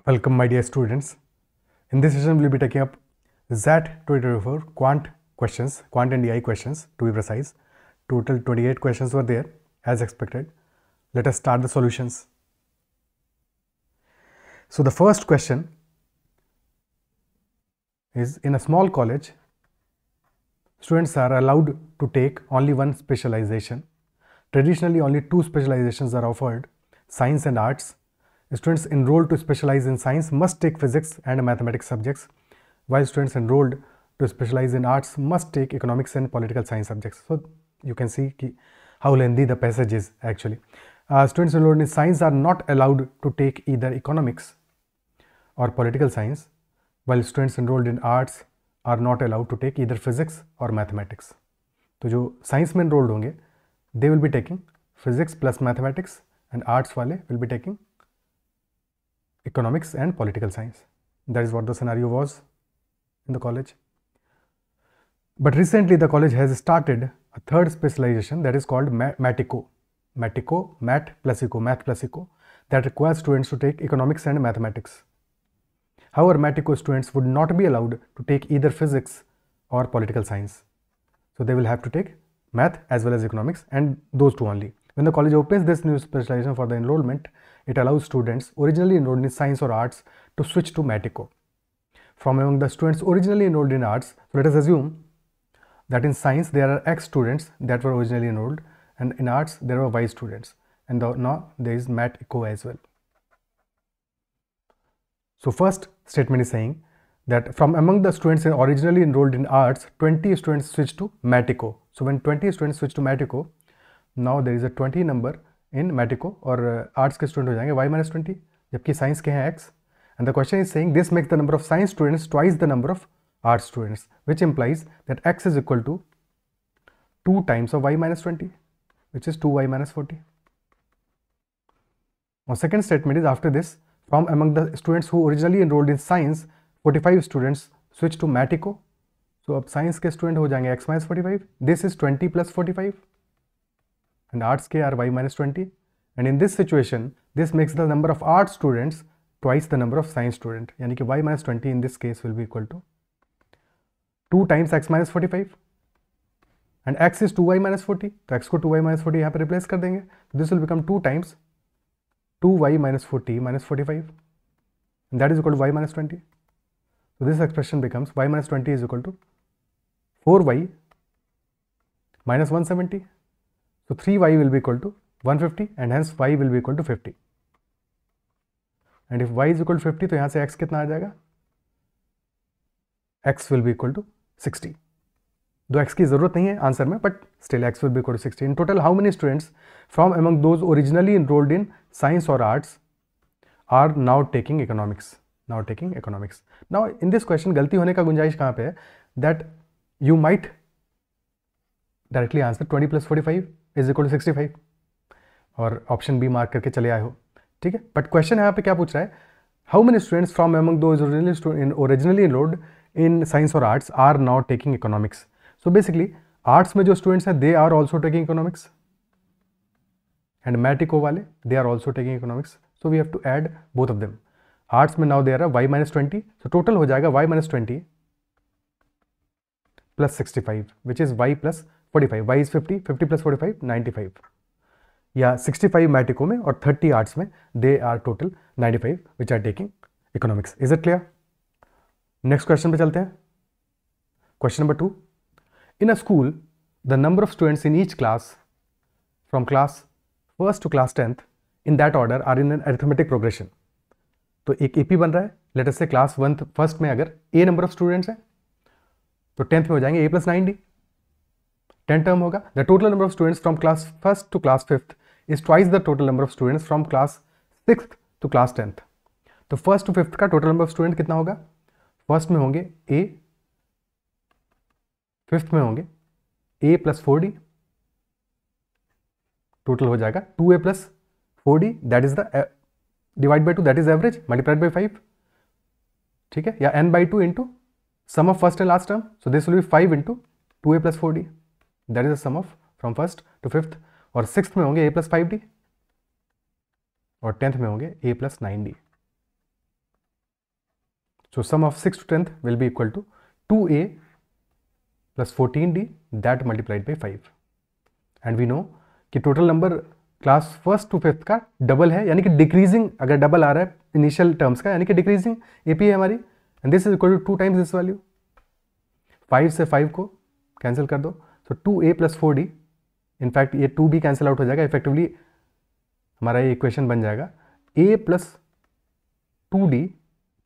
Welcome, my dear students. In this session, we will be taking up ZAT 2024 Quant questions, Quant and DI questions to be precise. Total 28 questions were there as expected. Let us start the solutions. So the first question is, in a small college, students are allowed to take only one specialization. Traditionally, only two specializations are offered, science and arts. Students enrolled to specialize in science must take physics and mathematics subjects, while students enrolled to specialize in arts must take economics and political science subjects. So you can see how lengthy the passage is actually. Students enrolled in science are not allowed to take either economics or political science, while students enrolled in arts are not allowed to take either physics or mathematics. तो जो science में enrolled होंगे, they will be taking physics plus mathematics, and arts वाले will be taking economics and political science. That is what the scenario was in the college. But recently the college has started a third specialization that is called MATECO. MATECO, Math plus Eco, that requires students to take economics and mathematics. However, MATECO students would not be allowed to take either physics or political science. So they will have to take math as well as economics, and those two only. When the college opens this new specialization for the enrollment, it allows students originally enrolled in science or arts to switch to MATECO. From among the students originally enrolled in arts, so let us assume that in science there are X students that were originally enrolled, and in arts there were Y students, and now there is MATECO as well. So first statement is saying that from among the students originally enrolled in arts, 20 students switched to MATECO. So when 20 students switch to MATECO, now there is a 20 number in MATECO, और arts के student हो जाएंगे y-20, जबकि science के हैं x. And the question is saying this makes the number of science students twice the number of arts students, which implies that x is equal to 2 times of y-20, which is 2y-40. Now second statement is, after this, from among the students who originally enrolled in science, 45 students switch to MATECO. So अब science के student हो जाएंगे x-45. This is 20 plus 45. And arts के are y-20, and in this situation this makes the number of art students twice the number of science student, यानी कि y-20 in this case will be equal to 2 times x-45, and x is 2y-40, तो x को 2y-40 यहाँ पे replace कर देंगे, तो this will become 2 times 2y-40 minus 45, and that is equal to y-20. So this expression becomes y-20 is equal to 4y minus 170. So 3y will be equal to 150, and hence y will be equal to 50. And if y is equal to 50, तो यहाँ से x कितना आ जाएगा? x will be equal to 60. दो x की ज़रूरत नहीं है आंसर में, but still x will be equal to 60. In total, how many students from among those originally enrolled in science or arts are now taking economics? Now taking economics. Now in this question गलती होने का गुंजाइश कहाँ पे है? That you might directly answer 20 plus 45 is equal to 65, और option B mark करके चले आए हो, ठीक है. बट क्वेश्चन यहाँ पे क्या पूछ रहा है? How many students from among those originally enrolled in science और arts are now taking economics? So basically arts में जो स्टूडेंट्स हैं they are also taking economics, and मैटिको वाले they are also taking economics. So we have to add both of them. Arts में now they are y-20, so total हो जाएगा y-20 plus 65, which is y plus 45. y is 50, 50 plus 45, 95. या 65 मैटिको में और 30 arts में, they are total 95 which are taking economics. Is it clear? Next question पे चलते हैं. Question number 2. In a school the number of students in each class from class 1st to class 10th in that order are in an arithmetic progression. तो एक AP बन रहा है. Late us से class 1st में अगर a number of students हैं तो 10th में हो जाएंगे a plus 9d. 10 टर्म होगा. The total number of students from class 1st to class 5th is twice the total number of students from class 6th to class 10th. तो 1st to 5th का total number of student कितना होगा? 1st में होंगे a, 5th में होंगे a plus 4d, total हो जाएगा 2a plus 4d, that is the divide by 2, that is average, multiplied by 5, ठीक है, या n by 2 into sum of first and last term. So this will be 5 into 2a plus 4d, that is the sum of from 1st to 5th. और 6th में होंगे a plus 5d, और 10th में होंगे a plus 9d. So sum of 6 to 10th will be equal to 2a plus 14d that multiplied by 5. And we know कि total number class first to fifth का double है, यानी कि decreasing, अगर double आ रहा है इनिशियल टर्म्स का यानी कि डिक्रीजिंग एपी है हमारी, and this is equal to 2 times this value. 5 से 5 को कैंसिल कर दो, सो 2a प्लस 4d, इनफैक्ट ये 2 भी कैंसिल आउट हो जाएगा, इफेक्टिवली हमारा ये इक्वेशन बन जाएगा a प्लस 2d,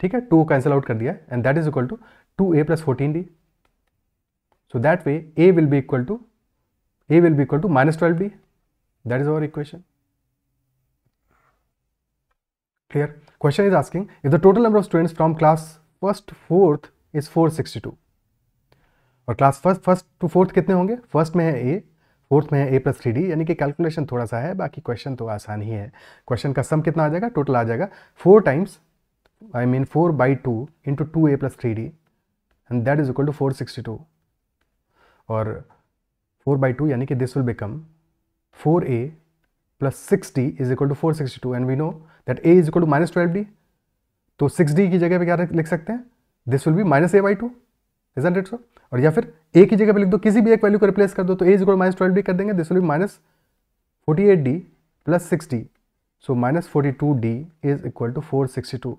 ठीक है, 2 कैंसिल आउट कर दिया, and that is equal to 2a plus 14d. So that way a will be equal to minus 12d. That is our equation. Clear? Question is asking if the total number of students from class 1st to 4th is 462. और class first to fourth कितने होंगे? First में है a, fourth में है a plus 3d, यानी कि calculation थोड़ा सा है, बाकी क्वेश्चन तो आसान ही है. क्वेश्चन का सम कितना आ जाएगा? टोटल आ जाएगा 4 times, I mean 4/2 into 2a plus 3d, and that is equal to 462. और 4/2 यानी कि this will become 4a plus 6d is equal to 462, and we know that a is equal to minus 12d. तो 6d की जगह पे क्या लिख सकते हैं? This will be minus a/2, isn't it so? और या फिर a की जगह पे लिख दो, किसी भी एक वैल्यू को रिप्लेस कर दो, तो a is equal to minus 12d कर देंगे. This will be minus 48d plus 6d. So minus 42d is equal to 462.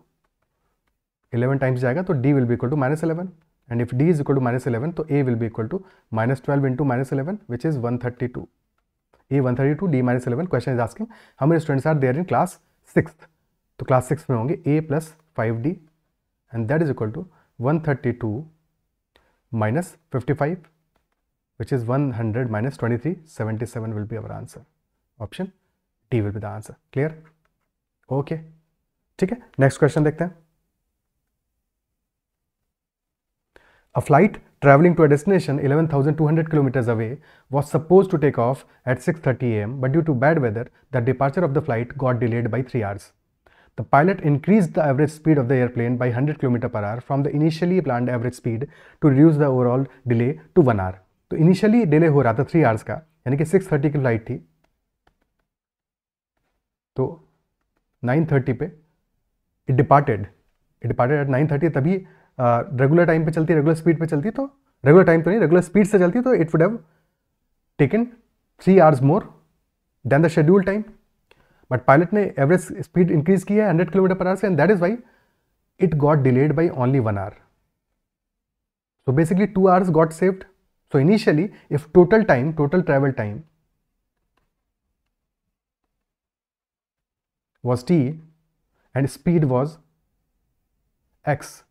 11 times जाएगा तो d will be equal to minus 11. And if d is equal to minus 11, तो a will be equal to minus 12 into minus 11, which is 132. a 132, d minus 11. Question is asking how many students are there in class 6th. तो class 6 में होंगे a plus 5d, and that is equal to 132 minus 55, which is 100 minus 23. 77 will be our answer. Option D will be the answer. Clear? Okay. ठीक है, next question देखते हैं. A flight traveling to a destination 11,200 kilometers away was supposed to take off at 6:30 am, but due to bad weather, the departure of the flight got delayed by 3 hours. The pilot increased the average speed of the airplane by 100 km per hour from the initially planned average speed to reduce the overall delay to 1 hour. तो initially delay हो रहा था 3 hours का, यानी कि 6:30 की flight थी, तो 9:30 पे it departed at 9:30, तभी रेगुलर टाइम पे चलती, रेगुलर स्पीड पे चलती, तो रेगुलर टाइम तो नहीं, रेगुलर स्पीड से चलती, तो it would have taken 3 hours more than the schedule time. But pilot ने एवरेज स्पीड इंक्रीज की है 100 km per hour से, and that is why it got delayed by only 1 hour. So basically 2 hours got saved. So initially if total travel time was t and speed was x.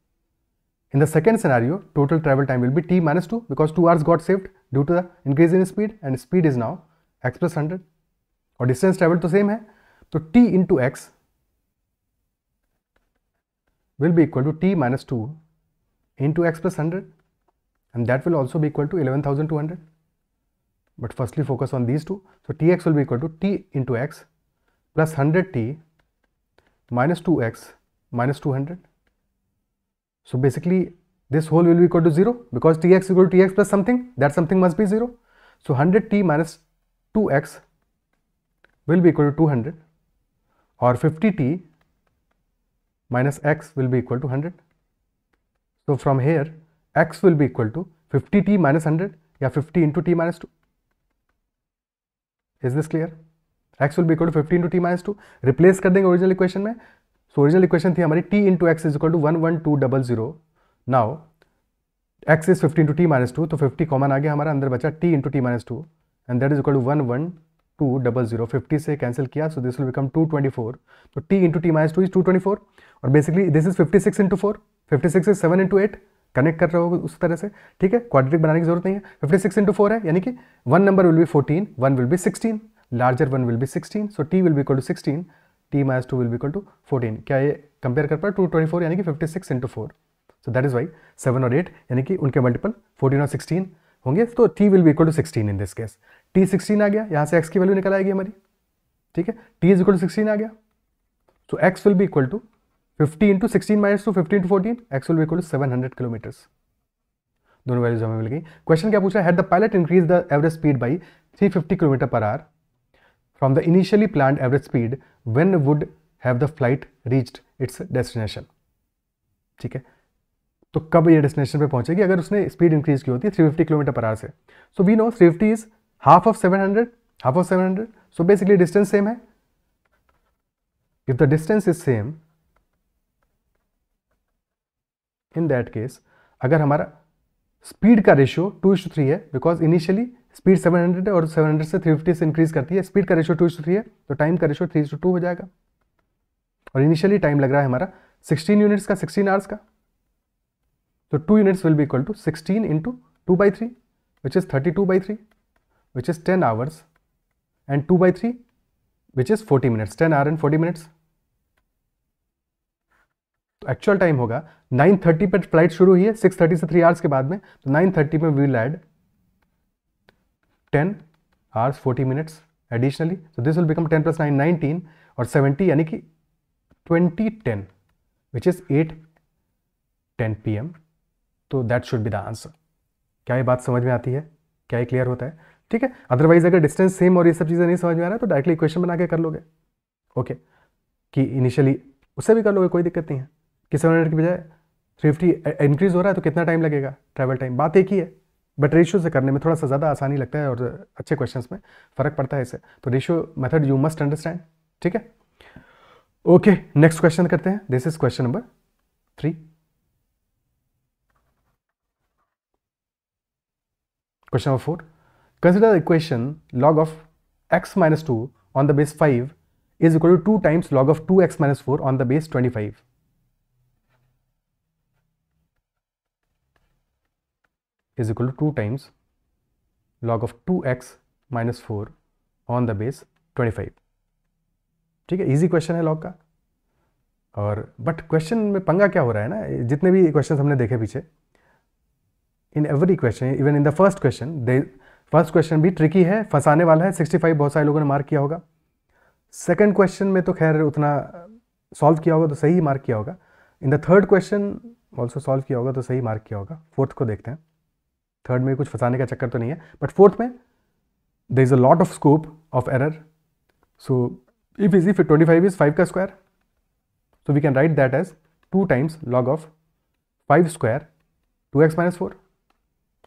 In the second scenario, total travel time will be t minus 2 because 2 hours got saved due to the increase in speed, and speed is now x plus 100. और distance travel तो same है, तो t into x will be equal to t minus 2 into x plus 100, and that will also be equal to 11,200. But firstly focus on these two. So tx will be equal to t into x plus 100t minus 2x minus 200. So basically this whole will be equal to 0 because tx equal to tx plus something, that something must be 0. So 100t minus 2x will be equal to 200, or 50t minus x will be equal to 100. So from here x will be equal to 50t minus 100 या 50 into t minus 2. Is this clear? x will be equal to 50 into t minus 2. Replace कर देंगे original equation में. So original equation थी हमारी t into x is equal to 11200. Now x is 50 into t minus 2, तो 50 common आ गया हमारा, अंदर बचा t into t minus 2, and that is equal to 11200. 50 से कैंसिल किया, सो दिस विल बिकम 224. तो t into t minus 2 is 224, और basically this is 56 into 4. 56 is 7 into 8. Connect कर रहे हो उस तरह से, ठीक है, क्वाड्रेटिक बनाने की जरूरत नहीं है. 56 into 4 है, यानी कि one number will be 14, one will be 16, larger one will be 16. So t will be equal to 16, t minus 2 will be equal to 14. क्या ये कंपेयर कर पा रहे? 224 यानी कि 56 into 4. So that is why 7 और 8 यानी कि उनके मल्टीपल 14 और 16 होंगे, तो t will be equal to 16 in this case. t 16 आ गया, यहाँ से x की वैल्यू निकल आएगी हमारी, ठीक है, t is equal to 16 आ गया. सो x will be equal to 50 into 16 minus 2, 50 into 14, x will be equal to 700 kilometers. दोनों वैल्यूज हमें मिल गई. क्वेश्चन क्या पूछा है? Had the pilot increase the average speed by 350 km per hour from the initially planned average speed, when would have the flight reached its destination? ठीक है, तो कब ये डेस्टिनेशन पे पहुंचेगी अगर उसने स्पीड इंक्रीज की होती है 350 किलोमीटर पर आवर से. So we know 350 is half of 700. So basically distance same है. If the distance is same, in that case अगर हमारा स्पीड का रेशियो 2:3 है, बिकॉज इनिशियली स्पीड 700 है और 700 से 350 से इंक्रीज करती है, स्पीड का रेशियो 2:3 है, तो टाइम का रेशियो 3:2 हो जाएगा. और इनिशियली टाइम लग रहा है हमारा 16 यूनिट्स का, 16 आवर्स का. तो 2 units will be equal to 16 into 2/3 which is 32/3 which is 10 hours and 2/3 which is 40 minutes. 10 hour and 40 minutes. तो एक्चुअल टाइम होगा 9:30 पर फ्लाइट शुरू हुई है, 6:30 से 3 आवर्स के बाद में, तो 9:30 में we will add 10 hours 40 minutes additionally. तो दिस विल बिकम 10 + 9 19 और 70 यानी कि 20:10 विच इज 8:10 PM. तो that should be the answer. क्या ये बात समझ में आती है? क्या ये क्लियर होता है? ठीक है. अदरवाइज अगर डिस्टेंस सेम और ये सब चीज़ें नहीं समझ में आ रहा है तो डायरेक्टली इक्वेशन बना के कर लोगे. ओके कि इनिशियली उससे भी कर लोगे, कोई दिक्कत नहीं है. कि 700 की बजाय 350 इंक्रीज हो रहा है तो कितना टाइम लगेगा, ट्रैवल टाइम, बात एक ही है. बट रेशियो से करने में थोड़ा सा ज़्यादा आसानी लगता है और अच्छे क्वेश्चंस में फ़र्क पड़ता है इससे. तो ratio method you must understand. ठीक है. ओके, नेक्स्ट क्वेश्चन करते हैं. This is question number 3. Question number 4. Consider the equation log of x minus 2 on the base 5 is equal to 2 times log of 2x minus 4 on the base 25. Is equal to 2 times log of 2x minus 4 on the base 25. ठीक है, easy question है log का. और but question में पंगा क्या हो रहा है ना, जितने भी क्वेश्चन हमने देखे पीछे, in every question, even in the first question भी ट्रिकी है, फंसाने वाला है. 65 बहुत सारे लोगों ने मार्क किया होगा. सेकंड क्वेश्चन में तो खैर उतना सॉल्व किया होगा तो सही मार्क किया होगा. In the third question also solve किया होगा तो सही मार्क किया होगा. फोर्थ को देखते हैं. थर्ड में कुछ फंसाने का चक्कर तो नहीं है, बट फोर्थ में there is a lot of scope of error. So if is 25 is 5 का square, so we can write that as 2 times log of 5 square 2x minus 4.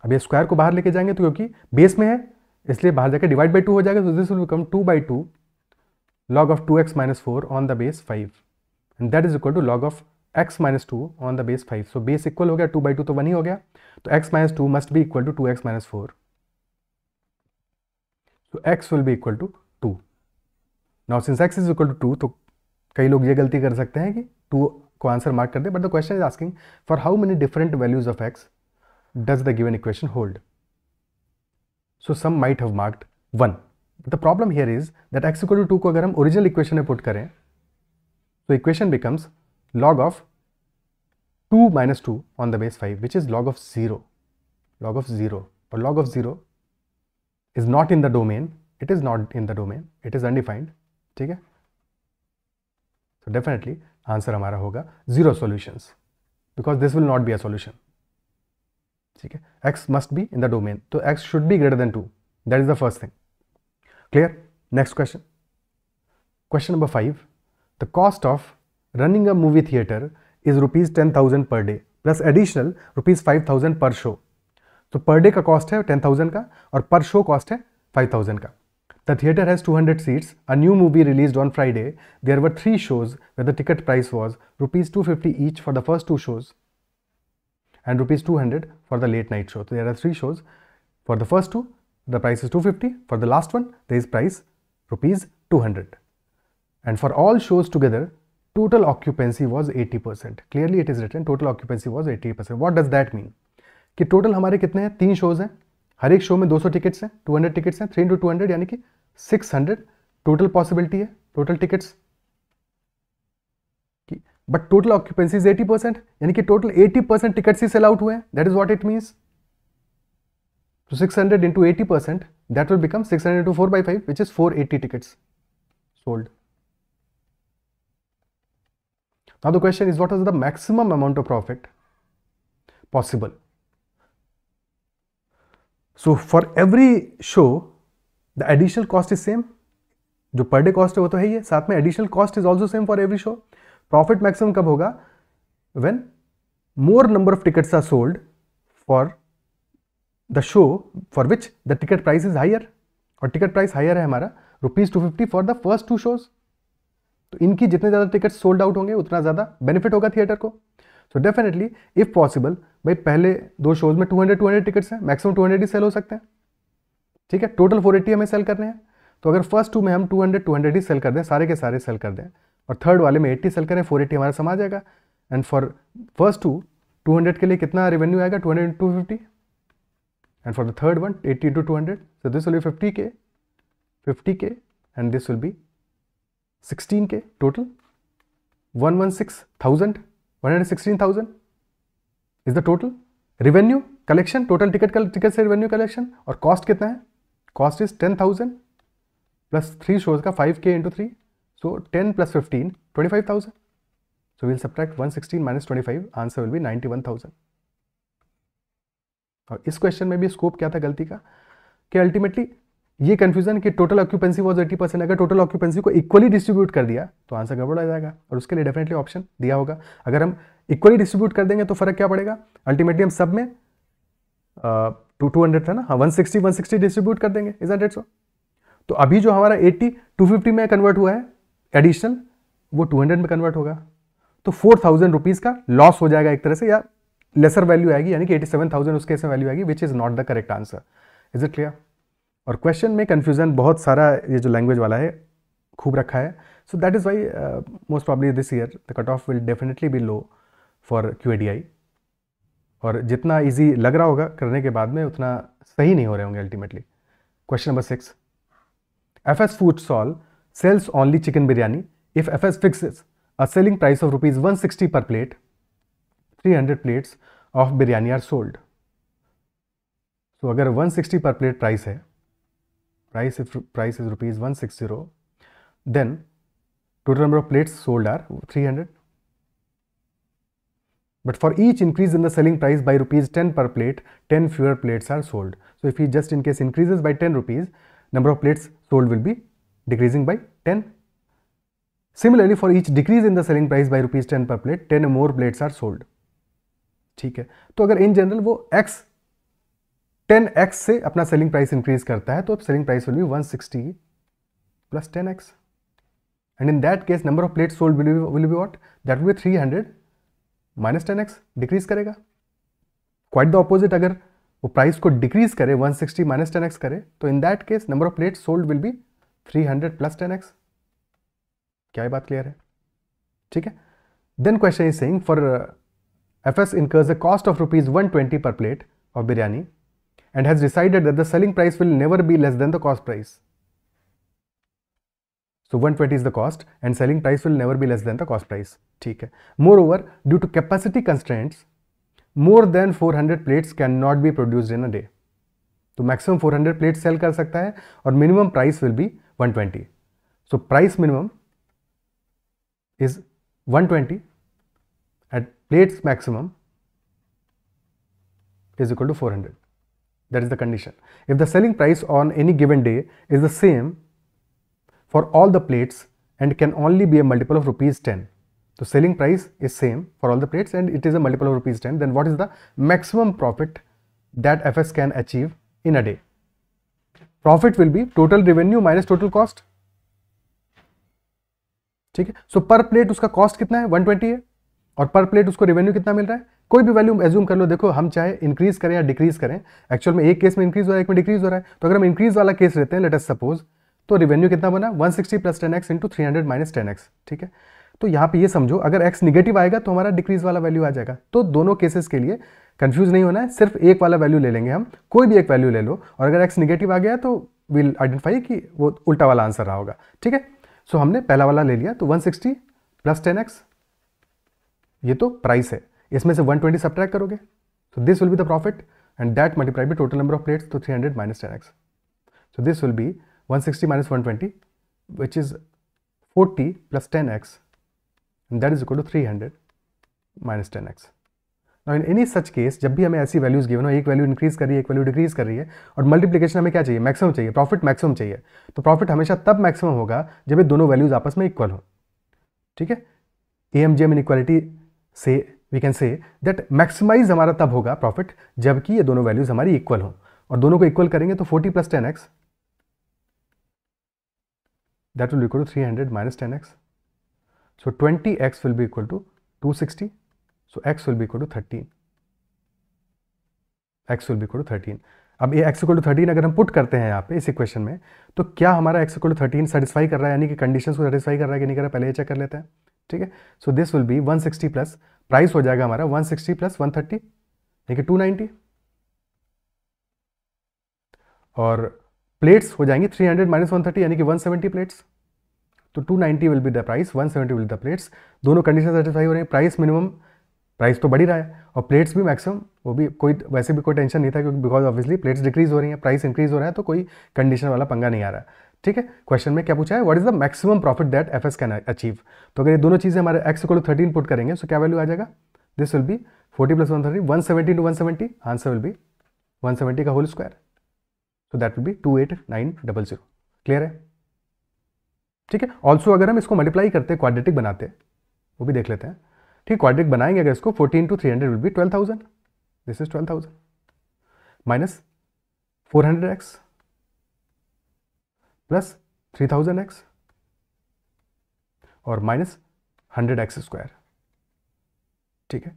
अब ये स्क्वायर को बाहर लेके जाएंगे तो क्योंकि बेस में है इसलिए बाहर जाकर डिवाइड बाई 2 हो जाएगा. so this will become 2/2 log of 2x minus 4 on the base 5 and that is equal to log of x minus 2 on the base 5. so base equal हो गया, 2/2 तो 1 ही हो गया, तो x minus 2 must be equal to 2x minus 4. so x will be equal to 2. now since x is equal to 2, तो कई लोग ये गलती कर सकते हैं कि 2 को आंसर मार्क कर दे, but the question is asking for how many different values of x does the given equation hold. So some might have marked 1. The problem here is that x equal to 2 को अगर हम original equation में put करें तो equation becomes log of 2 minus 2 on the base 5 which is log of 0. log of 0 और log of 0 is not in the domain. it is not in the domain, it is undefined. ठीक है. So definitely answer हमारा होगा 0 solutions because this will not be a solution. ठीक है. x must be in the domain, तो x should be greater than 2. that is the first thing. Clear? Next question. Question number 5. The cost of running a movie theater is rupees 10,000 per day plus additional rupees 5,000 per show. तो per day का cost है 10,000 का और per show cost है 5,000 का. The theater has 200 seats. A new movie released on Friday. There were 3 shows where the ticket price was rupees 250 each for the first 2 shows and rupees 200 for the late night show. So there are 3 shows. For the first 2, the price is 250. For the last one, there is price rupees 200. And for all shows together, total occupancy was 80%. Clearly it is written total occupancy was 80%. What does that mean? कि total हमारे कितने हैं? 3 shows हैं. हर एक show में 200 tickets हैं, 200 tickets हैं. 3 into 200 यानी कि 600 टोटल पॉसिबिलिटी है, टोटल टिकट्स की. बट टोटल ऑक्यूपेंसी इज 80%, यानी कि टोटल 80% टिकट्स ही सेल आउट हुए हैं. That is what it means. तो 600 into 80%, that will become 600 into 4/5 which is 480 tickets sold. Now the question is, what is the maximum amount of profit possible? So for every show the additional cost is same. जो per day cost है वो तो है ही है, साथ में additional cost is also same for every show. Profit maximum कब होगा? When more number of tickets are sold for the show for which the ticket price is higher, और टिकट प्राइस हायर है हमारा ₹250 फॉर द फर्स्ट 2 शोज। तो इनकी जितने ज़्यादा ticket sold out होंगे उतना ज़्यादा बेनिफिट होगा थिएटर को। सो डेफिनेटली इफ पॉसिबल, भाई पहले 2 शोज में 200 टिकट्स हैं, मैक्सिमम 200 ही सेल हो सकते हैं, ठीक है। टोटल 480 हमें सेल करने हैं, तो अगर फर्स्ट 2 में हम 200 ही सेल कर दें, सारे के सारे सेल कर दें, और थर्ड वाले में 80 सेल करें, 480 हमारा समा जाएगा। एंड फॉर फर्स्ट 200 के लिए कितना रेवेन्यू आएगा, 200 × 250, and for the third one 80 × 200, so this will B 50K, and this will be 16K total, 116,000 is the total revenue collection, total ticket से revenue collection। और cost कितना है, cost is 10,000 plus 3 shows का 5K into 3, so 10 plus 15 25,000, so we'll subtract 116 minus 25, answer will be 91,000। और इस question में भी scope क्या था गलती का, कि अल्टीमेटली ये कंफ्यूजन कि टोटल ऑक्यूपेंसी वाज 80%, अगर टोटल ऑक्यूपेंसी को इक्वली डिस्ट्रीब्यूट कर दिया तो आंसर गड़बड़ आ जाएगा, और उसके लिए डेफिनेटली ऑप्शन दिया होगा। अगर हम इक्वली डिस्ट्रीब्यूट कर देंगे तो फर्क क्या पड़ेगा, अल्टीमेटली हम सब में 200 था ना, हाँ 160 डिस्ट्रीब्यूट कर देंगे, इज दैट सो। तो अभी जो हमारा 80 250 में कन्वर्ट हुआ है एडिशनल, वो 200 में कन्वर्ट होगा, तो 4,000 रुपीज़ का लॉस हो जाएगा एक तरह से, या लेसर वैल्यू आएगी, यानी कि 87,000 उसके केस में वैल्यू आएगी, which is not the correct answer. Is it clear. और क्वेश्चन में कन्फ्यूजन बहुत सारा ये जो लैंग्वेज वाला है खूब रखा है, so that is why most probably this year the cut off will definitely be low for QADI, और जितना इजी लग रहा होगा करने के बाद में उतना सही नहीं हो रहे होंगे ultimately. Question number 6, FS Food Stall sells only chicken biryani if FS fixes a selling price of ₹160 per plate, 300 plates of biryani are sold। so अगर 160 पर प्लेट प्राइस है, price is ₹160, then total number of plates sold are 300, but for each increase in the selling price by ₹10 per plate, 10 fewer plates are sold। so if he just in case increases by 10 rupees, number of plates sold will be decreasing by 10। similarly for each decrease in the selling price by ₹10 per plate, 10 more plates are sold। ठीक है, तो अगर in general वो 10x से अपना selling price increase करता है, तो अब selling price will be 160 plus 10x, and in that case number of plate sold will be what, that will be 300 minus 10x, decrease करेगा। क्वाइट द ऑपोजिट, अगर वो प्राइस को डिक्रीज करे 160 minus 10x करे, तो in that case number of plate sold will be 300 plus 10x। क्या ये बात क्लियर है, ठीक है। Then question is saying for FS incurs a cost of ₹120 per plate of biryani and has decided that the selling price will never be less than the cost price। so 120 is the cost and selling price will never be less than the cost price, ठीक है। Moreover, due to capacity constraints, more than 400 plates cannot be produced in a day। तो maximum 400 plates sell कर सकता है, और minimum price will be 120। so price minimum is 120 at plates maximum is equal to 400, that is the condition। if the selling price on any given day is the same for all the plates and can only be a multiple of ₹10, so selling price is same for all the plates and it is a multiple of ₹10, then what is the maximum profit that FS can achieve in a day? Profit will be total revenue minus total cost, ठीक है। सो पर plate उसका cost कितना है, 120 है, और पर plate उसको रेवेन्यू कितना मिल रहा है, कोई भी वैल्यू एज्यूम कर लो। देखो हम चाहे इंक्रीज करें या डिक्रीज करें, एक्चुअल में एक केस में इंक्रीज हो रहा है, एक में डिक्रीज हो रहा है, तो अगर हम इंक्रीज वाला केस लेते हैं, लेट अस सपोज, तो रेवेन्यू कितना बना 160 plus 10x into 300 minus 10x, ठीक है। तो यहाँ पे ये समझो अगर x निगेटिव आएगा तो हमारा डिक्रीज वाला वैल्यू आ जाएगा। तो दोनों केसेस के लिए कंफ्यूज नहीं होना है, सिर्फ एक वाला वैल्यू ले लेंगे हम, कोई भी एक वैल्यू ले लो, और अगर x निगेटिव आ गया तो विल आइडेंटिफाई कि वो उल्टा वाला आंसर रहा होगा, ठीक है। सो हमने पहला वाला ले लिया, तो 160 प्लस 10x ये तो प्राइस है, इसमें से 120 सब्ट्रैक्ट करोगे, सो this will be the profit and that multiply by total number of plates, तो 300 minus 10x, so this will B 160 minus 120 which is 40 plus 10x and that is equal to 300 minus 10x। Now in any such case, जब भी हमें ऐसी values given हो, एक value increase कर रही है, एक वैल्यू डिक्रीज कर रही है, और मल्टीप्लिकेशन हमें क्या चाहिए, मैक्सिमम चाहिए, प्रॉफिट मैक्सिमम चाहिए, तो प्रॉफिट हमेशा तब मैक्सिमम होगा जब ये दोनों वैल्यूज आपस में इक्वल हो, ठीक है। AMGM इनइक्वालिटी से we can say that maximize हमारा तब होगा प्रॉफिट जबकि ये दोनों वैल्यूज हमारी इक्वल हो, और दोनों को इक्वल करेंगे तो 40 + 10x that will equal to 300 - 10x, so 20x will be equal to 260, so x will be equal to 13, x will be equal to 13. अब ये x equal to 13 अगर हम पुट करते हैं यहाँ पे इस इक्वेशन में, तो क्या हमारा x equal to 13 सेटिस्फाई कर रहा है, यानी कि कंडीशंस को सेटिस्फाई कर रहा है कि नहीं कर रहा है, पहले ये चेक कर लेते हैं. ठीक है, सो this will B 160 plus price हो जाएगा हमारा 160 + 130 यानी कि 290, और प्लेट्स हो जाएंगी 300 - 130 यानी कि 170 प्लेट्स. तो 290 will be the price, 170 will the plates. दोनों कंडीशन सेटिस्फाई हो रही है. प्राइस मिनिमम, प्राइस तो बढ़ ही रहा है, और प्लेट्स भी मैक्सिमम, वो भी कोई वैसे भी कोई टेंशन नहीं था क्योंकि बिकॉज ऑब्वियसली प्लेट्स डिक्रीज हो रही हैं, प्राइस इंक्रीज हो रहा है, तो कोई कंडीशन वाला पंगा नहीं आ रहा है. ठीक है, क्वेश्चन में क्या पूछा है, what is the maximum profit that FS can achieve. तो अगर ये दोनों चीजें हमारे x = 13 पुट करेंगे तो क्या वैल्यू आ जाएगा, this will be 40 + 130, 170 × 170, answer will be 170 का whole square, so that will be 28900. Clear है. ठीक है, ऑल्सो अगर हम इसको मल्टीप्लाई करते हैं, क्वाड्रेटिक बनाते हैं, वो भी देख लेते हैं. ठीक, क्वाड्रेटिक बनाएंगे अगर इसको, 14 × 300 will be 12,000, this is 12,000 minus 400x plus 3000x और माइनस 100x². ठीक है,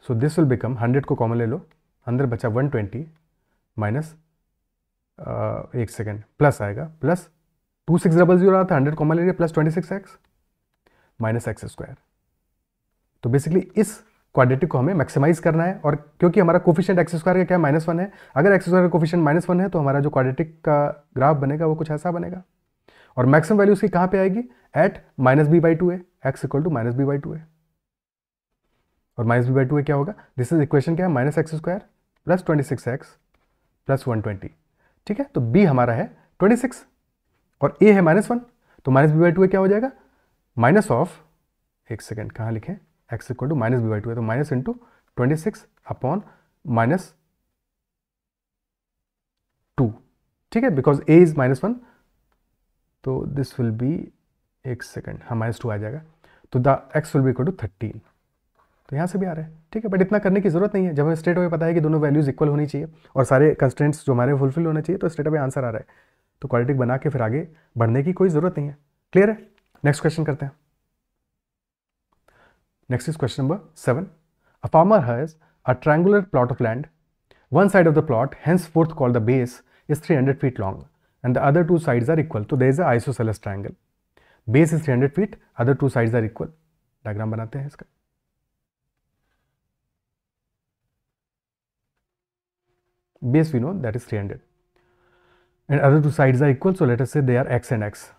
सो दिस विल बिकम, 100 को कॉमन ले लो, अंदर बचा 120 माइनस एक सेकेंड प्लस आएगा, प्लस 2600 रहा था, 100 कॉमन ले लिया, प्लस 26x माइनस x². तो बेसिकली इस क्वाड्रेटिक को हमें मैक्सिमाइज करना है, और क्योंकि हमारा कोफिशिएंट x² का क्या -1 है, अगर x² का कोफिशिएंट -1 है तो हमारा जो क्वाड्रेटिक का ग्राफ बनेगा वो कुछ ऐसा बनेगा. और मैक्सिमम वैल्यू उसकी कहाँ पे आएगी, एट -b/2a, x = -b/2a. और -b/2a क्या होगा, दिस इज इक्वेशन क्या है, -x² प्लस 26x प्लस 120. ठीक है, तो b हमारा है 26 और a है -1, तो -b/2a क्या हो जाएगा, माइनस ऑफ, एक सेकेंड कहाँ लिखें, x = -b/2a, तो माइनस इंटू 26 अपॉन -2. ठीक है, बिकॉज a इज -1, तो दिस विल बी, एक सेकेंड, हाँ -2 आ जाएगा, तो the x will be equal to 13. तो यहाँ से भी आ रहा है. ठीक है, बट इतना करने की जरूरत नहीं है, जब हमें स्ट्रेट अवे पता है कि दोनों वैल्यूज इक्वल होनी चाहिए और सारे कंस्ट्रेंट्स जो हमारे फुलफिल होने चाहिए, तो स्ट्रेट अवे आंसर आ रहा है. तो क्वाड्रेटिक बना के फिर आगे बढ़ने की कोई जरूरत नहीं है. क्लियर है. नेक्स्ट क्वेश्चन करते हैं. Next is question number 7. A farmer has a triangular plot of land. One side of the plot, henceforth called the base, is 300 feet long and the other two sides are equal. तो there is a isosceles triangle. Base is 300 feet, other two sides are equal. Diagram बनाते हैं इसका. Base we know that is 300 and other two sides are equal, so let us say they are x and x.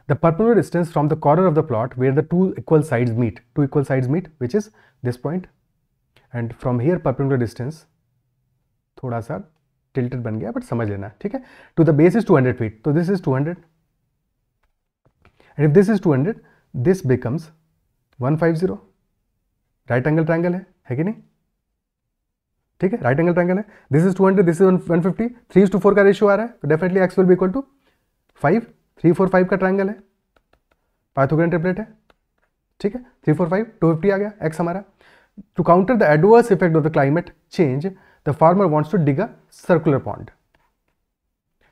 The perpendicular distance from the corner of the plot where the two equal sides meet, which is this point, and from here perpendicular distance थोड़ा सा tilted बन गया, but समझ लेना. ठीक है, to the base is 200 feet, तो this is 200 and if this is 200, this becomes 150. Right angle triangle है कि नहीं. ठीक है, राइट एंगल ट्रायंगल है. दिस इज 200, दिस इज 150, 3:4 का रेशियो आ रहा है, तो definitely x will be equal to 5. 3 4 5 का ट्रायंगल है, पाइथागोरियन ट्रिपलेट है. ठीक है, 3 4 5 250 आ गया x हमारा. To counter the adverse effect of the climate change, the farmer wants to dig a circular pond.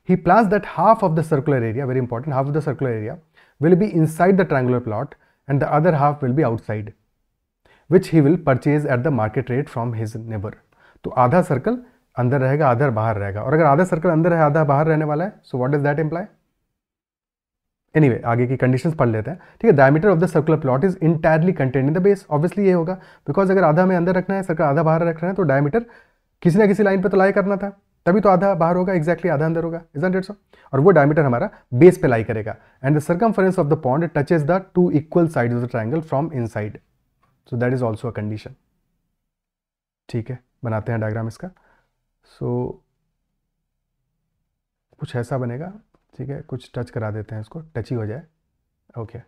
He plans that half of the circular area, very important, half of the circular area will be inside the triangular plot and the other half will be outside, which he will purchase at the market rate from his neighbor. तो आधा circle अंदर रहेगा, आधा बाहर रहेगा, और अगर आधा सर्कल अंदर है, आधा बाहर रहने वाला है, so what does that imply. Anyway, आगे की कंडीशंस पढ़ लेते हैं. ठीक है, diameter of the circular plot is entirely contained in the base. Obviously ये होगा, बिकॉज अगर आधा में अंदर रखना है, सर्कल आधा बाहर रखना है, तो डायमीटर किसी ना किसी लाइन पे तो लाई करना था, तभी तो आधा बाहर होगा, एग्जैक्टली आधा अंदर होगा, इजंट इट सो. और वो डायमीटर हमारा बेस पे लाई करेगा. And the circumference of the pond touches the two equal sides of the triangle from inside, so that is also a condition. ठीक है, बनाते हैं डायग्राम इसका. सो कुछ ऐसा बनेगा. ठीक है, कुछ टच करा देते हैं इसको, टच ही हो जाए. ओके,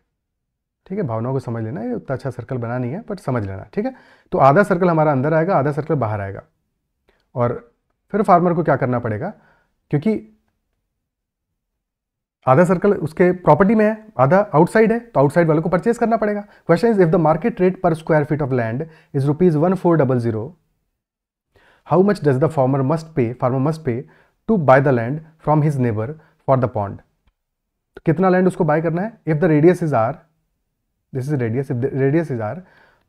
ठीक है, भावनाओं को समझ लेना, ये उतना अच्छा सर्कल बना नहीं है, बट समझ लेना. ठीक है, तो आधा सर्कल हमारा अंदर आएगा, आधा सर्कल बाहर आएगा. और फिर फार्मर को क्या करना पड़ेगा, क्योंकि आधा सर्कल उसके प्रॉपर्टी में है, आधा आउटसाइड है, तो आउटसाइड वाले को परचेज करना पड़ेगा। Question is, if the market rate per square feet of land is ₹1400, how much does the farmer must pay to buy the land from his neighbour for the pond. तो कितना land उसको buy करना है? If the radius is r, this is radius, if the radius is r,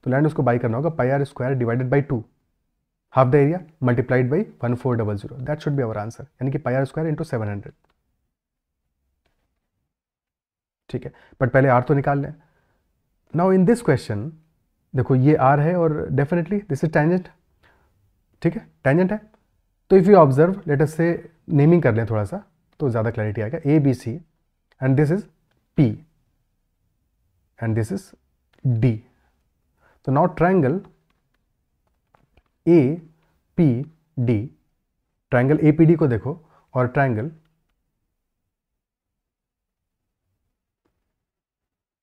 तो land उसको buy करना होगा πr² divided by 2, half the area multiplied by 1400, that should be our answer, यानी कि πr² इंटू 700। ठीक है, बट पहले are तो निकाल लें। नाउ इन दिस क्वेश्चन देखो ये आर है और डेफिनेटली दिस इज टेंजेंट, ठीक है, टेंजेंट है। तो if you observe, late us से नेमिंग कर लें थोड़ा सा तो ज़्यादा क्लैरिटी आएगा। A B C and this is P and this is D. तो now triangle A P D, triangle A P D को देखो और ट्रायंगल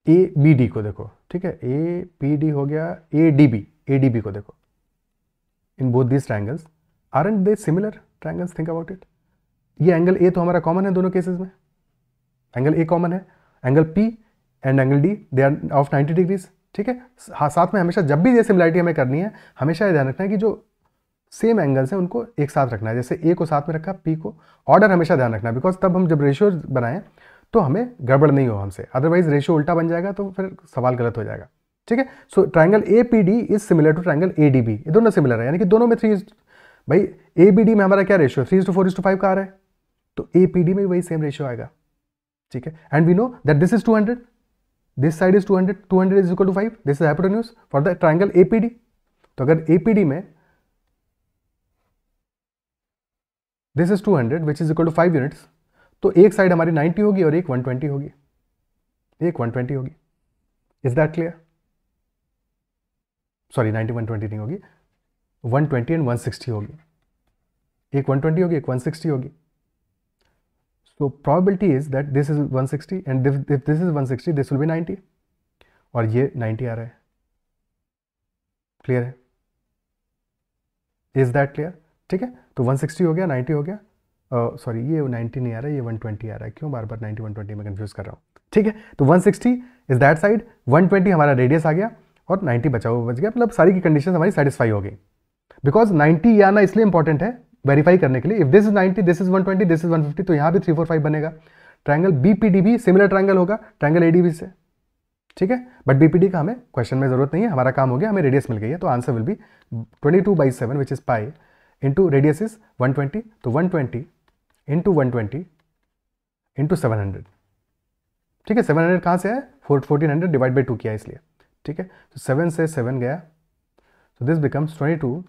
ए बी डी को देखो। ठीक है, ए पी डी हो गया, ए डी बी को देखो। In both these triangles aren't they similar triangles? Think about it. ये एंगल ए तो हमारा कॉमन है दोनों केसेस में, एंगल ए कॉमन है, angle P and angle D they are of 90 degrees. ठीक है, हाँ, साथ में हमेशा जब भी ये सिमिलरिटी हमें करनी है, हमेशा ये ध्यान रखना है कि जो सेम एंगल्स हैं उनको एक साथ रखना है। जैसे ए को साथ में रखा, पी को, ऑर्डर हमेशा ध्यान रखना है, बिकॉज तब हम जब रेशियो बनाएं तो हमें गड़बड़ नहीं हो हमसे, अदरवाइज रेशियो उल्टा बन जाएगा तो फिर सवाल गलत हो जाएगा। ठीक है, so triangle A P D is similar to triangle A D B, ये दोनों सिमिलर है, यानी कि दोनों में 3, भाई ए बी डी में हमारा क्या रेशियो 3:4:5 का आ रहा है, तो ए पी डी में वही सेम रेशियो आएगा। ठीक है, and we know that this is 200, this side is 200 is equal to 5, this is hypotenuse for the triangle A P D. तो अगर ए पी डी में this is 200 which is equal to 5 units, तो एक side हमारी 90 होगी और एक 120 होगी, एक 120 होगी। Is that clear? सॉरी, 90 120 नहीं होगी, 120 एंड 160 होगी, एक 120 होगी, एक 160 होगी। So probability is that this is 160 and if this is 160 this will B 90, और ये 90 आ रहा है। क्लियर है? Is that clear? ठीक है, तो 160 हो गया, 90 हो गया, सॉरी ये 90 नहीं आ रहा है, ये 120 आ रहा है, क्यों बार बार 90 120 में कंफ्यूज कर रहा हूँ। ठीक है, तो 160 इज दैट साइड, 120 हमारा रेडियस आ गया और 90 बचा हुआ बच गया, मतलब सारी की कंडीशन हमारी सेटिस्फाई हो गई। बिकॉज 90 ये आना इसलिए इंपॉर्टेंट है वेरीफाई करने के लिए, if this is 90, this is 120, this is 150, तो यहाँ भी 3 4 5 बनेगा। ट्रायंगल बी पी डी भी सिमिलर ट्रायंगल होगा ट्रायंगल ए डी बी से। ठीक है, बट बी पी डी का हमें क्वेश्चन में जरूरत नहीं है, हमारा काम हो गया, हमें रेडियस मिल गई है, तो answer will B 22/7 which is pi into radius is 120, तो 120 इंटू 120 इंटू 700। ठीक है, 700 कहाँ से है? 1400 डिवाइड बाई 2 किया इसलिए। ठीक है, तो 7 से 7 गया, so this becomes 22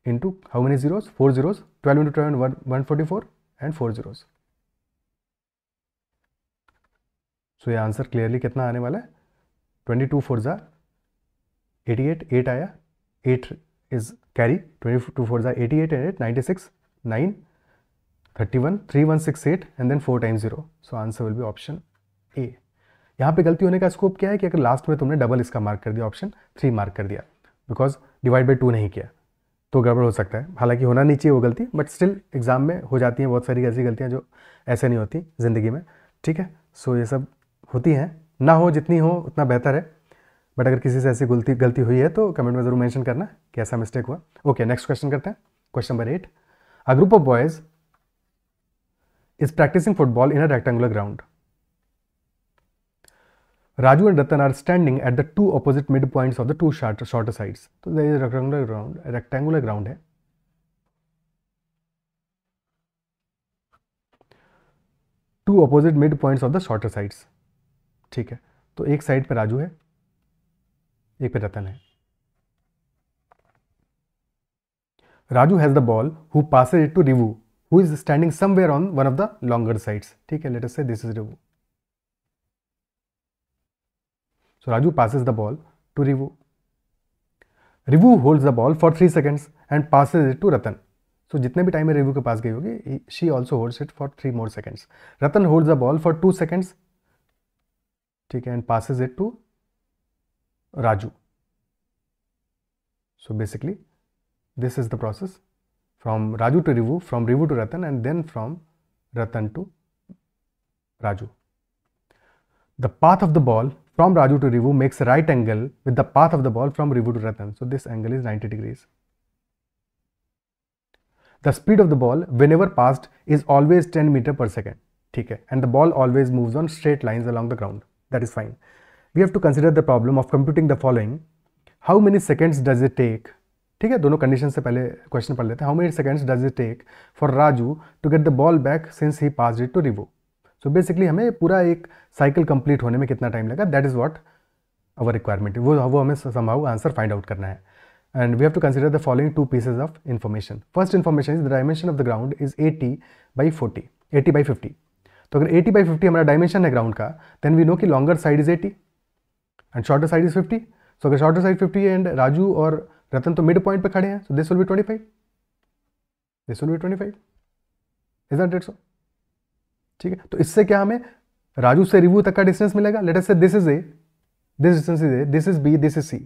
into how many zeros? 4 zeros, 12 into 12 144 and 4 zeros. So ये आंसर क्लियरली कितना आने वाला है? 22 4 जा 88, 8 आया, 8 is carry, 22 4 जा 88 and 8 96, 9 31, 3 1 6 8 and then 4 times 0. So answer will be option A. यहाँ पे गलती होने का स्कोप क्या है कि अगर लास्ट में तुमने डबल इसका मार्क कर दिया, ऑप्शन 3 मार्क कर दिया, बिकॉज डिवाइड बाई 2 नहीं किया, तो गड़बड़ हो सकता है। हालांकि होना नहीं चाहिए वो गलती, बट स्टिल एग्जाम में हो जाती हैं बहुत सारी ऐसी गलतियाँ जो ऐसे नहीं होती ज़िंदगी में। ठीक है, सो ये सब होती हैं, ना हो जितनी हो उतना बेहतर है, बट अगर किसी से ऐसी गलती हुई है तो कमेंट में ज़रूर मेंशन करना कि ऐसा मिस्टेक हुआ। ओके, नेक्स्ट क्वेश्चन करते हैं। Question number 8, a group of boys is practicing football in a rectangular ground. Raju and Ratan are standing at the two opposite midpoints of the two shorter sides. So there is a rectangular ground है। Two opposite midpoints of the shorter sides. ठीक है, तो एक side पे राजू है, एक पे रतन है। Raju has the ball, who passes it to Rivu, who is standing somewhere on one of the longer sides. ठीक है, let us say this is Rivu. So Raju passes the ball to Rivu. Rivu holds the ball for 3 seconds and passes it to Ratan. So जितने भी time में review के पास गई होगी, she also holds it for 3 more seconds. Ratan holds the ball for 2 seconds. ठीक है, and passes it to Raju. So basically this is the process from Raju to Rivu, from Rivu to Ratan, and then from Ratan to Raju. The path of the ball from Raju to Rivu makes a right angle with the path of the ball from Rivu to Ratan. So this angle is 90 degrees. The speed of the ball whenever passed is always 10 meter per second. ठीक है, and the ball always moves on straight lines along the ground. That is fine. We have to consider the problem of computing the following. How many seconds does it take? ठीक है, दोनों condition से पहले question पढ़ लेते हैं. How many seconds does it take for Raju to get the ball back since he passed it to Rivu? So basically हमें पूरा एक साइकिल कंप्लीट होने में कितना टाइम लगा, that is what our requirement. वो हमें समहाउ आंसर फाइंड आउट करना है. And we have to consider the following two pieces of information. First information is the dimension of the ground is 80/40, 80/50. तो अगर 80/50 हमारा डायमेंशन है ground का, then we know कि longer side is 80 and shorter side is 50. सो अगर shorter side 50 and Raju और रतन तो mid point पे खड़े हैं, so this will be 25. This will be 25. Is that it? So ठीक है, तो इससे क्या हमें राजू से रिवू तक का डिस्टेंस मिलेगा. Let us say this is A, this distance is A, this is B, this is C.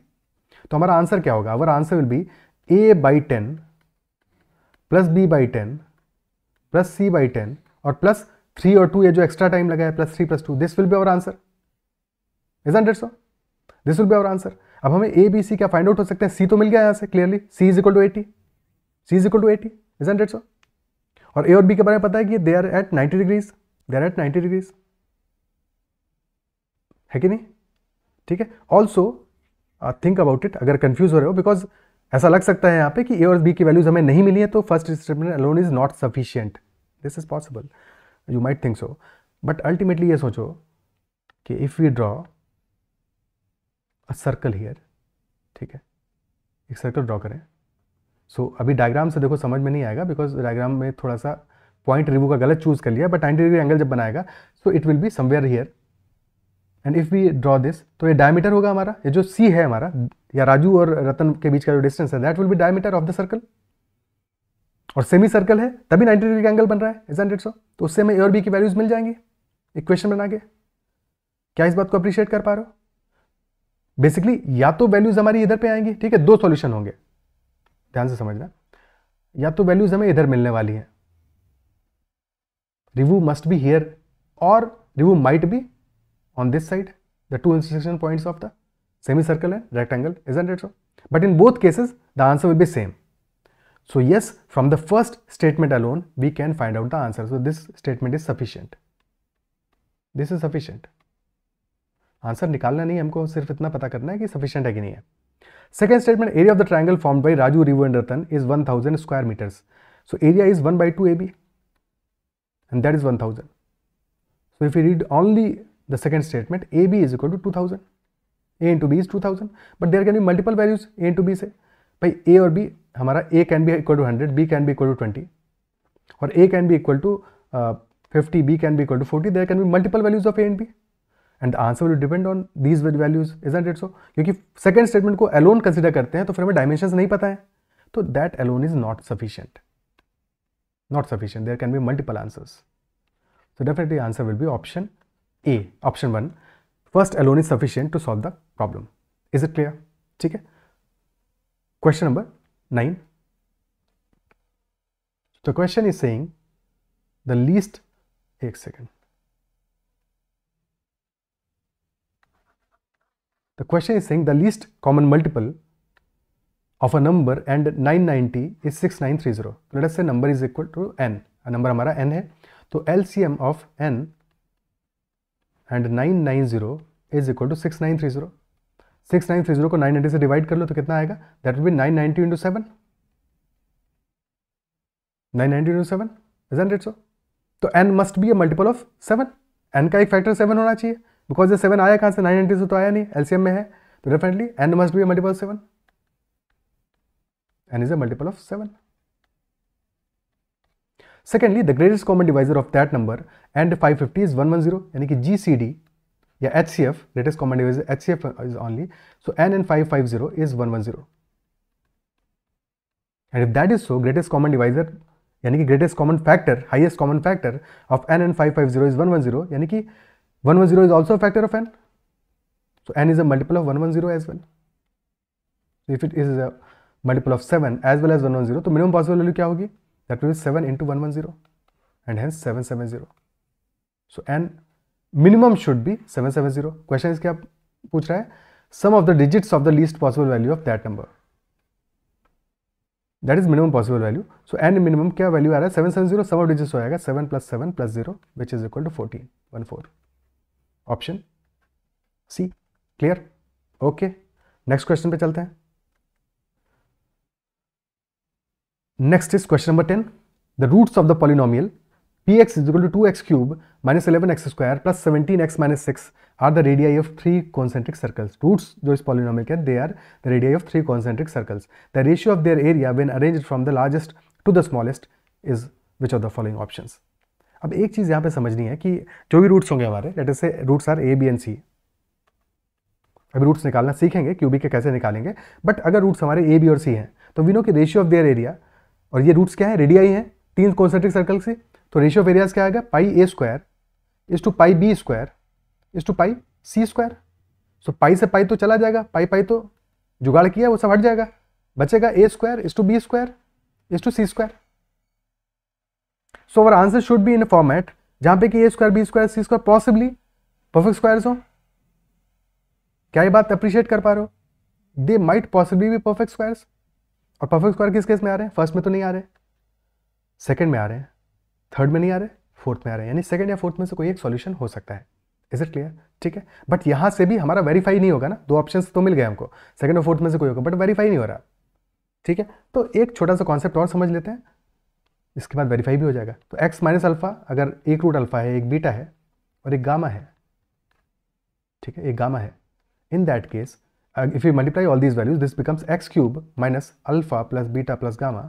तो हमारा आंसर क्या होगा? Our answer will be a/10 plus b/10 plus c/10 और प्लस 3 और 2, ये जो एक्स्ट्रा टाइम लगा है, plus 3 plus 2. This will be our answer. Isn't it so? This will be our answer. अब हमें a b c क्या फाइंड आउट हो सकते हैं? c तो मिल गया यहां से clearly, c is equal to 80. c is equal to 80. Isn't it so? और a और b के बारे में पता है कि they are at 90 degrees. They are at 90 degrees, है कि नहीं? ठीक है. ऑल्सो थिंक अबाउट इट, अगर कंफ्यूज हो रहे हो, बिकॉज ऐसा लग सकता है यहाँ पे कि ए और बी की वैल्यूज हमें नहीं मिली है, तो first statement alone is not sufficient. This is possible, you might think so, but ultimately ये सोचो कि if we draw a circle here, ठीक है, एक सर्कल ड्रॉ करें. सो अभी डायग्राम से देखो समझ में नहीं आएगा, बिकॉज डायग्राम में थोड़ा सा पॉइंट रिव्यू का गलत चूज कर लिया, बट 90 डिग्री एंगल जब बनाएगा so it will be somewhere here. And if we draw this, तो ये डायमीटर होगा हमारा, ये जो सी है हमारा, या राजू और रतन के बीच का जो डिस्टेंस है, that will B diameter of the circle. और सेमी सर्कल है तभी 90 डिग्री का एंगल बन रहा है, इजंट इट सो? तो उससे हमें ए और बी की वैल्यूज मिल जाएंगी इक्वेशन बना के. क्या इस बात को अप्रिशिएट कर पा रहे हो? बेसिकली या तो वैल्यूज हमारी इधर पे आएंगी, ठीक है, दो सॉल्यूशन होंगे, ध्यान से समझना. या तो वैल्यूज हमें इधर मिलने वाली है, रिव्यू मस्ट बी हियर, और review might be on this side, the two intersection points of the semicircle and rectangle, isn't it so? But in both cases the answer will be same. So yes, from the first statement alone we can find out the answer. So this statement is sufficient. This is sufficient. Answer निकालना नहीं, हमको सिर्फ इतना पता करना है कि sufficient है कि नहीं है. Second statement, area of the triangle formed by Raju, Rivu and Ratan is 1000 square meters. So area is 1/2 AB and that is 1000. So if we read only the second statement, AB is equal to 2000. A into B is 2000. But there can be multiple values A into B से. भाई A और B हमारा A can be equal to 100, B can be equal to 20, और A can be equal to 50, B can be equal to 40. There can be multiple values of A and B, and the answer will depend on these values, isn't it so? क्योंकि second statement को alone consider करते हैं, तो फिर हमें dimensions नहीं पता है, तो that alone is not sufficient. Not sufficient. There can be multiple answers. So definitely answer will be option A, option 1. First alone is sufficient to solve the problem. Is it clear? ठीक है. Question number 9. The question is saying the least, एक second. The question is saying the least common multiple of a number and 990 is 6930. Let us say number is equal to n. A number हमारा n है, तो LCM of n and 990 is equal to 6930. 6930 को 990 से divide कर लो तो कितना आएगा? That will be 990 into 7. 990 into 7, isn't it so? तो n must be a multiple of 7. n का एक फैक्टर 7 होना चाहिए, बिकॉज ये 7 आया कहाँ से? 990 से तो आया नहीं, LCM में है, तो definitely n must be a multiple of 7. n is a multiple of 7. Secondly, the greatest common divisor of that number and 550 is 110, यानी कि GCD या HCF, greatest common divisor HCF is only, so n and 550 is 110. And if that is so, greatest common divisor यानी कि greatest common factor, highest common factor of n and 550 is 110, यानी कि 110 is also a factor of n, so n is a multiple of 110 as well. If it is a multiple of 7 as well as 110, तो minimum possible value क्या होगी? That will be 7 into 110 and hence 770. So N minimum should be 770. Question क्या पूछ रहा है? Sum of the digits of the least possible value of that number, that is minimum possible value. So N minimum क्या value आ रहा है? 770. सम of digits हो जाएगा 7 + 7 + 0 which is equal to 14. 14. Option C. Clear? Okay, next question पे चलते हैं. Next is question number 10. The roots of the polynomial px is equal to 2x cube minus 11x square plus 17x minus 6 are the radii of three concentric circles. Roots जो इस polynomial के they are the radii of three concentric circles. The ratio of their area when arranged from the largest to the smallest is which of the following options? अब एक चीज़ यहाँ पे समझनी है कि जो भी रूट्स होंगे हमारे, let us say roots are a, b and c. अभी रूट्स निकालना सीखेंगे क्यूबिक के कैसे निकालेंगे, बट अगर रूट्स हमारे a, b और c हैं तो वी नो कि रेशियो ऑफ देयर एरिया, और ये रूट्स क्या है? रेडियाई हैं तीन कॉन्सेंट्रिक सर्कल से, तो रेशियो ऑफ एरियाज क्या आएगा? Pi a square is two pi b square is two pi c square. So pi से पाई तो चला जाएगा, पाई पाई तो जुगाड़ किया वो सब हट जाएगा, बचेगा a square is to b square is to c square. So our answer should be in format जहां पे कि a square b square c square possibly perfect squares हो. क्या ये बात अप्रिशिएट कर पा रहे हो? They might possibly be perfect squares. और परफेक्ट स्क्वायर किस केस में आ रहे हैं? फर्स्ट में तो नहीं आ रहे, सेकंड में आ रहे हैं, थर्ड में नहीं आ रहे, फोर्थ में आ रहे हैं. यानी सेकंड या फोर्थ में से कोई एक सॉल्यूशन हो सकता है. Is it clear? ठीक है, बट यहां से भी हमारा वेरीफाई नहीं होगा ना. दो ऑप्शंस तो मिल गए हमको, सेकंड और फोर्थ में से कोई होगा, बट वेरीफाई नहीं हो रहा. ठीक है, तो एक छोटा सा कॉन्सेप्ट और समझ लेते हैं, इसके बाद वेरीफाई भी हो जाएगा. तो एक्स माइनस अल्फा, अगर एक रूट अल्फा है, एक बीटा है और एक गामा है, ठीक है, एक गामा है, इन that case if you multiply all these values, this becomes x cube minus alpha plus beta plus gamma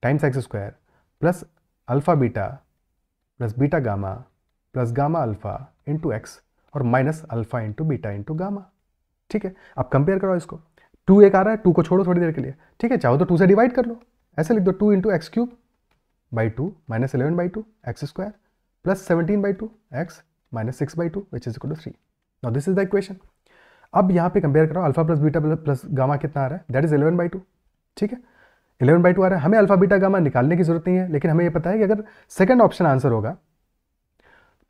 times x square plus alpha beta plus beta gamma plus gamma alpha into x और minus alpha into beta into gamma. ठीक है, अब compare करो इसको. 2 एक आ रहा है, 2 को छोड़ो थोड़ी देर के लिए. ठीक है, चाहो तो 2 से डिवाइड कर लो, ऐसे लिख दो 2 into x cube by 2 minus 11 by 2 x square plus 17 by 2 x minus 6 by 2 which is equal to 3. Now this is the equation. अब यहाँ पे कंपेयर करो, alpha plus beta plus gamma कितना आ रहा है? That is 11 by 2. ठीक है, 11 बाई 2 आ रहा है. हमें अल्फा बीटा गामा निकालने की जरूरत नहीं है, लेकिन हमें ये पता है कि अगर सेकंड ऑप्शन आंसर होगा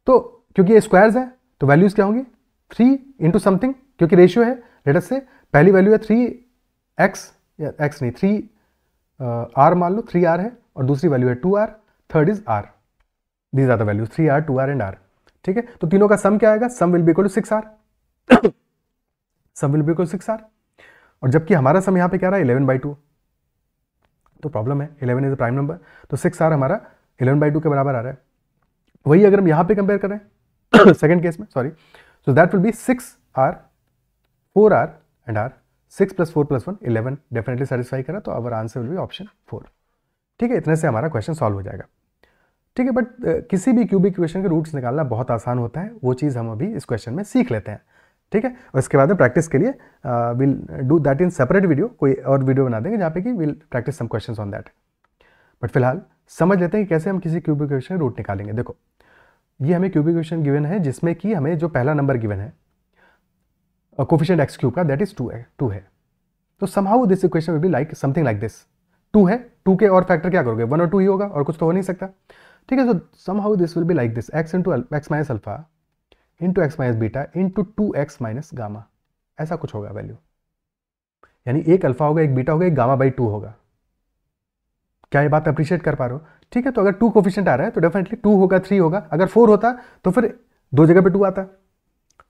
तो क्योंकि ये स्क्वायर्स है तो वैल्यूज क्या होंगी? 3 इंटू समथिंग, क्योंकि रेशियो है. लेट अस से पहली वैल्यू है 3x या x नहीं 3r मान लो, 3r है, और दूसरी वैल्यू है 2r, third is r. These are the values 3r 2r and r. ठीक है, तो तीनों का सम क्या आएगा? Sum will be equal to 6r. Sum will be equal to 6r. और जबकि हमारा सम यहाँ पे क्या रहा है? 11 बाई 2. तो प्रॉब्लम है, 11 इज अ प्राइम नंबर, तो 6r हमारा 11 बाई 2 के बराबर आ रहा है. वही अगर हम यहाँ पे कंपेयर करें सेकंड केस में, sorry, so that will be 6r 4r and r. 6 + 4 + 1 11 definitely satisfy करा, तो our answer will be option 4. ठीक है, इतने से हमारा क्वेश्चन सॉल्व हो जाएगा. ठीक है, बट किसी भी क्यूबिक इक्वेशन के रूट्स निकालना बहुत आसान होता है, वो चीज़ हम अभी इस क्वेश्चन में सीख लेते हैं. ठीक है, और इसके बाद में प्रैक्टिस के लिए will do that in separate video, कोई और वीडियो बना देंगे जहाँ पे कि will practice some questions on that. But फिलहाल समझ लेते हैं कि कैसे हम किसी क्यूबिक इक्वेशन का रूट निकालेंगे. देखो, ये हमें क्यूबिक इक्वेशन गिवन है जिसमें कि हमें जो पहला नंबर गिवन है कोफिशिएंट एक्स क्यूब का, दैट इज 2 है. तो somehow this equation will be like something like this. 2 है, 2 के और फैक्टर क्या करोगे? 1 और 2 ही होगा, और कुछ तो हो नहीं सकता. ठीक है, सो somehow this will be like this, x into x minus alpha into x minus beta into 2x minus gamma, ऐसा कुछ होगा वैल्यू. यानी एक अल्फा होगा, एक बीटा होगा, एक गामा बाई 2 होगा. क्या ये बात अप्रिशिएट कर पा रहे हो? ठीक है, तो अगर 2 कोफिशिएंट आ रहा है तो डेफिनेटली 2 होगा, 3 होगा. अगर 4 होता तो फिर दो जगह पे 2 आता.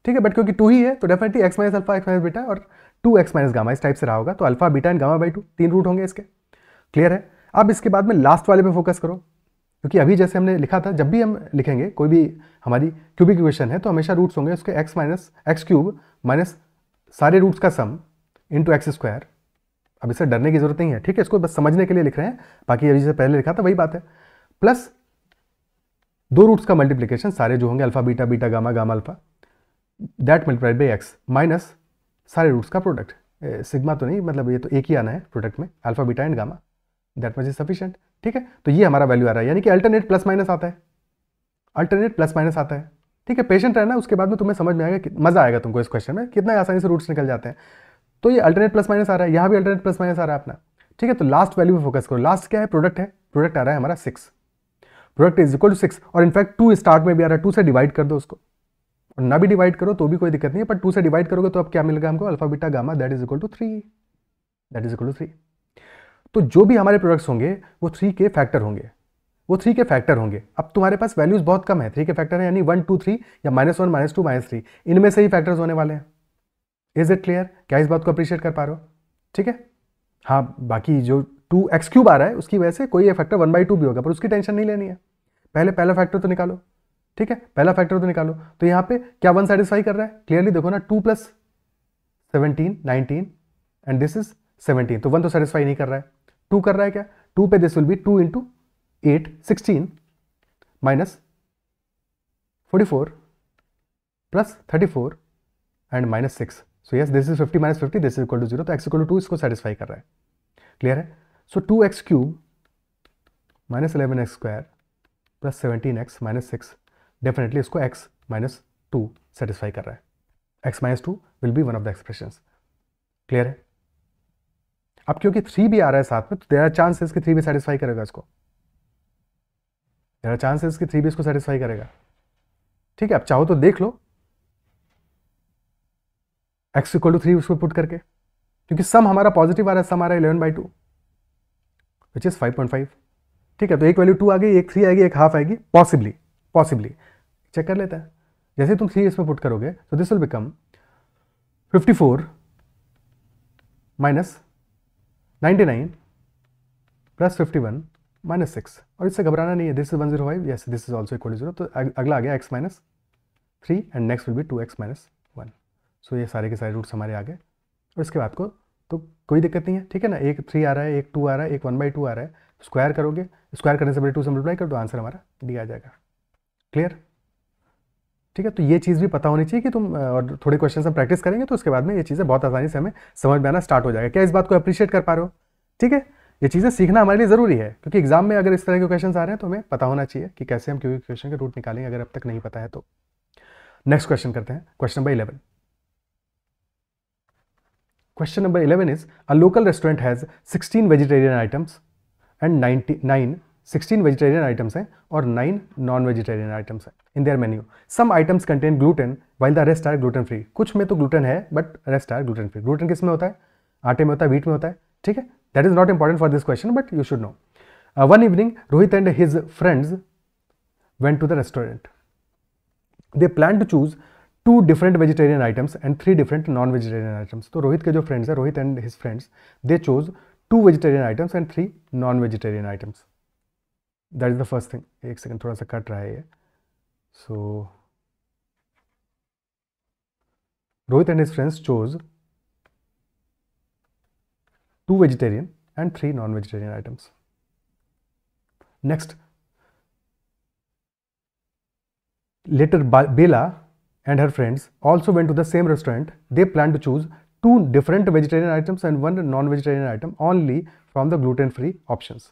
ठीक है, बट क्योंकि 2 ही है तो definitely x minus alpha x minus beta और 2x माइनस गामा इस टाइप से रहा होगा. तो alpha beta and gamma by 2 तीन रूट होंगे इसके. क्लियर है? अब इसके बाद में लास्ट वाले पे फोकस करो, क्योंकि अभी जैसे हमने लिखा था, जब भी हम लिखेंगे कोई भी हमारी क्यूबिक इक्वेशन है तो हमेशा रूट्स होंगे उसके x minus x cube minus सारे रूट्स का सम इंटू एक्स स्क्वायर. अब इससे डरने की जरूरत नहीं है. ठीक है, इसको बस समझने के लिए लिख रहे हैं, बाकी अभी से पहले लिखा था वही बात है. प्लस 2 रूट्स का मल्टीप्लीकेशन सारे जो होंगे alpha beta beta gamma gamma alpha, that multiplied by x minus सारे रूट्स का प्रोडक्ट. सिग्मा तो नहीं, मतलब ये तो एक ही आना है प्रोडक्ट में, alpha beta and gamma, that much is sufficient. ठीक है, तो ये हमारा वैल्यू आ रहा है, यानी कि अल्टरनेट प्लस माइनस आता है, अल्टरनेट प्लस माइनस आता है. ठीक है, पेशेंट रहना, उसके बाद में तुम्हें समझ में आएगा, मजा आएगा तुमको इस क्वेश्चन में, कितना आसानी से रूट्स निकल जाते हैं. तो ये अल्टरनेट प्लस माइनस आ रहा है, यहाँ भी अल्टरनेट प्लस माइनस आ रहा है अपना. ठीक है, तो लास्ट वैल्यू पे फोकस करो. लास्ट क्या है? प्रोडक्ट है. प्रोडक्ट आ रहा है हमारा 6. प्रोडक्ट इज इक्वल टू 6, और इनफैक्ट 2 स्टार्ट में भी आ रहा है, 2 से डिवाइड कर दो उसको, और ना भी डिवाइड करो तो भी कोई दिक्कत नहीं है, पर 2 से डिवाइड करोगे तो अब क्या मिलेगा हमको, alpha beta gamma that is equal to 3, that is equal to 3। तो जो भी हमारे प्रोडक्ट्स होंगे वो 3 के फैक्टर होंगे, वो 3 के फैक्टर होंगे। अब तुम्हारे पास वैल्यूज बहुत कम है, 3 के फैक्टर है, यानी 1 2 3 या -1 -2 -3, इनमें से ही फैक्टर्स होने वाले हैं। Is it clear? क्या इस बात को अप्रिशिएट कर पा रहे हो? ठीक है। हाँ, बाकी जो 2x³ आ रहा है उसकी वजह से कोई फैक्टर 1/2 भी होगा, पर उसकी टेंशन नहीं लेनी है, पहले पहला फैक्टर तो निकालो। ठीक है, पहला फैक्टर तो निकालो। तो यहाँ पे क्या 1 सेटिस्फाई कर रहा है? क्लियरली देखो ना, 2 + 17 19 एंड दिस इज 17, तो 1 तो सेटिस्फाई नहीं कर रहा है, 2 कर रहा है क्या? 2 पे this will be 2 × 8 16 -44 + 34 and -6, so yes this is 50 - 50, this is equal to 0, तो x इक्वल टू 2 इसको सेटिस्फाई कर रहा है। क्लियर है? सो 2x³ - 11x² + 17x - 6 डेफिनेटली इसको x - 2 सेटिस्फाई कर रहा है। x - 2 will be one of the expressions. Clear है? अब क्योंकि 3 भी आ रहा है साथ में, तो देयर आर चांसेस कि 3 भी सेटिस्फाई करेगा इसको, देयर आर चांसेस कि 3 भी इसको सेटिस्फाई करेगा। ठीक है, अब चाहो तो देख लो x इक्वल टू 3 उसको पुट करके, क्योंकि सम हमारा पॉजिटिव आ रहा है, सम आ रहा है 11/2 विच इज 5.5। ठीक है, तो एक वैल्यू 2 आ गई, एक 3 आएगी, एक हाफ आएगी, पॉसिबली चेक कर लेता है। जैसे तुम 3 इसमें पुट करोगे तो दिस विल बिकम 54 - 99 + 51 - 6, और इससे घबराना नहीं है, this is 105, yes this is also equal to 0, तो अगला आ गया x - 3 and next will be 2x - 1। सो ये सारे के सारे रूट्स हमारे आ गए, और इसके बाद को तो कोई दिक्कत नहीं है। ठीक है ना, एक 3 आ रहा है, एक 2 आ रहा है, एक 1/2 आ रहा है, स्क्वायर करोगे, स्क्वायर करने से पहले 2 से मल्टीप्लाई कर दो, आंसर हमारा डी आ जाएगा। क्लियर? ठीक है, तो ये चीज़ भी पता होनी चाहिए कि तुम, और थोड़े क्वेश्चन हम प्रैक्टिस करेंगे तो उसके बाद में ये चीज़ें बहुत आसानी से हमें समझ में आना स्टार्ट हो जाएगा। क्या इस बात को अप्रिशिएट कर पा रहे हो? ठीक है, ये चीज़ें सीखना हमारे लिए ज़रूरी है, क्योंकि एग्जाम में अगर इस तरह के क्वेश्चन आ रहे हैं तो हमें पता होना चाहिए कि कैसे हम क्योंकि क्वेश्चन के रूट निकालेंगे, अगर अब तक नहीं पता है तो। नेक्स्ट क्वेश्चन करते हैं, question number 11। Question number 11 is, a local restaurant has 16 vegetarian items and 16 vegetarian items हैं और 9 non-vegetarian items हैं in their menu. Some items contain gluten while the rest are gluten free. कुछ में तो gluten है but rest are gluten free. gluten किस में होता है? आटे में होता है, wheat में होता है। ठीक है, that is not important for this question but you should know. One evening, Rohit and his friends went to the restaurant. They planned to choose 2 different vegetarian items and 3 different non-vegetarian items. तो रोहित के जो friends हैं, Rohit and his friends, they chose 2 vegetarian items and 3 non-vegetarian items. That is the first thing. एक second, थोड़ा सा cut रहा है ये। So Rohit and his friends chose 2 vegetarian and 3 non-vegetarian items. Next, later Bela and her friends also went to the same restaurant. They planned to choose 2 different vegetarian items and 1 non-vegetarian item only from the gluten-free options.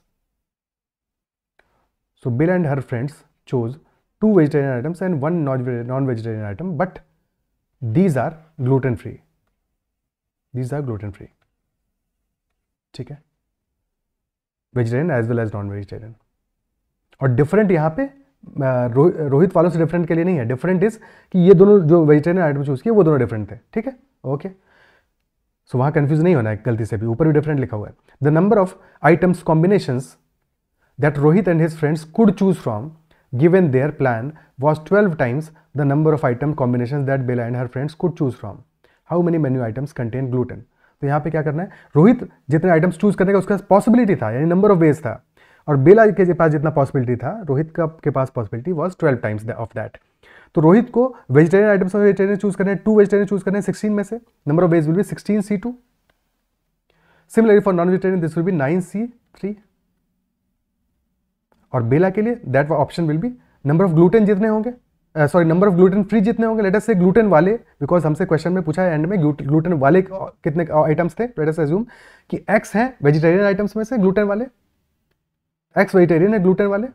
So Bela and her friends chose 2 vegetarian items and 1 non-vegetarian item, but these are gluten-free. These are gluten-free. ठीक है, vegetarian as well as non vegetarian. और different यहाँ पे रोहित वालों से different के लिए नहीं है, डिफरेंट इज कि ये दोनों जो वेजिटेरियन आइटम चूज किए वो दोनों डिफरेंट थे। ठीक है, ओके, सो वहाँ कंफ्यूज नहीं होना है गलती से भी, ऊपर भी डिफरेंट लिखा हुआ है। The number of items combinations that Rohit and his friends could choose from given their plan was 12 times the number of item combination that Bella and her friends could choose from. How many menu items contain gluten? तो यहाँ पे क्या करना है, रोहित जितने items choose करने का उसका पॉसिबिलिटी था, यानी नंबर ऑफ वेज था, और बेला के पास जितना पॉसिबिलिटी था, रोहित का के पास possibility was 12 times of that. तो रोहित को वेजिटेरियन आइटम्स में वेजिटेरियन चूज करने, 2 वेजिटेरियन चूज करने 16 में से, number of veg will be 16C2। Similarly for non vegetarian this will be 9C3। और बेला के लिए that option will be number of gluten जितने होंगे, sorry number of gluten free जितने होंगे, लेट अस से ग्लूटेन वाले, बिकॉज हमसे क्वेश्चन में पूछा है एंड में ग्लूटेन वाले कितने आइटम्स थे, लेट अस अज्यूम कि x हैं वेजिटेरियन आइटम्स में से ग्लूटेन वाले, x वेजिटेरियन है ग्लूटेन वाले,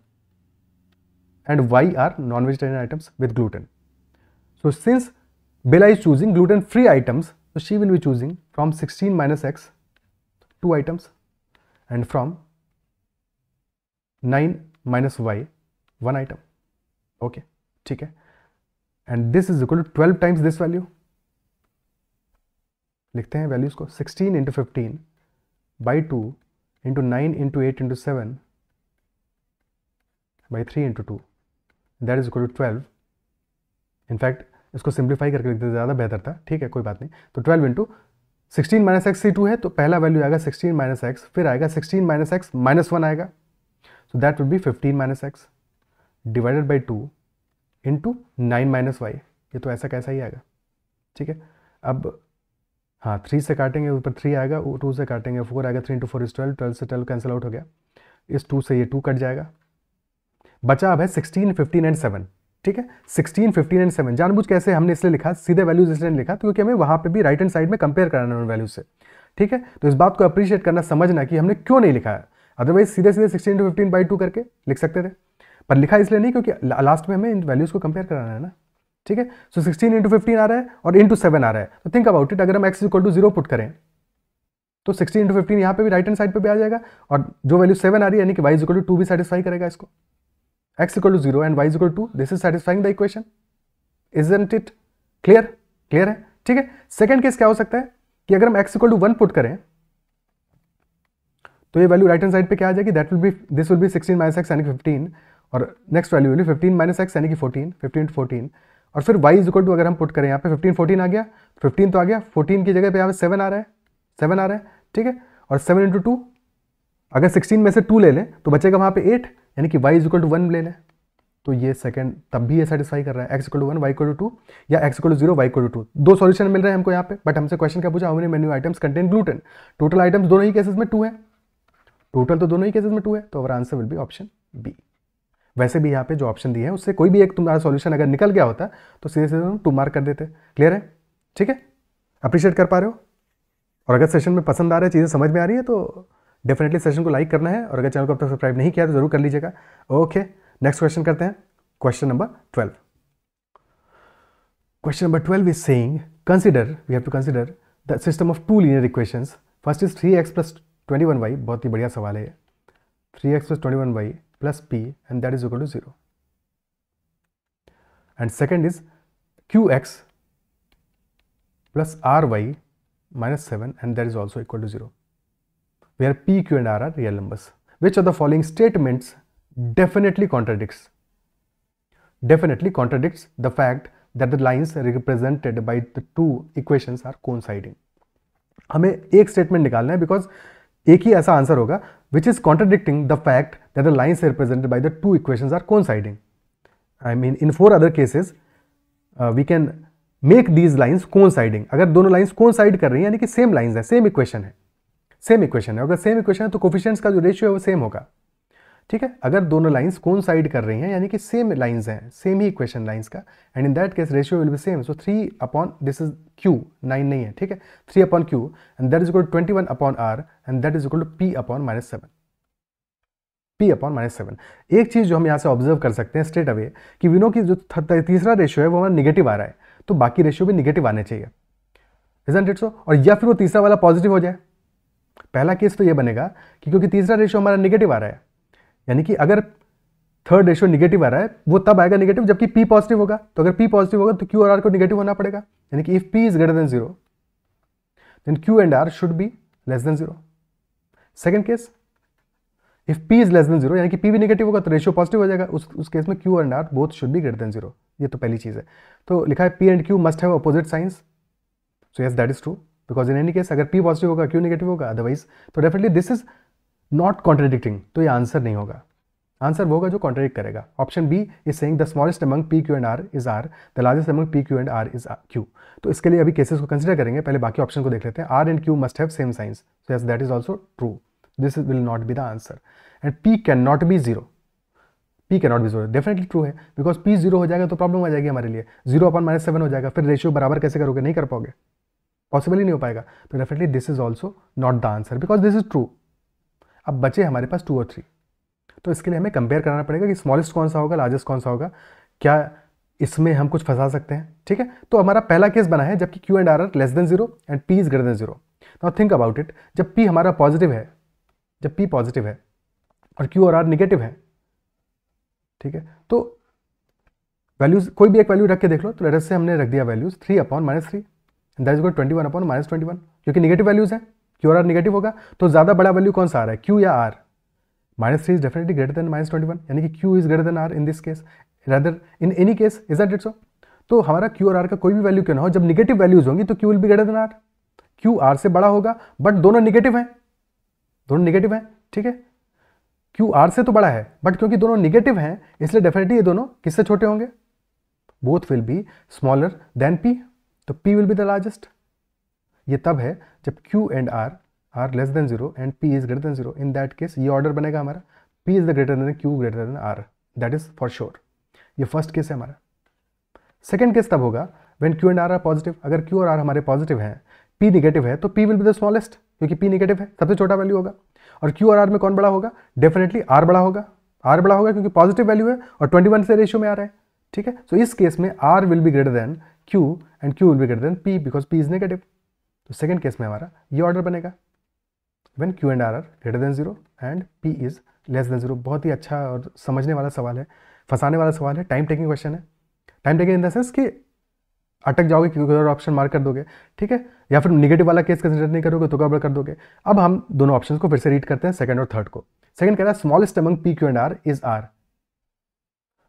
and y are non-vegetarian items with gluten. So since Bella is choosing gluten-free items, so she will be choosing from 16 minus x 2 items and from 9 minus y 1 item, okay ठीक है, and this is equal to 12 times this value. लिखते हैं values को, 16 into 15 by 2 into 9 into 8 into 7 by 3 into 2, that is equal to 12। In fact इसको simplify करके लिखते ज़्यादा बेहतर था, ठीक है कोई बात नहीं। तो 12 इंटू 16 माइनस एक्स सी 2 है, तो पहला वैल्यू आएगा 16 माइनस एक्स, फिर आएगा 16 माइनस एक्स माइनस 1 आएगा, so that will be 15 minus x divided by 2 into 9 minus y. ये तो ऐसा कैसा ही आएगा, ठीक है। अब हाँ 3 से काटेंगे, ऊपर 3 आएगा, 2 से काटेंगे 4 आएगा, 3 इंटू 4 इज 12, 12 से 12 कैंसिल आउट हो गया, इस 2 से ये 2 कट जाएगा, बचा अब है 16, 15 एंड 7, ठीक है। 16, 15 एंड 7 जानबूझ कैसे हमने इसलिए लिखा, सीधे वैल्यूज इसलिए लिखा क्योंकि हमें वहाँ पे भी राइट हैंड साइड में कंपेयर कराना है वैल्यूज से, ठीक है। तो इस बात को अप्रिशिएट करना, समझना कि हमने क्यों नहीं लिखा है, अदरवाइज सीधे सीधे 16 इंटू 15 बाई 2 करके लिख सकते थे, पर लिखा इसलिए नहीं क्योंकि लास्ट में हमें इन वैल्यूज को कंपेयर कराना है ना, ठीक है। सो 16 इंटू 15 आ रहा है और इंटू 7 आ रहा है, तो थिंक अबाउट इट, अगर हम x इक्वल टू 0 पुट करें तो 16 इंटू 15 यहाँ पे भी राइट हैंड साइड पे भी आ जाएगा, और जो वैल्यू 7 आ रही है यानी कि y इक्वल टू 2 भी सेटिस्फाई करेगा इसको, x equal to 0 and y equal to 2, this is satisfying the equation, isn't it clear? Clear है, ठीक है। सेकंड केस क्या हो सकता है कि अगर हम x इक्वल टू 1 पुट करें तो ये वैल्यू राइट हैंड साइड पे क्या आ जाएगी, that will be, this will be 16 minus x यानी कि 15, और next value will be 15 minus x यानी कि 14, 15 टू 14, और फिर y इज इक्वल टू अगर हम पुट करें यहाँ पे 15 14 आ गया, 15 तो आ गया, 14 की जगह पे यहाँ पे 7 आ रहा है, 7 आ रहा है, ठीक है। और 7 इंटू 2, अगर 16 में से 2 ले लें तो बचेगा वहाँ पे 8, यानी कि y इज इक्वल टू 1 ले लें, तो ये सेकंड तब भी ये सेटिस्फाई कर रहा है, x equal to 1 y equal to 2 या x equal to 0 y equal to 2, दो सॉल्यूशन मिल रहे हैं हमको यहाँ पे। बट हमसे क्वेश्चन क्या पूछा, how many menu items contain gluten, total items दोनों ही केसेस में 2 है, टोटल तो दोनों ही केसेस में 2 है, तो our answer will be option B. वैसे भी यहाँ पे जो ऑप्शन दिए हैं उससे कोई भी एक तुम्हारा सॉल्यूशन अगर निकल गया होता तो सीधे सीधे हम 2 मार्क कर देते। क्लियर है, ठीक है, अप्रिशिएट कर पा रहे हो? और अगर सेशन में पसंद आ रहा है, चीज़ें समझ में आ रही है, तो डेफिनेटली सेशन को लाइक करना है, और अगर चैनल को अब तक सब्सक्राइब नहीं किया तो जरूर कर लीजिएगा। ओके, नेक्स्ट क्वेश्चन करते हैं, question number 12। Question number 12 is saying, consider, we have to consider the system of 2 linear equations. First is 3x plus 21y, बहुत ही बढ़िया सवाल है, 3x plus 21y plus p and that is equal to 0, and second is qx plus ry minus 7 and that is also equal to 0, where p, q and r are real numbers. Which of the following statements definitely contradicts the fact that the lines represented by the two equations are coinciding? हमें एक statement निकालना है, because एक ही ऐसा answer होगा which is contradicting the fact that the lines represented by the two equations are coinciding. I mean, in 4 other cases we can make these lines coinciding. अगर दोनों lines coincide कर रही हैं यानी कि सेम लाइन्स है, same equation है, अगर सेम इक्वेशन है तो कोफिशिएंट्स का जो रेशियो है वो सेम होगा, ठीक है। अगर दोनों लाइन्स कोइंसाइड कर रही हैं यानी कि सेम लाइन्स हैं, सेम ही इक्वेशन लाइन्स का, and in that case ratio will be same, so 3 upon this is q, 9 नहीं है, ठीक है, 3 upon q and that is equal to 21 upon r and that is equal to p upon -7, p upon -7। एक चीज जो हम यहाँ से ऑब्जर्व कर सकते हैं स्ट्रेट अवे कि वी नो की जो तीसरा रेशियो है वो हमारा निगेटिव आ रहा है, तो बाकी रेशियो भी निगेटिव आने चाहिए, इजंट इट सो? और या फिर वो तीसरा वाला पॉजिटिव हो जाए। पहला केस तो ये बनेगा कि क्योंकि तीसरा रेशियो हमारा निगेटिव आ रहा है, यानी कि अगर थर्ड रेशियो निगेटिव आ रहा है वो तब आएगा निगेटिव जबकि p पॉजिटिव होगा, तो अगर p पॉजिटिव होगा तो q और r को निगेटिव होना पड़ेगा, यानी कि if p is greater than 0 then q and r should be less than 0। Second case, if p is less than 0 यानी कि p भी निगेटिव होगा तो रेशियो पॉजिटिव हो जाएगा, उस केस में q and r both should be greater than 0। ये तो पहली चीज है, तो लिखा है p and q must have opposite signs, so yes that is true, because in any case अगर p पॉजिटिव होगा q निगेटिव होगा, अदरवाइज तो definitely this is not contradicting, तो ये आंसर नहीं होगा। आंसर वो होगा जो कॉन्ट्रडिक्ट करेगा। Option B is saying the smallest among p, q and r is r, the largest among p, q and r is q। तो इसके लिए अभी केसेस को कंसीडर करेंगे, पहले बाकी ऑप्शन को देख लेते हैं। r and q must have same science, so yes that is also true, this will not be the answer. And p can not B 0, p can not B 0 definitely true है, because p 0 हो जाएगा तो problem आ जाएगी हमारे लिए, 0 upon -7 हो जाएगा, फिर रेशियो बराबर कैसे करोगे, नहीं कर पाओगे, पॉसिबल ही नहीं हो पाएगा, तो definitely this is also not the answer because this is true. अब बचे हमारे पास 2 और 3, तो इसके लिए हमें कंपेयर कराना पड़ेगा कि स्मॉलेस्ट कौन सा होगा, लार्जेस्ट कौन सा होगा, क्या इसमें हम कुछ फंसा सकते हैं, ठीक है। तो हमारा पहला केस बना है जबकि q and r are less than 0 and p is greater than 0। Now think about it, जब p हमारा पॉजिटिव है, जब p पॉजिटिव है और q और r निगेटिव है, ठीक है, तो वैल्यूज कोई भी एक वैल्यू रख के देख लो। तो लेट अस से हमने रख दिया values 3 upon -3 and that is equal 21 upon -21, क्योंकि निगेटिव वैल्यूज है, क्यू और आर निगेटिव होगा, तो ज़्यादा बड़ा वैल्यू कौन सा आ रहा है, क्यू या r. -3 is definitely greater than -21, यानी कि q is greater than r in this case, rather in any case, is that it so. तो हमारा क्यू और आर का कोई भी वैल्यू क्यों ना हो, जब निगेटिव वैल्यूज होंगी तो q will be greater than r. Q r से बड़ा होगा, बट दोनों निगेटिव हैं, दोनों निगेटिव हैं, ठीक है। क्यू आर से तो बड़ा है, बट क्योंकि दोनों निगेटिव हैं इसलिए डेफिनेटली ये दोनों किससे छोटे होंगे, both will be smaller than P, तो P will be the largest. ये तब है जब Q and are are less than 0 and P is greater than 0। In that case ये ऑर्डर बनेगा हमारा, P is the greater than Q greater than R, that is for sure. ये first case है हमारा। सेकेंड केस तब होगा when Q and are are positive. अगर Q और आर हमारे पॉजिटिव हैं, पी निगेटिव है, तो P will be the smallest, क्योंकि पी निगेटिव है, सबसे छोटा वैल्यू होगा। और क्यू और आर में कौन बड़ा होगा, डेफिनेटली आर बड़ा होगा। आर बड़ा होगा क्योंकि पॉजिटिव वैल्यू है और 21 से रेशियो में आ रहा है, ठीक है। सो इस केस में r will be greater than q and q will be greater than p because p is negative. तो सेकेंड केस में हमारा ये ऑर्डर बनेगा when Q and are are greater than 0 and P is less than 0। बहुत ही अच्छा और समझने वाला सवाल है, फंसाने वाला सवाल है, टाइम टेकिंग क्वेश्चन है। Time taking in the sense कि अटक जाओगे क्योंकि और ऑप्शन मार्क कर दोगे, ठीक है, या फिर नेगेटिव वाला केस कंसिडर नहीं करोगे तो गड़बड़ कर दोगे। अब हम दोनों ऑप्शंस को फिर से रीड करते हैं, सेकंड और थर्ड को। सेकंड कह रहा है smallest among p q and r is r.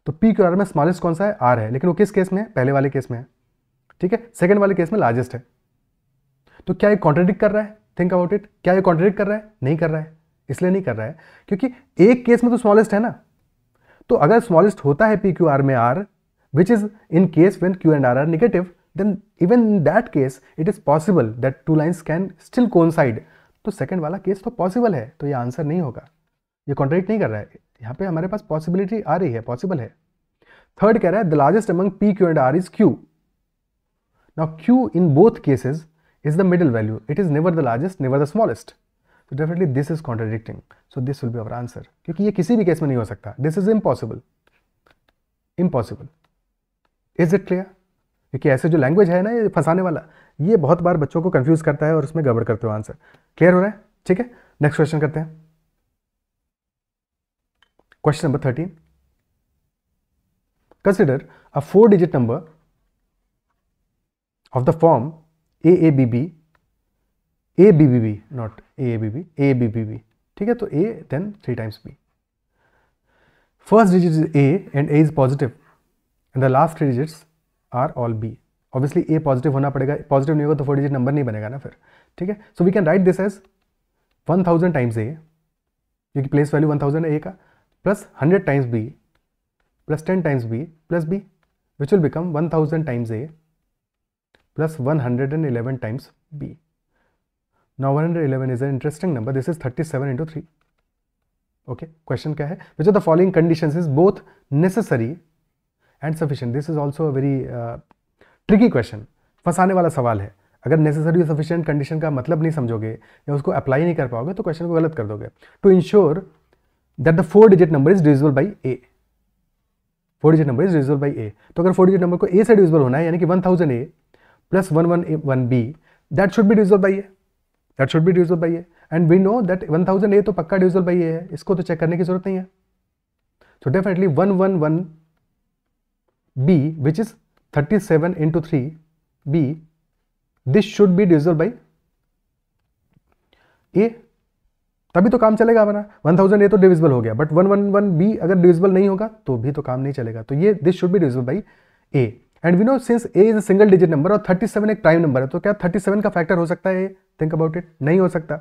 तो पी क्यू आर में स्मॉलेस्ट कौन सा है, आर है, लेकिन वो किस केस में है, पहले वाले केस में है, ठीक है। सेकंड वाले केस में लार्जेस्ट है। तो क्या ये कॉन्ट्रडिक्ट कर रहा है, थिंक अबाउट इट, क्या ये कॉन्ट्रडिक्ट कर रहा है, नहीं कर रहा है। इसलिए नहीं कर रहा है क्योंकि एक केस में तो स्मॉलेस्ट है ना। तो अगर स्मॉलेस्ट होता है पी क्यू आर में r, which is in case when Q and are are negative, then even in that case it is possible that two lines can still coincide। तो सेकंड वाला case तो possible है, तो ये answer नहीं होगा, ये कॉन्ट्रडिक्ट नहीं कर रहा है, यहाँ पे हमारे पास पॉसिबिलिटी आ रही है, पॉसिबल है। थर्ड कह रहा है the largest among p q and r is q. Now q in both cases is the middle value, it is never the largest never the smallest, so definitely this is contradicting, so this will be our answer, क्योंकि ये किसी भी case में नहीं हो सकता, this is impossible, impossible, is it clear? क्योंकि ऐसे जो लैंग्वेज है ना ये फंसाने वाला, ये बहुत बार बच्चों को कंफ्यूज करता है और उसमें गड़बड़ करते हो आंसर। क्लियर हो रहा है, ठीक है। नेक्स्ट क्वेश्चन करते हैं, question number 13। Consider a 4 digit number of the form AABB, ABBB, not AABB, ABBB, ठीक है। तो A then 3 times B। First digit is A and A is positive and the last 3 digits are all B। Obviously A positive होना पड़ेगा, positive नहीं होगा तो 4 digit number नहीं बनेगा ना फिर, ठीक है। So we can write this as 1000 times A, क्योंकि प्लेस वैल्यू 1000 है A का, plus 100 times B plus 10 times B plus B, which will become 1000 times A plus 111 times B। Now 111 is an interesting number. This is 37 into 3. Okay. Question क्या है? Which of the following conditions is both necessary and sufficient? This is also a very tricky question. फंसाने वाला सवाल है। अगर necessary और sufficient condition का मतलब नहीं समझोगे या उसको अप्लाई नहीं कर पाओगे तो क्वेश्चन को गलत कर दोगे। To ensure that the 4-digit number is divisible by A. 4-digit number is divisible by A. तो अगर 4-digit number को A से divisible होना है, यानी कि 1000A plus 111B, that should be divisible by A. That should be divisible by A, and we know that 1000A तो पक्का divisible by A है, इसको तो चेक करने की जरूरत नहीं है। So definitely 111B, which is 37 into 3B, this should be divisible by A, तभी तो काम चलेगा हमारा। 1000A तो divisible हो गया, but 111B अगर divisible नहीं होगा तो भी तो काम नहीं चलेगा। तो ये this should be divisible by A, and we know since A is a single digit number और 37 एक प्राइम नंबर है, तो क्या 37 का फैक्टर हो सकता है? थिंक अबाउट इट, नहीं हो सकता,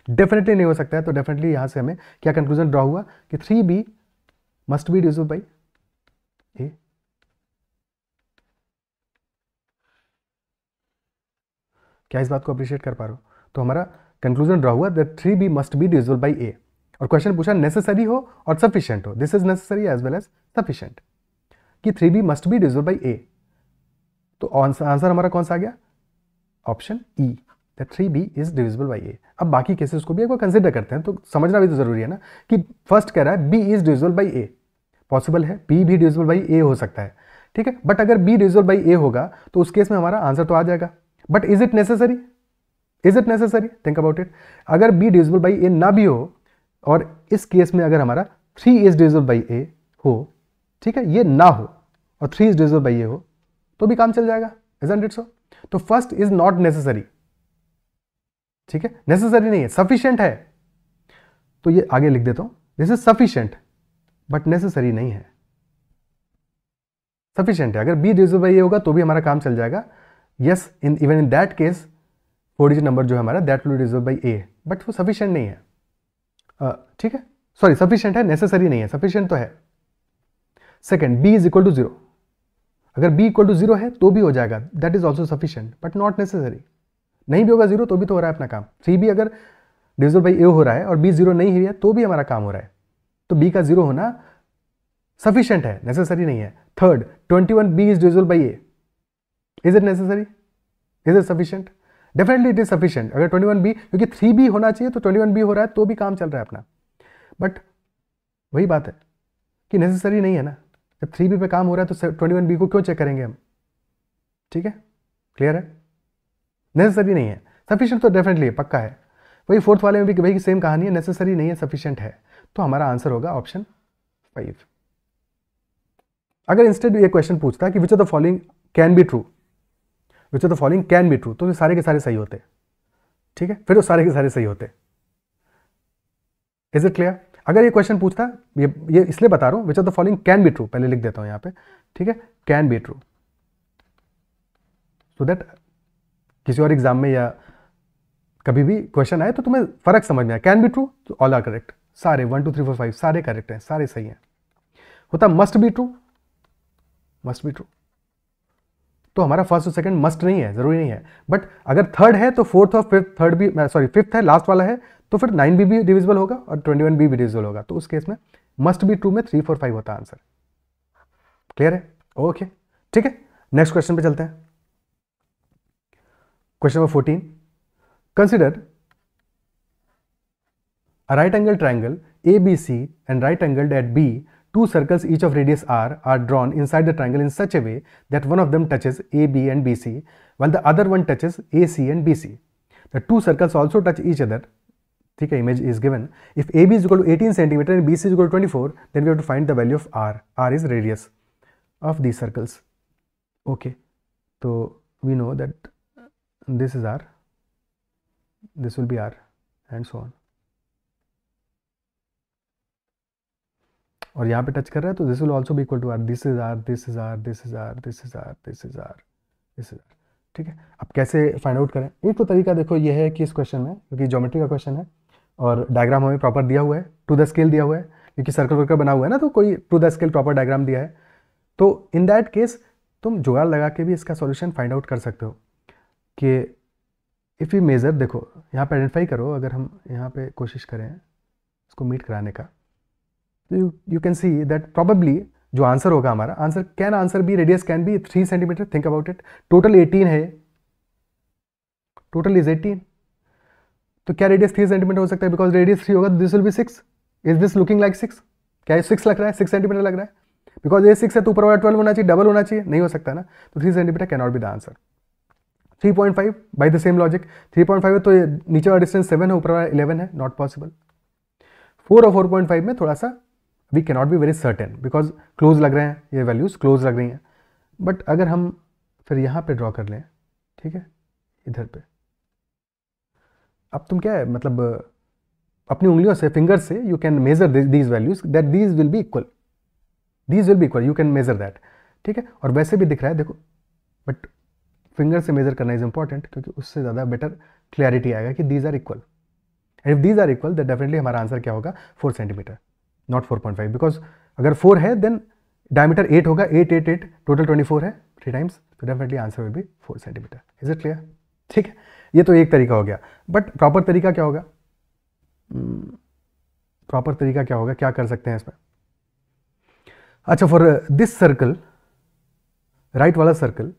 डेफिनेटली नहीं हो सकता है। तो डेफिनेटली यहां से हमें क्या कंक्लूजन ड्रॉ हुआ कि 3B must be divisible by A। क्या इस बात को अप्रिशिएट कर पा रहे हो? तो हमारा कंक्लूजन ड्रॉ हुआ that 3B must be divisible by A, और क्वेश्चन पूछा नेसेसरी हो और सफिशिएंट हो, this is necessary as well as sufficient, कि 3B must be divisible by A। तो आंसर हमारा कौन सा आ गया? Option E, that 3B is divisible by A। अब बाकी केसेस को भी एक बार कंसिडर करते हैं, तो समझना भी तो जरूरी है ना कि फर्स्ट कह रहा है B is divisible by A, possible है B भी divisible by A हो सकता है, ठीक है। बट अगर B divisible by A होगा तो उस केस में हमारा आंसर तो आ जाएगा, but is it necessary? Is it necessary? Think about it. अगर B divisible by A ना भी हो और इस केस में अगर हमारा 3 is divisible by A हो, ठीक है, ये ना हो और 3 इज डिविजिबल बाई ए हो तो भी काम चल जाएगा, isn't it so? तो फर्स्ट इज नॉट नेसेसरी, ठीक है, नेसेसरी नहीं है, सफिशिएंट है, तो ये आगे लिख देता हूं, this is sufficient but necessary नहीं है। सफिशिएंट है, अगर बी डिविजिबल बाई ए होगा तो भी हमारा काम चल जाएगा, yes, in even in that case 4 digit number जो है हमारा that will be divisible by A, but वो सफिशिएंट नहीं है, ठीक है, सॉरी सफिशिएंट है, नेसेसरी नहीं है, सफिशिएंट तो है। Second, B is equal to 0, अगर b इक्वल टू 0 है तो भी हो जाएगा, that is also sufficient but not necessary. नहीं भी होगा 0 तो भी तो हो रहा है अपना काम, 3b अगर डिविजिबल बाई a हो रहा है और b 0 नहीं है तो भी हमारा काम हो रहा है, तो b का 0 होना सफिशिएंट है, नेसेसरी नहीं है। Third, 21b is divisible by a, is it necessary, is it sufficient? Definitely it is sufficient, अगर 21b, क्योंकि 3b होना चाहिए तो 21b हो रहा है तो भी काम चल रहा है अपना, बट वही बात है कि नेसेसरी नहीं है ना, जब 3b पे काम हो रहा है तो 21b को क्यों चेक करेंगे हम, ठीक है, क्लियर है, नेसेसरी नहीं है। सफिशिएंट तो डेफिनेटली है, पक्का है, वही फोर्थ वाले में भी वही सेम कहानी है, नेसेसरी नहीं है, सफिशिएंट है, तो हमारा आंसर होगा ऑप्शन 5। अगर इंस्टेड ये क्वेश्चन पूछता है कि विच of the following can be true, which of the following can be true, तो सारे के सारे सही होते, ठीक है, फिर वो सारे के सारे सही होते। Is it clear? अगर ये क्वेश्चन पूछता, ये इसलिए बता रहा हूं, विच of the following can be true, पहले लिख देता हूं यहां पे, ठीक है, can be true, so that किसी और एग्जाम में या कभी भी क्वेश्चन आए तो तुम्हें फर्क समझ में आए। कैन बी ट्रू तो ऑल आर करेक्ट, सारे 1 2 3 4 5 सारे करेक्ट हैं, सारे सही हैं। होता must be true, must be true, तो हमारा फर्स्ट और सेकंड मस्ट नहीं है, जरूरी नहीं है, बट अगर थर्ड है तो फोर्थ और फिफ्थ, थर्ड भी सॉरी फिफ्थ है, लास्ट वाला है, तो फिर 9b भी डिविजिबल होगा और 21b भी डिविजिबल होगा, तो उस केस में मस्ट बी ट्रू में 3 4 5 होता है आंसर। क्लियर है? ओके, ठीक है, नेक्स्ट क्वेश्चन पे चलते हैं। Question number 14, consider a right angle triangle ABC and right angled at B, two circles each of radius r are drawn inside the triangle in such a way that one of them touches AB and BC while the other one touches AC and BC. The two circles also touch each other. ठीक है, image is given. If AB is equal to 18 cm and BC is equal to 24, then we have to find the value of r. R is radius of these circles. Okay, so we know that this is r, this will be r, and so on. और यहाँ पे touch कर रहा है तो this will also be equal to r, this is r, this is r, this is r, this is r, this is r, this is r, ठीक है। अब कैसे फाइंड आउट करें? एक तो तरीका देखो ये है कि इस क्वेश्चन में, क्योंकि ज्योमेट्री का क्वेश्चन है और डायग्राम हमें प्रॉपर दिया हुआ है, टू द स्केल दिया हुआ है, क्योंकि सर्कल वर्कल बना हुआ है ना, तो कोई to the scale proper diagram दिया है, तो इन दैट केस तुम जुगाड़ लगा के भी इसका सॉल्यूशन फाइंड आउट कर सकते हो कि इफ़ यू मेज़र, देखो यहाँ पे आइडेंटिफाई करो, अगर हम यहाँ पे कोशिश करें इसको मीट कराने का, you can see that probably जो आंसर होगा हमारा, answer can answer be radius can be 3 centimetre, think about it, total 18 है, टोटल इज 18, तो क्या रेडियस 3 सेंटीमीटर हो सकता है? बिकॉज रेडियस 3 होगा तो this will B 6, is this looking like 6? क्या ये 6 लग रहा है, 6 सेंटीमीटर लग रहा है? बिकॉज ये 6 है तो ऊपर वाला 12 होना चाहिए, डबल होना चाहिए, नहीं हो सकता ना, तो 3 centimetre can not be the answer. 3.5 by the same logic, 3.5 है तो ये नीचे वाला डिस्टेंस 7 है, ऊपर वाला 11 है, नॉट पॉसिबल। 4 और 4.5 में थोड़ा सा we can not be very certain, because close लग रहे हैं, ये वैल्यूज क्लोज लग रही हैं, बट अगर हम फिर यहाँ पे ड्रॉ कर लें, ठीक है, इधर पे, अब तुम क्या है मतलब अपनी उंगलियों से, फिंगर से you can measure these values, that these will be equal, these will be equal, you can measure that, ठीक है, और वैसे भी दिख रहा है देखो, बट फिंगर से मेजर करना इज इंपॉर्टेंट, क्योंकि उससे ज़्यादा बेटर क्लैरिटी आएगा कि these are equal, and if these are equal that definitely हमारा आंसर क्या होगा, 4 सेंटीमीटर, नॉट 4.5, बिकॉज अगर 4 है देन डायमीटर 8 होगा, 8 8 8 टोटल 24 है, 3 टाइम्स, तो definitely answer will B 4 centimetre. Is it clear? ठीक है, ये तो एक तरीका हो गया, बट प्रॉपर तरीका क्या होगा? प्रॉपर तरीका क्या होगा, क्या कर सकते हैं इसमें? अच्छा, फॉर दिस सर्कल, राइट वाला circle,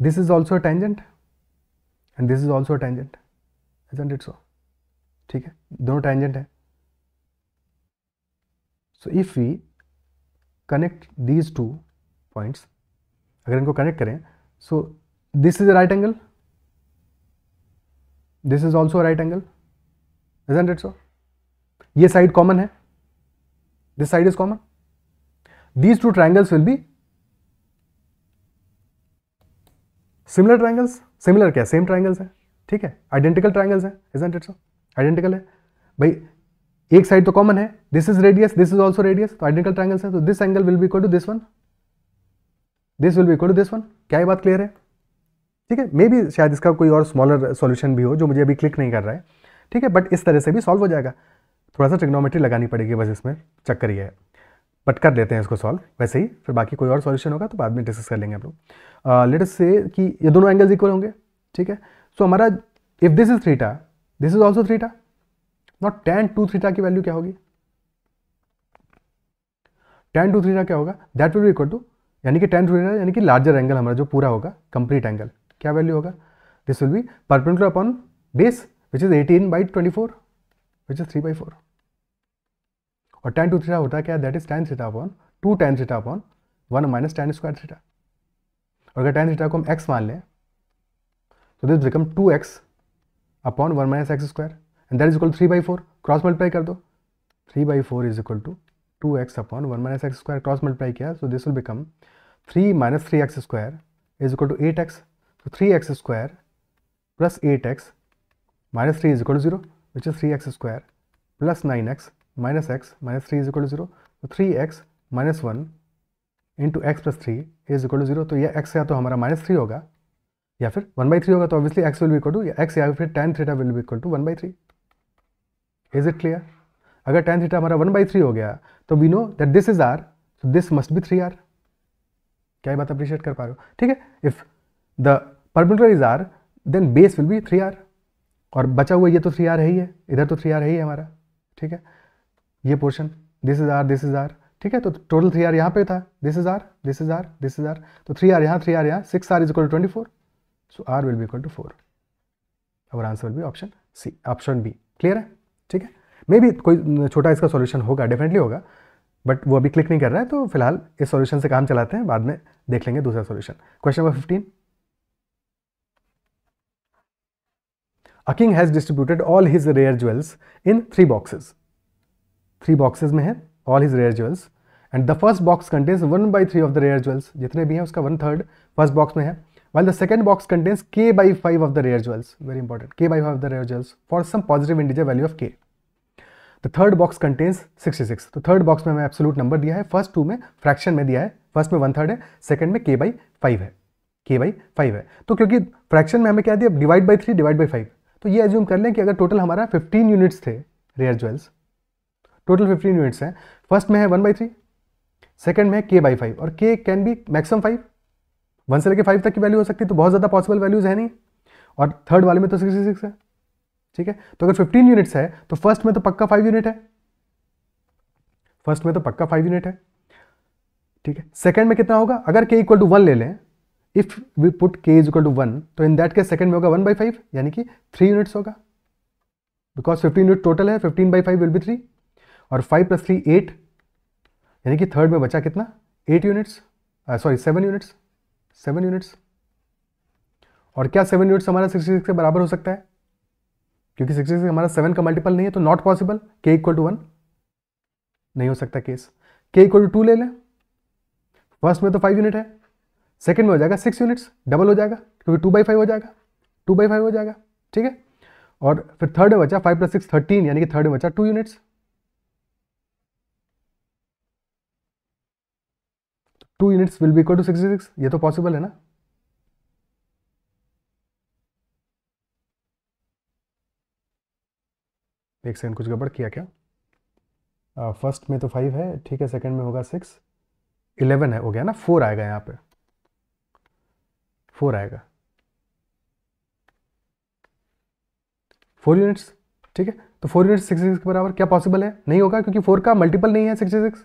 this is also tangent and this is also tangent, isn't it so? ठीक है, दोनों टेंजेंट है, so if we connect these two points, अगर इनको कनेक्ट करें, so this is a right angle, this is also a right angle, isn't it so? ये side common है, this side is common, these two triangles will be similar triangles, similar क्या, same triangles है, ठीक है, identical triangles है, isn't it so, identical है भाई, एक साइड तो कॉमन है, this is radius, this is also radius, तो आइडेंटिकल ट्राइंगल्स है, तो this angle will be equal to this one, this will be equal to this one. क्या ये बात क्लियर है? ठीक है, मे बी शायद इसका कोई और स्मॉलर सॉल्यूशन भी हो जो मुझे अभी क्लिक नहीं कर रहा है, ठीक है, बट इस तरह से भी सॉल्व हो जाएगा। थोड़ा सा ट्रिग्नोमेट्री लगानी पड़ेगी बस, इसमें चक्कर ये है, बट कर लेते हैं इसको सॉल्व वैसे ही, फिर बाकी कोई और सॉल्यूशन होगा तो बाद में डिस्कस कर लेंगे हम लोग। लेट अस से कि ये दोनों एंगल्स इक्वल होंगे, ठीक है, सो हमारा if this is theta, this is also theta, not tan 2 theta की वैल्यू क्या होगी, tan 2 थीटा क्या होगा, that will be equal to, यानी कि tan 2 थीटा यानी कि लार्जर एंगल हमारा जो पूरा होगा, कंप्लीट एंगल, क्या वैल्यू होगा, this will B perpendicular upon base which is 18/24 which is 3/4, और tan 2 थीटा होता है क्या, that is tan theta upon 2 tan theta upon 1 minus tan square theta, और अगर tan थीटा को हम x मान लें तो this become 2x upon 1 minus x square and that is equal 3/4, cross multiply कर दो, 3/4 is equal to 2x upon 1 minus x square, cross multiply किया, so this will become 3 minus 3x स्क्वायर is equal to 8x, तो 3x स्क्वायर plus 8x minus 3 is equal to 0 which is 3x स्क्वायर plus 9x minus x minus 3 is equal to 0, तो 3x minus 1 into x plus 3 is equal to 0, तो यह x या तो हमारा -3 होगा या फिर 1/3 होगा, तो obviously x will be equal to x या फिर tan theta will be equal to 1/3। Is it clear? अगर tan थीटा हमारा 1/3 हो गया तो we know that this is r, so this must be 3r। क्या ये बात अप्रिशिएट कर पा रहे हो? ठीक है, if the perpendicular is r then base will be 3r, और बचा हुआ ये तो 3r है ही है, इधर तो 3r है ही है हमारा, ठीक है, ये portion this is r, this is r, ठीक है, तो टोटल 3r यहाँ पे था, this is r, this is r, this is r, तो 3r यहाँ, 3r यहाँ, 6r is equal to 24, so r will be equal to 4। और answer will be option C, option B. Clear है? ठीक है, मे बी कोई छोटा इसका सॉल्यूशन होगा, डेफिनेटली होगा, बट वो अभी क्लिक नहीं कर रहा है, तो फिलहाल इस सॉल्यूशन से काम चलाते हैं, बाद में देख लेंगे दूसरा solution. Question number 15, A king has distributed all his rare jewels in 3 boxes. 3 boxes में है all his rare jewels, and the first box contains 1/3 of the rare jewels. जितने भी हैं उसका 1/3 फर्स्ट बॉक्स में है, while the second box contains k/5 of the rare jewels. Very important, k/5 of the rare jewels for some positive integer value of k. The third box contains 66. तो third box में हमें absolute number दिया है, first 2 में fraction में दिया है, first में 1/3 है, सेकंड में k/5 है, k/5 है, तो क्योंकि फ्रैक्शन में हमें क्या दिया, डिवाइड बाई 3 डिवाइड बाई 5, तो ये एज्यूम कर लें कि अगर टोटल हमारा 15 यूनिट्स थे रेयर ज्वेल्स, टोटल 15 यूनिट्स हैं, फर्स्ट में है 1/3, सेकंड में है k/5, और k कैन बी मैक्सिमम 5, 1 से लेकर 5 तक की वैल्यू हो सकती है, तो बहुत ज़्यादा पॉसिबल वैल्यूज है नहीं, और थर्ड वाले में तो 66 है, ठीक है, तो अगर 15 यूनिट्स है तो फर्स्ट में तो पक्का 5 यूनिट है, फर्स्ट में तो पक्का 5 यूनिट है, ठीक है, सेकंड में कितना होगा, अगर k इक्वल टू 1 ले लें, if we put k is equal to 1, तो इन दैट केस सेकंड में होगा 1/5, यानी कि 3 यूनिट्स होगा, बिकॉज 15 यूनिट टोटल है, 15/5 विल बी 3, और 5 + 3 8, यानी कि थर्ड में बचा कितना, 8 यूनिट्स, सॉरी 7 यूनिट्स, 7 यूनिट्स, और क्या 7 यूनिट्स हमारा 66 के बराबर हो सकता है, क्योंकि 66 हमारा 7 का मल्टीपल नहीं है, तो not possible, k equal to 1 नहीं हो सकता केस, k इक्वल टू 2 ले लें, फर्स्ट में तो 5 यूनिट है, सेकंड में हो जाएगा 6 यूनिट्स, डबल हो जाएगा, क्योंकि 2/5 हो जाएगा, 2/5 हो जाएगा, ठीक है, और फिर थर्ड में बचा 5 + 6 13, यानी कि थर्ड में बचा 2 units, 2 units will be equal to 66, ये तो पॉसिबल है ना, एक सेकंड, कुछ गड़बड़ किया क्या, फर्स्ट में तो 5 है, ठीक है, सेकंड में होगा 6, 11 है, हो गया ना, 4 आएगा यहाँ पे, 4 आएगा, 4 यूनिट्स, ठीक है, तो 4 यूनिट्स 66 के बराबर क्या पॉसिबल है, नहीं होगा, क्योंकि 4 का मल्टीपल नहीं है 66,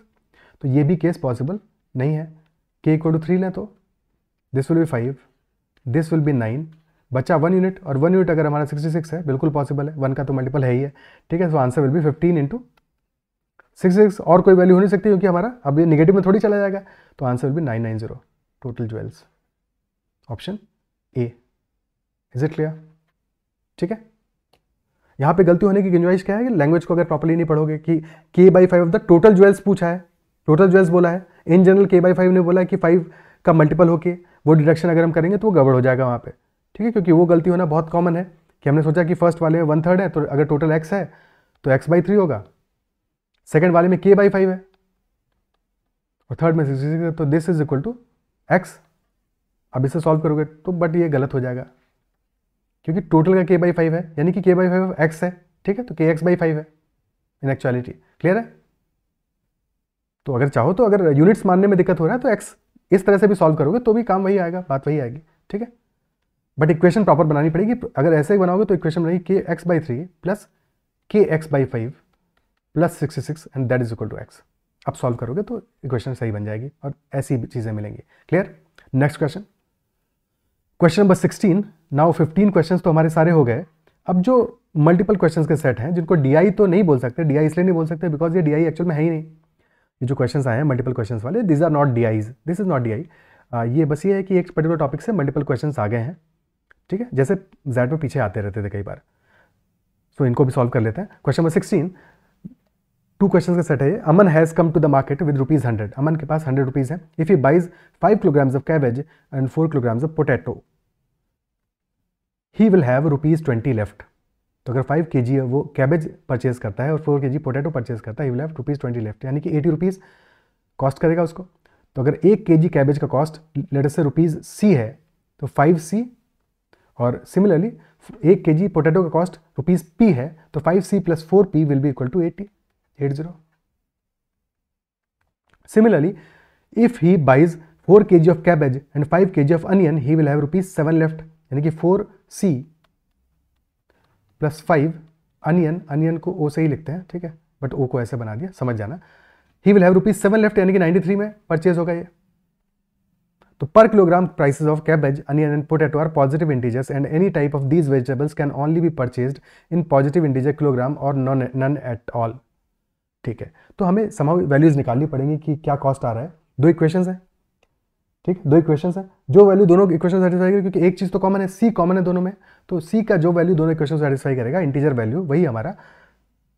तो ये भी केस पॉसिबल नहीं है, k इक्वल टू 3 लें तो this will be 5, this will B 9, बचा 1 यूनिट, और 1 यूनिट अगर हमारा 66 है, बिल्कुल पॉसिबल है, 1 का तो मल्टीपल है ही है, ठीक है, सो आंसर विल बी 15 × 66, और कोई वैल्यू हो नहीं सकती, क्योंकि हमारा अब ये निगेटिव में थोड़ी चला जाएगा, तो answer will B 990 total jewels, option A. Is it clear? ठीक है, यहाँ पे गलती होने की गुंजाइश क्या है कि लैंग्वेज को अगर प्रॉपर्ली नहीं पढ़ोगे, कि k/5 of the total jewels पूछा है, टोटल ज्वेल्स बोला है, इन जनरल k/5 ने बोला कि 5 का मल्टीपल होके वो डिडक्शन अगर हम करेंगे तो वो गड़बड़ हो जाएगा वहाँ पे, ठीक है, क्योंकि वो गलती होना बहुत कॉमन है कि हमने सोचा कि फर्स्ट वाले में 1/3 है, तो अगर टोटल x है तो x/3 होगा, सेकेंड वाले में k/5 है और थर्ड में 66 है, तो this is equal to x। अब इसे सॉल्व करोगे तो बट ये गलत हो जाएगा क्योंकि टोटल का k/5 है, यानी कि k/5 x है, ठीक है, तो kx/5 है इन एक्चुअलिटी। क्लियर है? तो अगर चाहो तो अगर यूनिट्स मानने में दिक्कत हो रहा है तो x इस तरह से भी सॉल्व करोगे तो भी काम वही आएगा, बात वही आएगी, ठीक है। बट इक्वेशन प्रॉपर बनानी पड़ेगी। अगर ऐसे ही बनाओगे तो इक्वेशन बनेगी kx/3 plus kx/5 plus 66 and that is equal to x। अब सॉल्व करोगे तो इक्वेशन सही बन जाएगी और ऐसी चीज़ें मिलेंगी। Clear? Next question, question number 16। Now 15 questions तो हमारे सारे हो गए। अब जो मल्टीपल क्वेश्चंस के सेट हैं जिनको डीआई तो नहीं बोल सकते, डीआई इसलिए नहीं बोल सकते बिकॉज ये डीआई एक्चुअल में है ही नहीं। ये जो क्वेश्चंस आए हैं मल्टीपल क्वेश्चंस वाले, this are not DIs, this is not DI. ये बस ये है कि एक पर्टिकुलर टॉपिक से मल्टीपल क्वेश्चंस आ गए हैं, ठीक है, जैसे जेड में पीछे आते रहते थे कई बार। सो इनको भी सॉल्व कर लेते हैं। क्वेश्चन नंबर 16, 2 क्वेश्चन का सेट है। Aman has come to the market with ₹100। Aman के पास 100 रुपीज़ है। If he buys 5 kilograms of cabbage and 4 kilograms of potato, he will have ₹20 left. तो अगर 5 kg वो कैबेज परचेज करता है और 4 kg पोटैटो परचेज करता है, ही विल हैव ₹20 लेफ्ट, यानी कि 80 रुपीज़ कॉस्ट करेगा उसको। तो अगर 1 kg कैबेज का cost let us say ₹C है तो 5C, और सिमिलरली 1 kg पोटैटो का कॉस्ट ₹P है तो 5C plus 4P will be equal to 80। Similarly, if he buys 4 kg of cabbage and 5 kg of onion, he will have ₹7 left, यानी कि 4C plus 5 onion को O से ही लिखते हैं, ठीक है, बट O को ऐसे बना दिया, समझ जाना। ही विल हैव ₹7 लेफ्ट, यानी कि 93 में परचेज होगा ये। तो per kilogram prices of cabbage, onion and potato are positive integers and any type of these vegetables can only be purchased in positive integer kilogram और नन एट ऑल। ठीक है, तो हमें समहाउ वैल्यूज निकालनी पड़ेंगी कि क्या कॉस्ट आ रहा है। 2 इक्वेशंस हैं, ठीक, 2 इक्वेशंस हैं, जो वैल्यू दोनों इक्वेशन सेटिस्फाई करेगी, क्योंकि एक चीज़ तो कॉमन है, सी कॉमन है दोनों में, तो सी का जो वैल्यू दोनों इक्वेशन सेटिस्फाई करेगा, इंटीजर वैल्यू, वही हमारा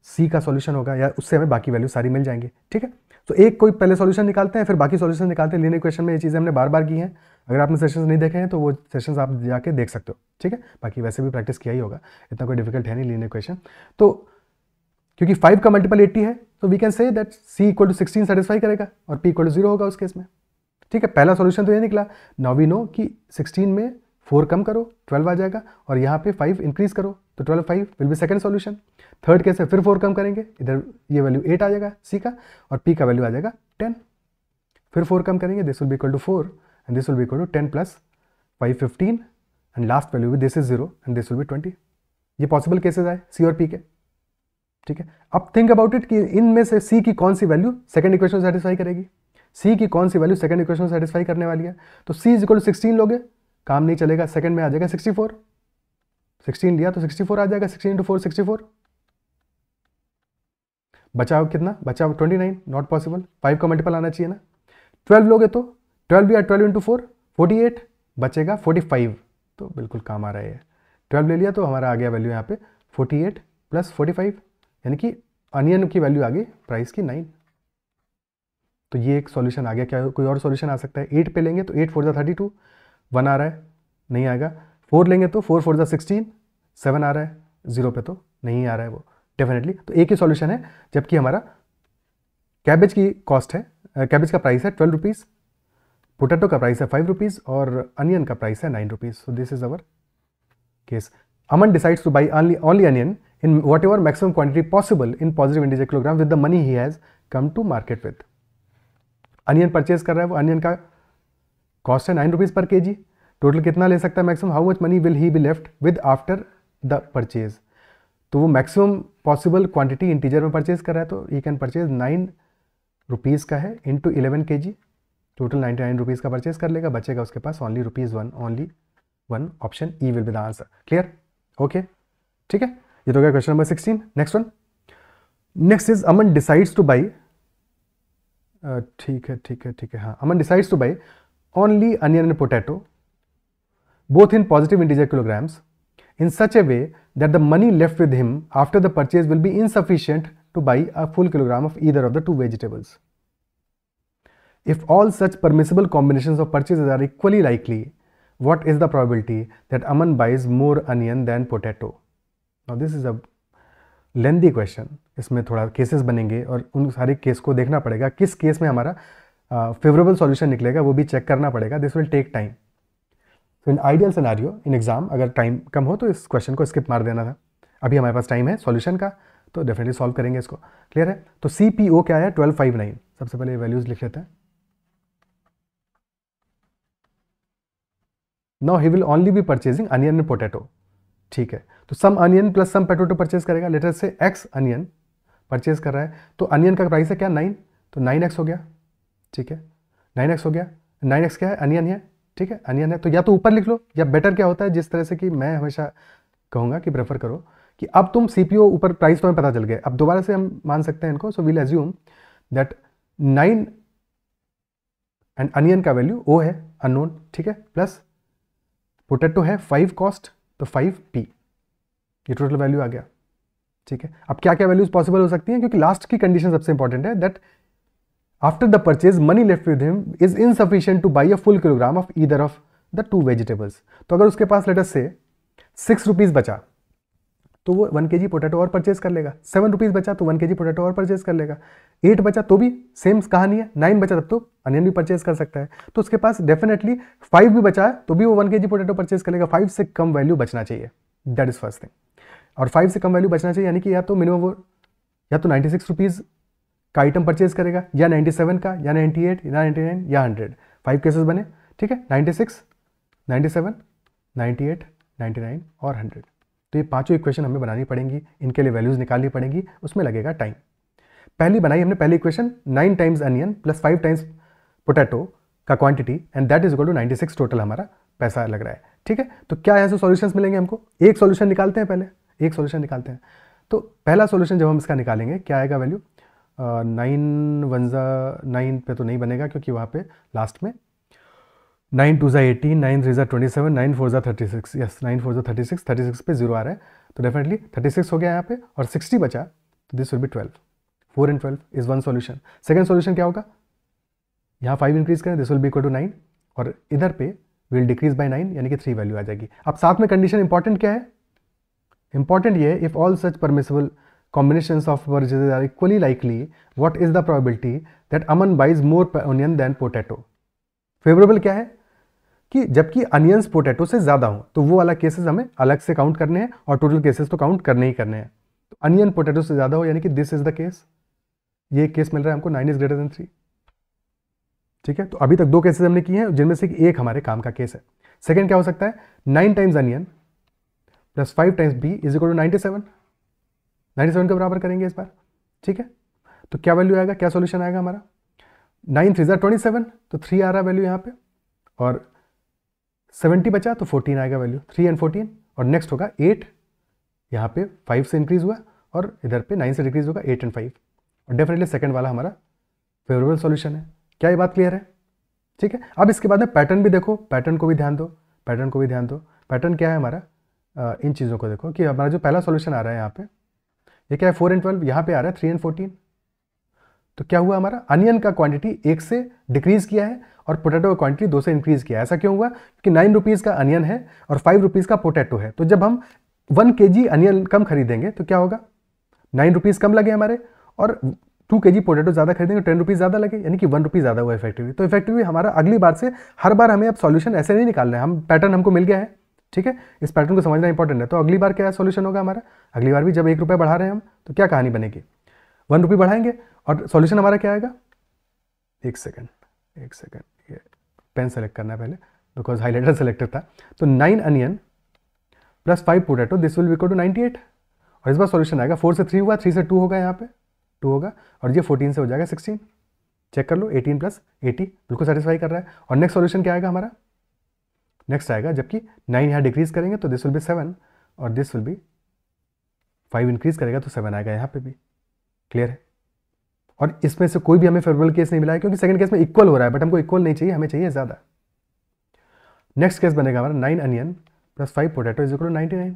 सी का सॉल्यूशन होगा, या उससे हमें बाकी वैल्यू सारी मिल जाएंगी। ठीक है, तो एक कोई पहले सॉल्यूशन निकालते हैं फिर बाकी सॉल्यूशन निकालते हैं। लीनियर इक्वेशन में ये चीज़ें हमने बार बार की हैं, अगर आपने सेशंस नहीं देखे हैं तो वो सेशंस आप जाके देख सकते हो। ठीक है, बाकी वैसे भी प्रैक्टिस किया ही होगा, इतना कोई डिफिकल्ट है नहीं लीनियर इक्वेशन। तो क्योंकि 5 का मल्टीपल 80 है तो we can say that C equal to 16 satisfy करेगा और P इक्वल टू 0 होगा उस केस में। ठीक है, पहला सॉल्यूशन तो ये निकला। नाउ वी नो कि 16 में 4 कम करो 12 आ जाएगा, और यहाँ पे 5 इंक्रीज करो तो 12 5 will be second solution. Third case है फिर 4 कम करेंगे, इधर ये वैल्यू 8 आ जाएगा C का, और P का वैल्यू आ जाएगा 10। फिर 4 कम करेंगे, this will be equal to 4 and this will be equal to 10 plus 5 15 and last value भी this is 0 and this will be 20। ये पॉसिबल केसेस आए C और P के। ठीक है, अब थिंक अबाउट इट कि इनमें से C की कौन सी वैल्यू सेकंड इक्वेशन सेटिस्फाई करेगी, C की कौन सी वैल्यू सेकंड इक्वेशन सेटिस्फाई करने वाली है। तो C इज इक्वल टू 16 लोगे, काम नहीं चलेगा, सेकंड में आ जाएगा 64। 16 लिया तो 64 आ जाएगा, 16 × 4 64। बचाओ कितना, बचाओ 29, नॉट पॉसिबल, 5 का मल्टीपल आना चाहिए ना। 12 लोगे तो 12 या 12 × 4 48, बचेगा 45, तो बिल्कुल काम आ रहा है। 12 ले लिया तो हमारा आ गया वैल्यू यहाँ पे 48 प्लस 45, यानी कि अनियन की वैल्यू आ गई प्राइस की 9। तो ये एक सॉल्यूशन आ गया। क्या कोई और सॉल्यूशन आ सकता है? 8 पे लेंगे तो 8 4 32, 1 आ रहा है, नहीं आएगा। 4 लेंगे तो 4 4 16, 7 आ रहा है, 0 पे तो नहीं आ रहा है वो डेफिनेटली। तो एक ही सॉल्यूशन है, जबकि हमारा कैबेज की कॉस्ट है, कैबेज का प्राइस है 12 रुपीज़, पोटैटो का प्राइस है 5 रुपीज़ और अनियन का प्राइस है 9 rupees. So this is our case. Aman decides to by only onion in whatever maximum quantity possible in positive integer kilogram with the money he has come to market with। Onion purchase कर रहा है, वो onion का cost है 9 rupees पर kg। Total कितना ले सकता है maximum, how much money will he be left with after the purchase. तो वो मैक्सिमम पॉसिबल क्वांटिटी इंटीजर में परचेज कर रहा है, तो ही कैन परचेज 9 रुपीज़ का है इंटू 11 kg, टोटल 99 रुपीज़ का परचेज कर लेगा, बचेगा उसके पास only ₹1, only 1, option E will be the answer. Clear? Okay, ठीक है, ये तो गया question number 16। Next one, next is Aman decides to buy, ठीक है, हाँ, Aman decides to buy only onion and potato both in positive integer kilograms in such a way that the money left with him after the purchase will be insufficient to buy a full kilogram of either of the two vegetables. if all such permissible combinations of purchases are equally likely, what is the probability that Aman buys more onion than potato? Now this is a lengthy question. इसमें थोड़ा cases बनेंगे और उन सारे case को देखना पड़ेगा, किस केस में हमारा फेवरेबल सॉल्यूशन निकलेगा वो भी चेक करना पड़ेगा. This will take time. तो in ideal scenario in exam अगर टाइम कम हो तो इस क्वेश्चन को स्किप मार देना था. अभी हमारे पास टाइम है सॉल्यूशन का, तो डेफिनेटली सॉल्व करेंगे इसको. क्लियर है? तो CPO क्या है? 1259. सबसे पहले वैल्यूज लिख लेते हैं. Now he will only B purchasing onion and potato. ठीक है, तो सम अनियन प्लस सम पोटैटो परचेज करेगा. लेटर से X अनियन परचेज कर रहा है, तो अनियन का प्राइस है क्या? 9. तो 9X हो गया. ठीक है, 9X हो गया. 9X क्या है? अनियन है. ठीक है, अनियन है. तो या तो ऊपर लिख लो, या बेटर क्या होता है, जिस तरह से कि मैं हमेशा कहूँगा कि प्रेफर करो कि अब तुम CPO ऊपर प्राइस तो हमें पता चल गया, अब दोबारा से हम मान सकते हैं इनको. So we'll assume that 9 and onion का वैल्यू O है, अननोन. ठीक है, प्लस पोटैटो है 5 कॉस्ट, तो 5P. ये टोटल वैल्यू आ गया. ठीक है, अब क्या क्या वैल्यूज पॉसिबल हो सकती हैं, क्योंकि लास्ट की कंडीशन सबसे इंपॉर्टेंट है, that after the purchase money left with him is insufficient two by a full kilogram of either of the 2 vegetables. तो अगर उसके पास लेटर से 6 रुपीज़ बचा तो वो 1 kg पोटैटो और परचेज कर लेगा. 7 रुपीज़ बचा तो 1 kg पोटैटो और परचेज कर लेगा. 8 बचा तो भी सेम कहानी है. 9 बचा तब तो अनियन भी परचेज कर सकता है. तो उसके पास डेफिनेटली 5 भी बचा है तो भी वो 1 kg पोटैटो परचेज कर लेगा. 5 से कम वैल्यू बचना चाहिए, दैट इज फर्स्ट थिंग. और 5 से कम वैल्यू बचना चाहिए, यानी कि या तो मिनिमम वो या तो 96 रुपीज़ का आइटम परचेज करेगा, या 97 का, या 98, या 99, या 100. 5 केसेस बने. ठीक है, 96, 97, 98, 99 और 100. तो ये पांचों इक्वेशन हमें बनानी पड़ेंगी, इनके लिए वैल्यूज निकालनी पड़ेंगी, उसमें लगेगा टाइम. पहली बनाई हमने, पहली equation 9 times onion plus 5 times potato का quantity and that is equal to 96 total हमारा पैसा लग रहा है. ठीक है, तो क्या यहाँ से सॉल्यूशंस मिलेंगे हमको? एक सॉल्यूशन निकालते हैं, पहले एक सॉल्यूशन निकालते हैं. तो पहला सॉल्यूशन जब हम इसका निकालेंगे क्या आएगा वैल्यू? 9 1 9 पे तो नहीं बनेगा, क्योंकि वहाँ पे लास्ट में 9 2 18, 9 3 27, 9 4 36. यस, 9 4 36, 36 पे 0 आ रहा है, तो डेफिनेटली 36 हो गया यहाँ पे, और 60 बचा, तो this will be 12. 4 and 12 is one solution. Second solution क्या होगा? यहाँ 5 इंक्रीज करें, this will be equal to 9, और इधर पे विल डिक्रीज बाय 9, यानी कि 3 वैल्यू आ जाएगी. अब साथ में कंडीशन इंपॉर्टेंट क्या है? इंपॉर्टेंट ये है, if all such permissible combinations of purchases are equally likely, what is the probability that Aman buys more onion than potato? Favourable क्या है कि जबकि अनियंस पोटैटो से ज़्यादा हो, तो वो वाला केसेस हमें अलग से काउंट करने हैं, और टोटल केसेस तो काउंट करने ही करने हैं. तो अनियन पोटैटो से ज़्यादा हो, यानी कि दिस इज द केस. ये केस मिल रहा है हमको 9 इज ग्रेटर देन 3. ठीक है, तो अभी तक 2 केसेस हमने किए हैं, जिनमें से एक हमारे काम का केस है. सेकेंड क्या हो सकता है? 9 times onion plus 5 times B is equal to 97. 97 के बराबर करेंगे इस बार. ठीक है, तो क्या वैल्यू आएगा, क्या सॉल्यूशन आएगा हमारा? 9 3 27, तो 3 आ रहा वैल्यू यहाँ पे, और 70 बचा तो 14 आएगा वैल्यू. 3 and 14, और नेक्स्ट होगा 8. यहाँ पे 5 से इंक्रीज हुआ, और इधर पे 9 से डिक्रीज होगा 8 and 5. और डेफिनेटली सेकंड वाला हमारा फेवरेबल सॉल्यूशन है. क्या ये बात क्लियर है? ठीक है, अब इसके बाद में पैटर्न भी देखो, पैटर्न को भी ध्यान दो, पैटर्न को भी ध्यान दो. पैटर्न क्या है हमारा? इन चीज़ों को देखो कि हमारा जो पहला सॉल्यूशन आ रहा है यहाँ पे, ये क्या है? 4 and 12. यहाँ पे आ रहा है 3 and 14. तो क्या हुआ हमारा? अनियन का क्वांटिटी 1 से डिक्रीज किया है, और पोटैटो का क्वांटिटी 2 से इंक्रीज किया है. ऐसा क्यों हुआ? कि 9 रुपीज़ का अनियन है और 5 रुपीज़ का पोटैटो है. तो जब हम 1 kg अनियन कम खरीदेंगे तो क्या होगा? 9 रुपीज़ कम लगे हमारे, और 2 kg पोटैटो ज़्यादा खरीदेंगे, 10 रुपीज़ ज़्यादा लगे, यानी कि 1 रुपीज़ ज़्यादा हुआ इफेक्टिवली. तो इफेक्टिवली हमारा अगली बार से हर बार हमें अब सॉल्यूशन ऐसे नहीं निकालना है, हम पैटर्न हमको मिल गया है. ठीक है, इस पैटर्न को समझना इंपॉर्टेंट है. तो अगली बार क्या सॉल्यूशन होगा हमारा? अगली बार भी जब 1 रुपये बढ़ा रहे हैं हम, तो क्या कहानी बनेगी? 1 रुपये बढ़ाएंगे, और सॉल्यूशन हमारा क्या आएगा? एक सेकंड, ये पेन सेलेक्ट करना है पहले, बिकॉज हाईलाइटर सेलेक्टेड था. तो 9 onion plus 5 potato, this will be equal to 98. और इस बार सॉल्यूशन आएगा 4 से 3 हुआ, 3 से 2 होगा, यहाँ पे 2 होगा, और ये 14 से हो जाएगा 16. चेक कर लो, 18 प्लस 80 बिल्कुल सेटिस्फाई कर रहा है. और नेक्स्ट सॉल्यूशन क्या आएगा हमारा? नेक्स्ट आएगा जबकि 9 यहाँ डिक्रीज करेंगे तो दिस विल बी 7, और दिस विल बी 5 इंक्रीज करेगा तो 7 आएगा यहाँ पे भी. क्लियर है? और इसमें से कोई भी हमें फेवरेबल केस नहीं मिला है, क्योंकि सेकंड केस में इक्वल हो रहा है, बट हमको इक्वल नहीं चाहिए, हमें चाहिए ज़्यादा. नेक्स्ट केस बनेगा हमारा 9 onion plus 5 potato is equal to 99.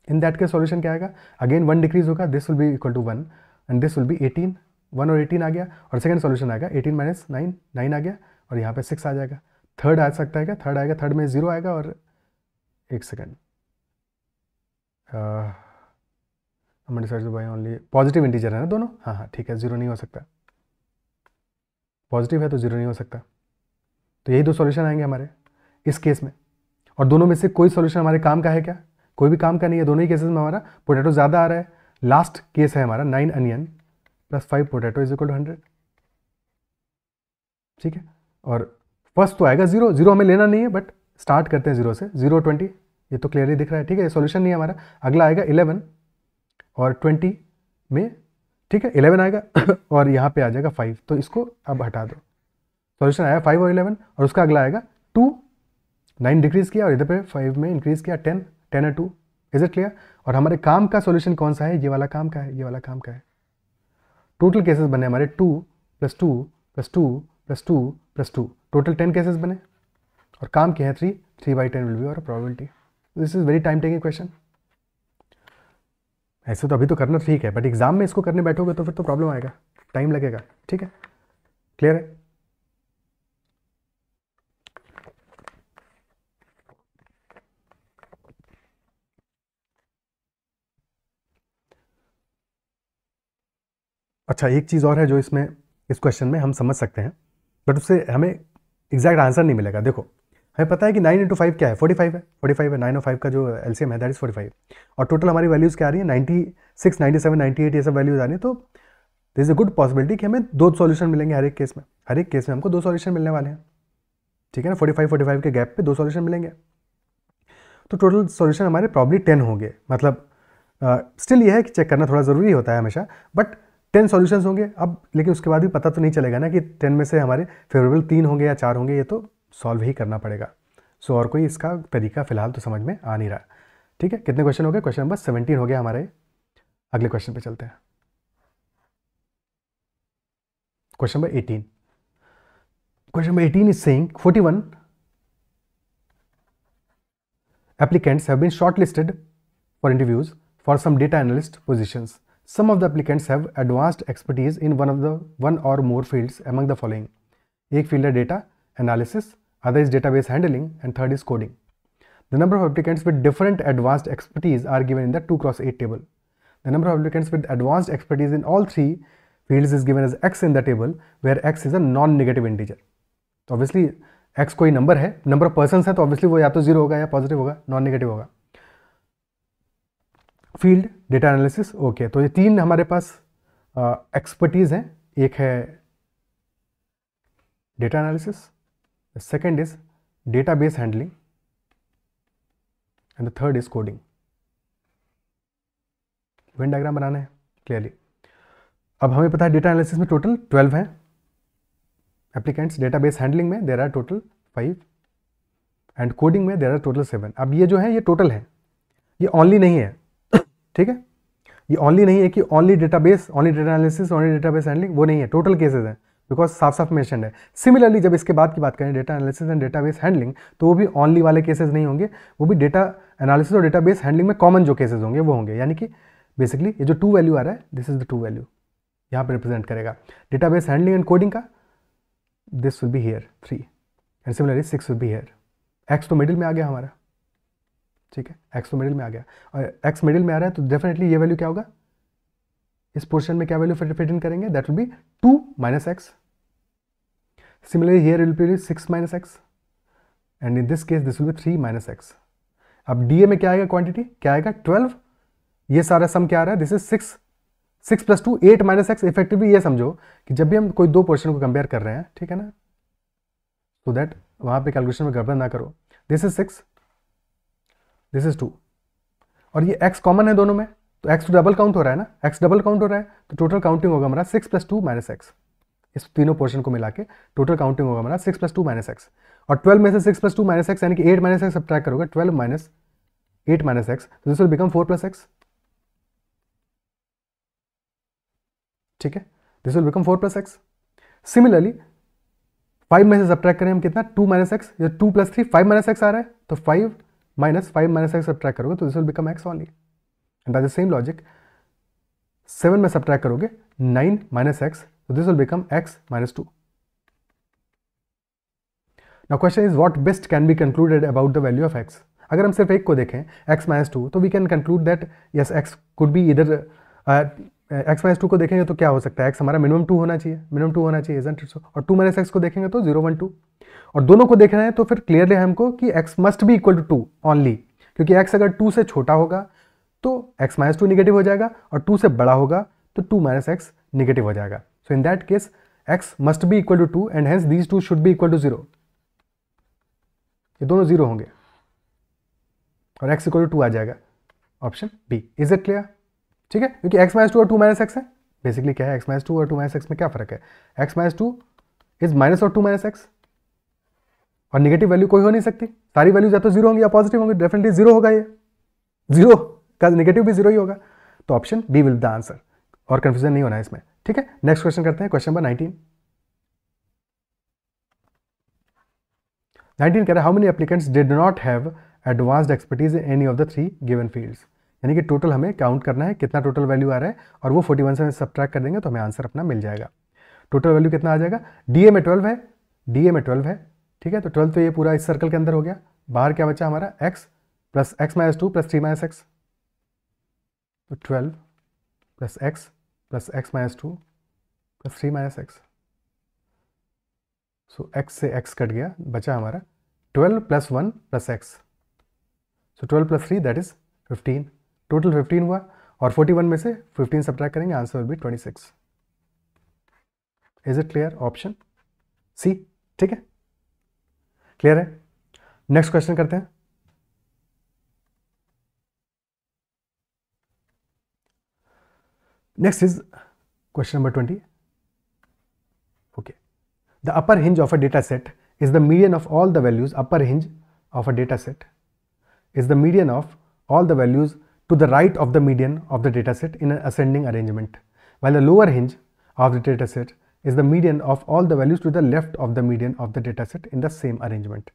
In that case solution क्या आएगा? अगेन 1 डिक्रीज होगा, this will be equal to 1, and this will be 18. 1 और 18 आ गया, और सेकंड सॉल्यूशन आएगा 18 माइनस 9, 9 आ गया, और यहाँ पे 6 आ जाएगा। थर्ड आ सकता है क्या? थर्ड आएगा, थर्ड में 0 आएगा, और एक second, by only positive integer है ना दोनों, हाँ हाँ ठीक है, 0 नहीं हो सकता, पॉजिटिव है तो 0 नहीं हो सकता। तो यही दो सॉल्यूशन आएंगे हमारे इस केस में, और दोनों में से कोई सॉल्यूशन हमारे काम का है क्या? कोई भी काम का नहीं है। दोनों ही केसेस में हमारा पोटैटो ज़्यादा आ रहा है। लास्ट केस है हमारा 9 onion plus 5 potato is equal to 100, ठीक है। और फर्स्ट तो आएगा 0, 0 हमें लेना नहीं है, बट स्टार्ट करते हैं 0 से, 0 20, ये तो क्लियरली दिख रहा है, ठीक है, ये सॉल्यूशन नहीं है हमारा। अगला आएगा 11 और 20 में, ठीक है, 11 आएगा और यहाँ पे आ जाएगा 5, तो इसको अब हटा दो। सॉल्यूशन आया 5 और 11, और उसका अगला आएगा 2, 9 डिक्रीज किया, और इधर पे 5 में इंक्रीज किया 10, 10 और 2, इज इट क्लियर? और हमारे काम का सॉल्यूशन कौन सा है? ये वाला काम का है, ये वाला काम का है। टोटल केसेस बने हमारे 2 + 2 + 2 + 2 + 2, टोटल 10 केसेस बने, और काम क्या है 3, 3/10 विल बी और probability. This is very time taking question. ऐसे तो अभी तो करना ठीक है, बट एग्जाम में इसको करने बैठोगे तो फिर तो प्रॉब्लम आएगा, टाइम लगेगा, ठीक है, क्लियर है? अच्छा, एक चीज़ और है जो इसमें इस क्वेश्चन में हम समझ सकते हैं, बट उससे हमें एग्जैक्ट आंसर नहीं मिलेगा। देखो, हमें पता है कि 9 × 5 क्या है? 45 है, 45 है, 9 और 5 का जो एलसीएम है दैट इज 45, और टोटल हमारी वैल्यूज़ क्या आ रही है? 96, 97, 98, ये सब वैल्यूज आ रही है। तो this is a good possibility कि हमें 2 सॉल्यूशन मिलेंगे हर एक केस में, हर एक केस में हमको 2 सॉल्यूशन मिलने वाले हैं, ठीक है ना। 45 के गैप पे 2 सॉल्यूशन मिलेंगे, तो टोटल सॉल्यूशन हमारे प्रॉब्ली 10 होंगे। मतलब स्टिल ये है कि चेक करना थोड़ा ज़रूरी होता है हमेशा, बट 10 सॉल्यूशंस होंगे। अब लेकिन उसके बाद भी पता तो नहीं चलेगा ना कि 10 में से हमारे फेवरेबल 3 होंगे या 4 होंगे, ये तो सॉल्व ही करना पड़ेगा। सो और कोई इसका तरीका फिलहाल तो समझ में आ नहीं रहा, ठीक है। कितने क्वेश्चन हो गए? क्वेश्चन नंबर 17 हो गया हमारे। अगले क्वेश्चन पे चलते हैं, question number 18। Question number 18 is saying 41 applicants have been shortlisted for interviews for some data analyst positions. Some of the applicants have advanced expertise in one or more fields among the following. एक field है data analysis, other is database handling, and third is coding. The number of applicants with different advanced expertise are given in the 2x8 table. The number of applicants with advanced expertise in all three fields is given as x in the table, where x is a non-negative integer. तो obviously x कोई number है, number of person है, तो obviously वो या तो 0 होगा या पॉजिटिव होगा, नॉन नेगेटिव होगा। Field, data analysis, okay. तो ये 3 हमारे पास एक्सपर्टीज हैं। एक है data analysis, second is database handling, and the third is coding. Venn diagram बनाना है क्लियरली। अब हमें पता है डेटा एनालिसिस में टोटल 12 हैं एप्लीकेंट्स, डेटाबेस हैंडलिंग में there are total 5, and coding में देर आर टोटल 7। अब ये जो है ये टोटल है, ये ओनली नहीं है, ठीक है। ये ओनली नहीं है कि only database, only data analysis, only database handling, वो नहीं है, टोटल केसेस हैं, बिकॉज साफ साफ मेंशन है। सिमिलरली जब इसके बाद की बात करें data analysis and database handling, तो वो भी ओनली वाले केसेस नहीं होंगे, वो भी डेटा एनालिसिस और डेटाबेस हैंडलिंग में कॉमन जो केसेस होंगे वो होंगे। यानी कि बेसिकली ये जो 2 वैल्यू आ रहा है, दिस इज द 2 वैल्यू यहाँ पर रिप्रेजेंट करेगा। डेटाबेस हैंडलिंग एंड कोडिंग का this will be here 3, and similarly 6 will be here. X तो मिडिल में आ गया हमारा, ठीक है, एक्स तो मिडिल में आ गया, और एक्स मिडिल में आ रहा है तो डेफिनेटली ये वैल्यू क्या होगा? इस पोर्शन में क्या वैल्यू फिट इन करेंगे? That will be 2 - x। Similarly here will be 6 - x, and in this case this will B 3 - x। अब डीए में क्या आएगा? क्वांटिटी क्या आएगा? 12। ये सारा सम क्या आ रहा है? This is 6, 6 + 2 8 - x। इफेक्टिवली ये समझो कि जब भी हम कोई 2 पोर्शन को कंपेयर कर रहे हैं, ठीक है ना, सो दैट वहां पे कैलकुलेशन में गड़बड़ ना करो। दिस इज 6, दिस इज 2, और ये x कॉमन है दोनों में, तो x तो डबल काउंट हो रहा है ना, x डबल काउंट हो रहा है, तो टोटल काउंटिंग होगा हमारा 6 + 2 - x। इस तीनों पोर्शन को मिला के टोटल काउंटिंग होगा हमारा 6 + 2 - x। और 12 में से 6 + 2 - x यानी कि 8 - x सब्ट्रैक्ट करोगे, 12 - 8 - x, तो दिस विल बिकम 4 + x, ठीक है, this will become 4 + x। Similarly 5 में से सब्ट्रैक्ट करें हम कितना? 2 - x, या 2 + 3 5 - x आ रहा है, तो 5 - 5 - x सब्ट्रैक्ट करोगे तो this will become x only. And by the same logic 7 में सब्ट्रैक्ट करोगे 9 माइनस एक्स, तो this will become x minus 2. Now question is what best can be concluded about the value of x. अगर हम सिर्फ एक को देखें x minus 2, तो we can conclude that yes x could be इधर x माइनस 2 को देखेंगे तो क्या हो सकता है, x हमारा मिनिमम 2 होना चाहिए, मिनिमम 2 होना चाहिए, isn't it so? और 2 माइनस एक्स को देखेंगे तो 0 1 2, और दोनों को देखना है तो फिर क्लियरली हमको कि x must be equal to 2 only, क्योंकि x अगर 2 से छोटा होगा तो x माइनस 2 निगेटिव हो जाएगा, और 2 से बड़ा होगा तो 2 माइनस एक्स निगेटिव हो जाएगा. So in that case x must be equal to 2 and hence these two should be equal to 0. ये दोनों 0 होंगे और x इक्वल टू 2 आ जाएगा. Option B. Is it clear? ठीक है, क्योंकि x माइनस 2 और 2 माइनस एक्स है. बेसिकली क्या है, x माइनस 2 और 2 माइनस एक्स में क्या फर्क है, x माइनस 2 इज माइनस और 2 माइनस एक्स, और निगेटिव वैल्यू कोई हो नहीं सकती. सारी वैल्यूज या तो 0 होंगी या पॉजिटिव होंगी. डेफिनेटली 0 होगा, ये 0 का निगेटिव भी 0 ही होगा. तो option B will the answer, और कंफ्यूजन नहीं होना है इसमें. ठीक है, नेक्स्ट क्वेश्चन करते हैं. क्वेश्चन नंबर 19 कह रहा है how many applicants did not have advanced expertise in any of the 3 given fields. यानी कि टोटल हमें काउंट करना है कितना टोटल वैल्यू आ रहा है, और वो 41 से सब्ट्रैक्ट कर देंगे तो हमें आंसर अपना मिल जाएगा. टोटल वैल्यू कितना आ जाएगा, डीए में 12 है, डीए में 12 है. ठीक है, तो 12 तो ये पूरा इस सर्कल के अंदर हो गया. बाहर क्या बचा हमारा, x plus x minus 2 plus 3 minus x. तो 12 plus x minus 2 plus 3 minus x. So x से x कट गया, बचा हमारा 12 plus 1 plus x. So 12 plus 3 that is 15. Total 15 हुआ, और 41 में से 15 सब्ट्रैक्ट करेंगे, answer will be 26. Is it clear? Option C. ठीक है, क्लियर है. नेक्स्ट क्वेश्चन करते हैं. Next is question number 20. Okay, the upper hinge of a data set is the median of all the values. Upper hinge of a data set is the median of all the values to the right of the median of the data set in an ascending arrangement, while the lower hinge of the data set is the median of all the values to the left of the median of the data set in the same arrangement.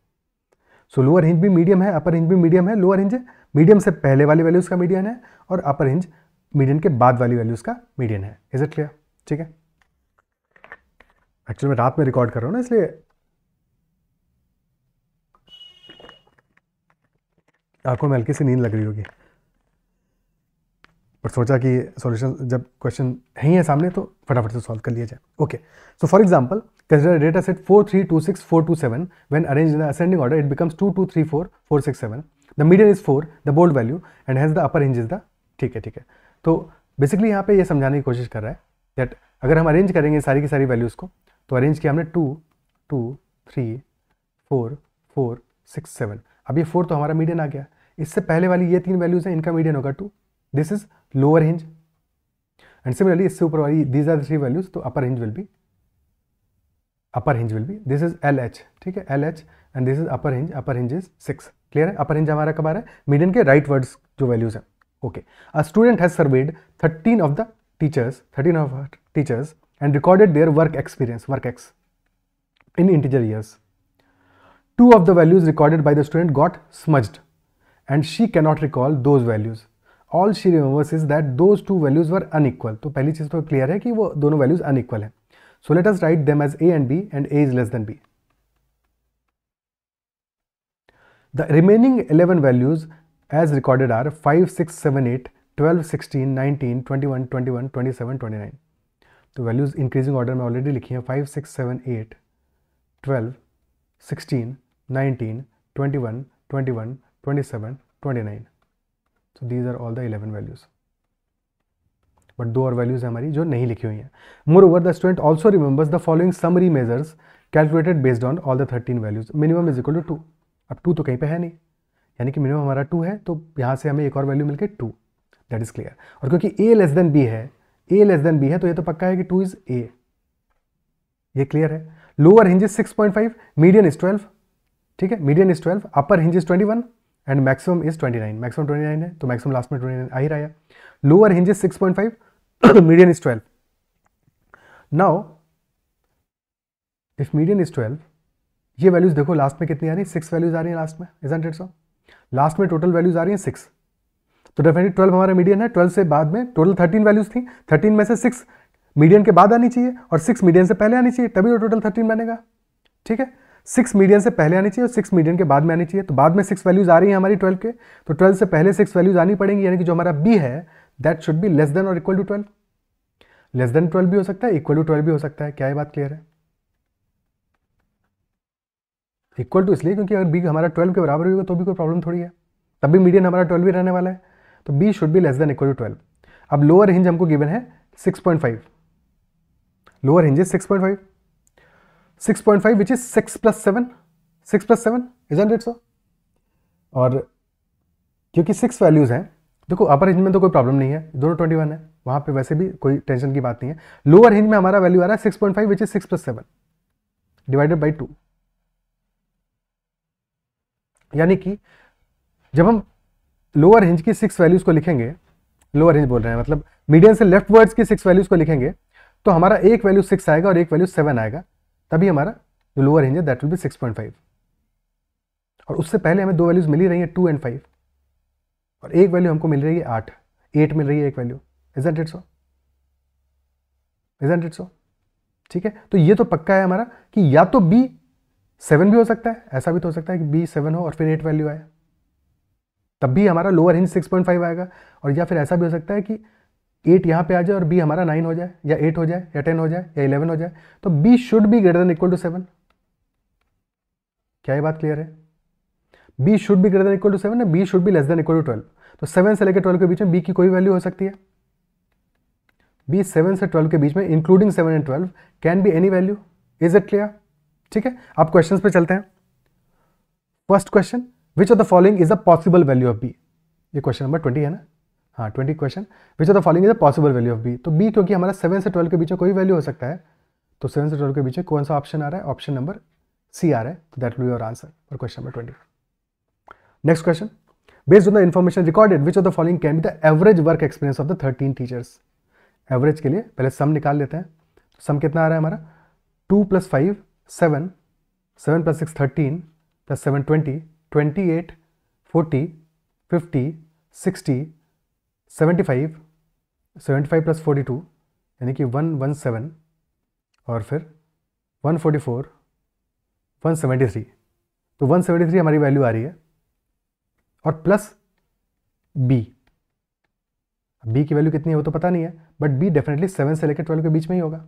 So lower hinge भी medium है, upper hinge भी medium है. lower hinge medium से पहले वाली values का median है, और upper hinge median के बाद वाली values का median है. Is it clear? ठीक है, एक्चुअली मैं रात में रिकॉर्ड कर रहा हूँ ना, इसलिए आंखों में हल्की सी नींद लग रही होगी, पर सोचा कि सॉल्यूशन जब क्वेश्चन है ही है सामने तो फटाफट से सॉल्व कर लिया जाए. Okay, so for example consider data set 4 3 2 6 4 2 7. When arranged in ascending order it becomes 2 2 3 4 4 6 7. The median is 4, the bold value, and has the upper hinge is the. ठीक है. तो बेसिकली यहाँ पे ये समझाने की कोशिश कर रहा है दैट अगर हम अरेंज करेंगे सारी की सारी वैल्यूज़ को, तो अरेंज किया हमने 2 2 3 4 4 6 7. अब ये 4 तो हमारा मीडियन आ गया. इससे पहले वाली ये 3 वैल्यूज हैं, इनका मीडियन होगा 2. This is lower hinge, and similarly इससे ऊपर वाली दीज आर 3 वैल्यूज, तो upper hinge will be this is LH. ठीक है, LH, and this is upper hinge is 6. Clear है? अपर हिंज हमारा कब आ रहा है, मीडियन के राइट वर्ड्स जो वैल्यूज हैं. Okay, a student has served 13 of teachers and recorded their work experience, work ex, in integer years. 2 of the values recorded by the student got smudged and she cannot recall those values. All she remembers is that those 2 values were unequal. तो पहली चीज तो clear है कि वो दोनों values unequal हैं. So let us write them as A and B, and A is less than B. The remaining 11 values as recorded are 5 6 7 8 12 16 19 21 21 27 29. तो वैल्यूज इंक्रीजिंग ऑर्डर में ऑलरेडी लिखी हैं, 5 6 7 8 12 16 19 21 21 27 29. So these are all the 11 values. But 2 और values हमारी जो नहीं लिखी हुई हैं. Moreover, the student also remembers the following summary measures calculated based on all the 13 values. Minimum is equal to 2. अब 2 तो कहीं पे है नहीं, यानी कि मिनिमम हमारा 2 है, तो यहाँ से हमें एक और वैल्यू मिलके 2. That is clear. और क्योंकि A लेस देन B है, तो ये तो पक्का है कि 2 इज A. ये क्लियर है. Lower hinge is 6.5, median is 12. ठीक है, median is 12, upper hinge is 21 and maximum is 29. Maximum 29 है, तो मैक्सिमम लास्ट में 29 आ ही रहा है. Lower hinge is 6.5, median is 12. Now if median is 12, ये वैल्यूज देखो लास्ट में कितनी आ रही है, 6 वैल्यूज आ रही है लास्ट में. Isn't it so? लास्ट में टोटल वैल्यूज आ रही हैं 6. तो डेफिनेटली 12 हमारा मीडियन है। 12 से बाद में टोटल 13 वैल्यूज थी, 13 में से 6 मीडियन के बाद आनी चाहिए और 6 मीडियन से पहले आनी चाहिए, तभी तो टोटल 13 बनेगा। ठीक है, 6 मीडियन से पहले आनी चाहिए और 6 मीडियन के बाद में आनी चाहिए। तो बाद में 6 वैल्यूज आ रही है हमारी 12 के, तो 12 से पहले 6 वैल्यूज आनी पड़ेंगी, यानी कि जो हमारा बी है that should be less then और इक्वल टू 12। लेस देन 12 भी हो सकता है, इक्वल टू 12 भी हो सकता है। क्या ये बात क्लियर है? इक्वल टू इसलिए क्योंकि अगर बी हमारा 12 के बराबर होगा तो भी कोई प्रॉब्लम थोड़ी है, तब भी मीडियन हमारा 12 ही रहने वाला है। तो B should be less than equal to 12। अब लोअर रेंज हमको गिवन है 6.5, lower range is 6.5, 6.5 which is 6 + 7, 6 + 7 isn't it so? और क्योंकि 6 वैल्यूज हैं, देखो अपर रेंज में तो कोई प्रॉब्लम नहीं है, दोनों 21 है, वहां पे वैसे भी कोई टेंशन की बात नहीं है। लोअर रेंज में हमारा वैल्यू आ रहा है 6.5 विच इज 6 + 7 डिवाइडेड बाई 2, यानी कि जब हम लोअर रेंज की 6 वैल्यूज को लिखेंगे, लोअर रेंज बोल रहे हैं मतलब मीडियन से लेफ्ट वर्ड्स की 6 वैल्यूज को लिखेंगे, तो हमारा एक वैल्यू 6 आएगा और एक वैल्यू 7 आएगा, तभी हमारा जो लोअर रेंज है दैट विल बी 6.5। और उससे पहले हमें दो वैल्यूज मिल ही रही है 2 और 5, और एक वैल्यू हमको मिल रही है 8 मिल रही है एक value. Isn't it so? Isn't it so? ठीक है, तो ये तो पक्का है हमारा कि या तो बी 7 भी हो सकता है, ऐसा भी तो हो सकता है कि बी 7 हो और फिर 8 वैल्यू आए, तब भी हमारा लोअर रेंज 6.5 आएगा। और या फिर ऐसा भी हो सकता है कि 8 यहाँ पे आ जाए और बी हमारा 9 हो जाए, या 8 हो जाए, या 10 हो जाए, या 11 हो जाए, तो B should be greater than equal to 7। क्या ये बात क्लियर है? B should be greater than equal to 7 है, B should be less than equal to 12। तो 7 से लेकर 12 के बीच में बी की कोई वैल्यू हो सकती है, बी 7 से 12 के बीच में including 7 and 12 can be any value. Is it clear? ठीक है, अब क्वेश्चंस पे चलते हैं। First question, which of the following is a possible value of B? ये क्वेश्चन नंबर 20 है ना? हाँ 20 question, which of the following is a possible value of B? तो बी क्योंकि हमारा 7 से 12 के बीच में कोई वैल्यू हो सकता है, तो 7 से 12 के बीच में कौन सा ऑप्शन आ रहा है? ऑप्शन नंबर सी आ रहा है, that will be your answer for question number 20। Next question, based on the information recorded which of the following can be the average work experience of the 13 teachers? Average के लिए पहले सम निकाल लेते हैं। सम कितना आ रहा है हमारा? 2 + 5 7, 7 + 6 13, + 7 20, 28, 40, 50, 60, 75, 75 + 42 यानी कि 117, और फिर 144, 173। तो 173 हमारी वैल्यू आ रही है, और प्लस बी, बी की वैल्यू कितनी है वो तो पता नहीं है, बट बी डेफिनेटली 7 से लेकर 12 के बीच में ही होगा,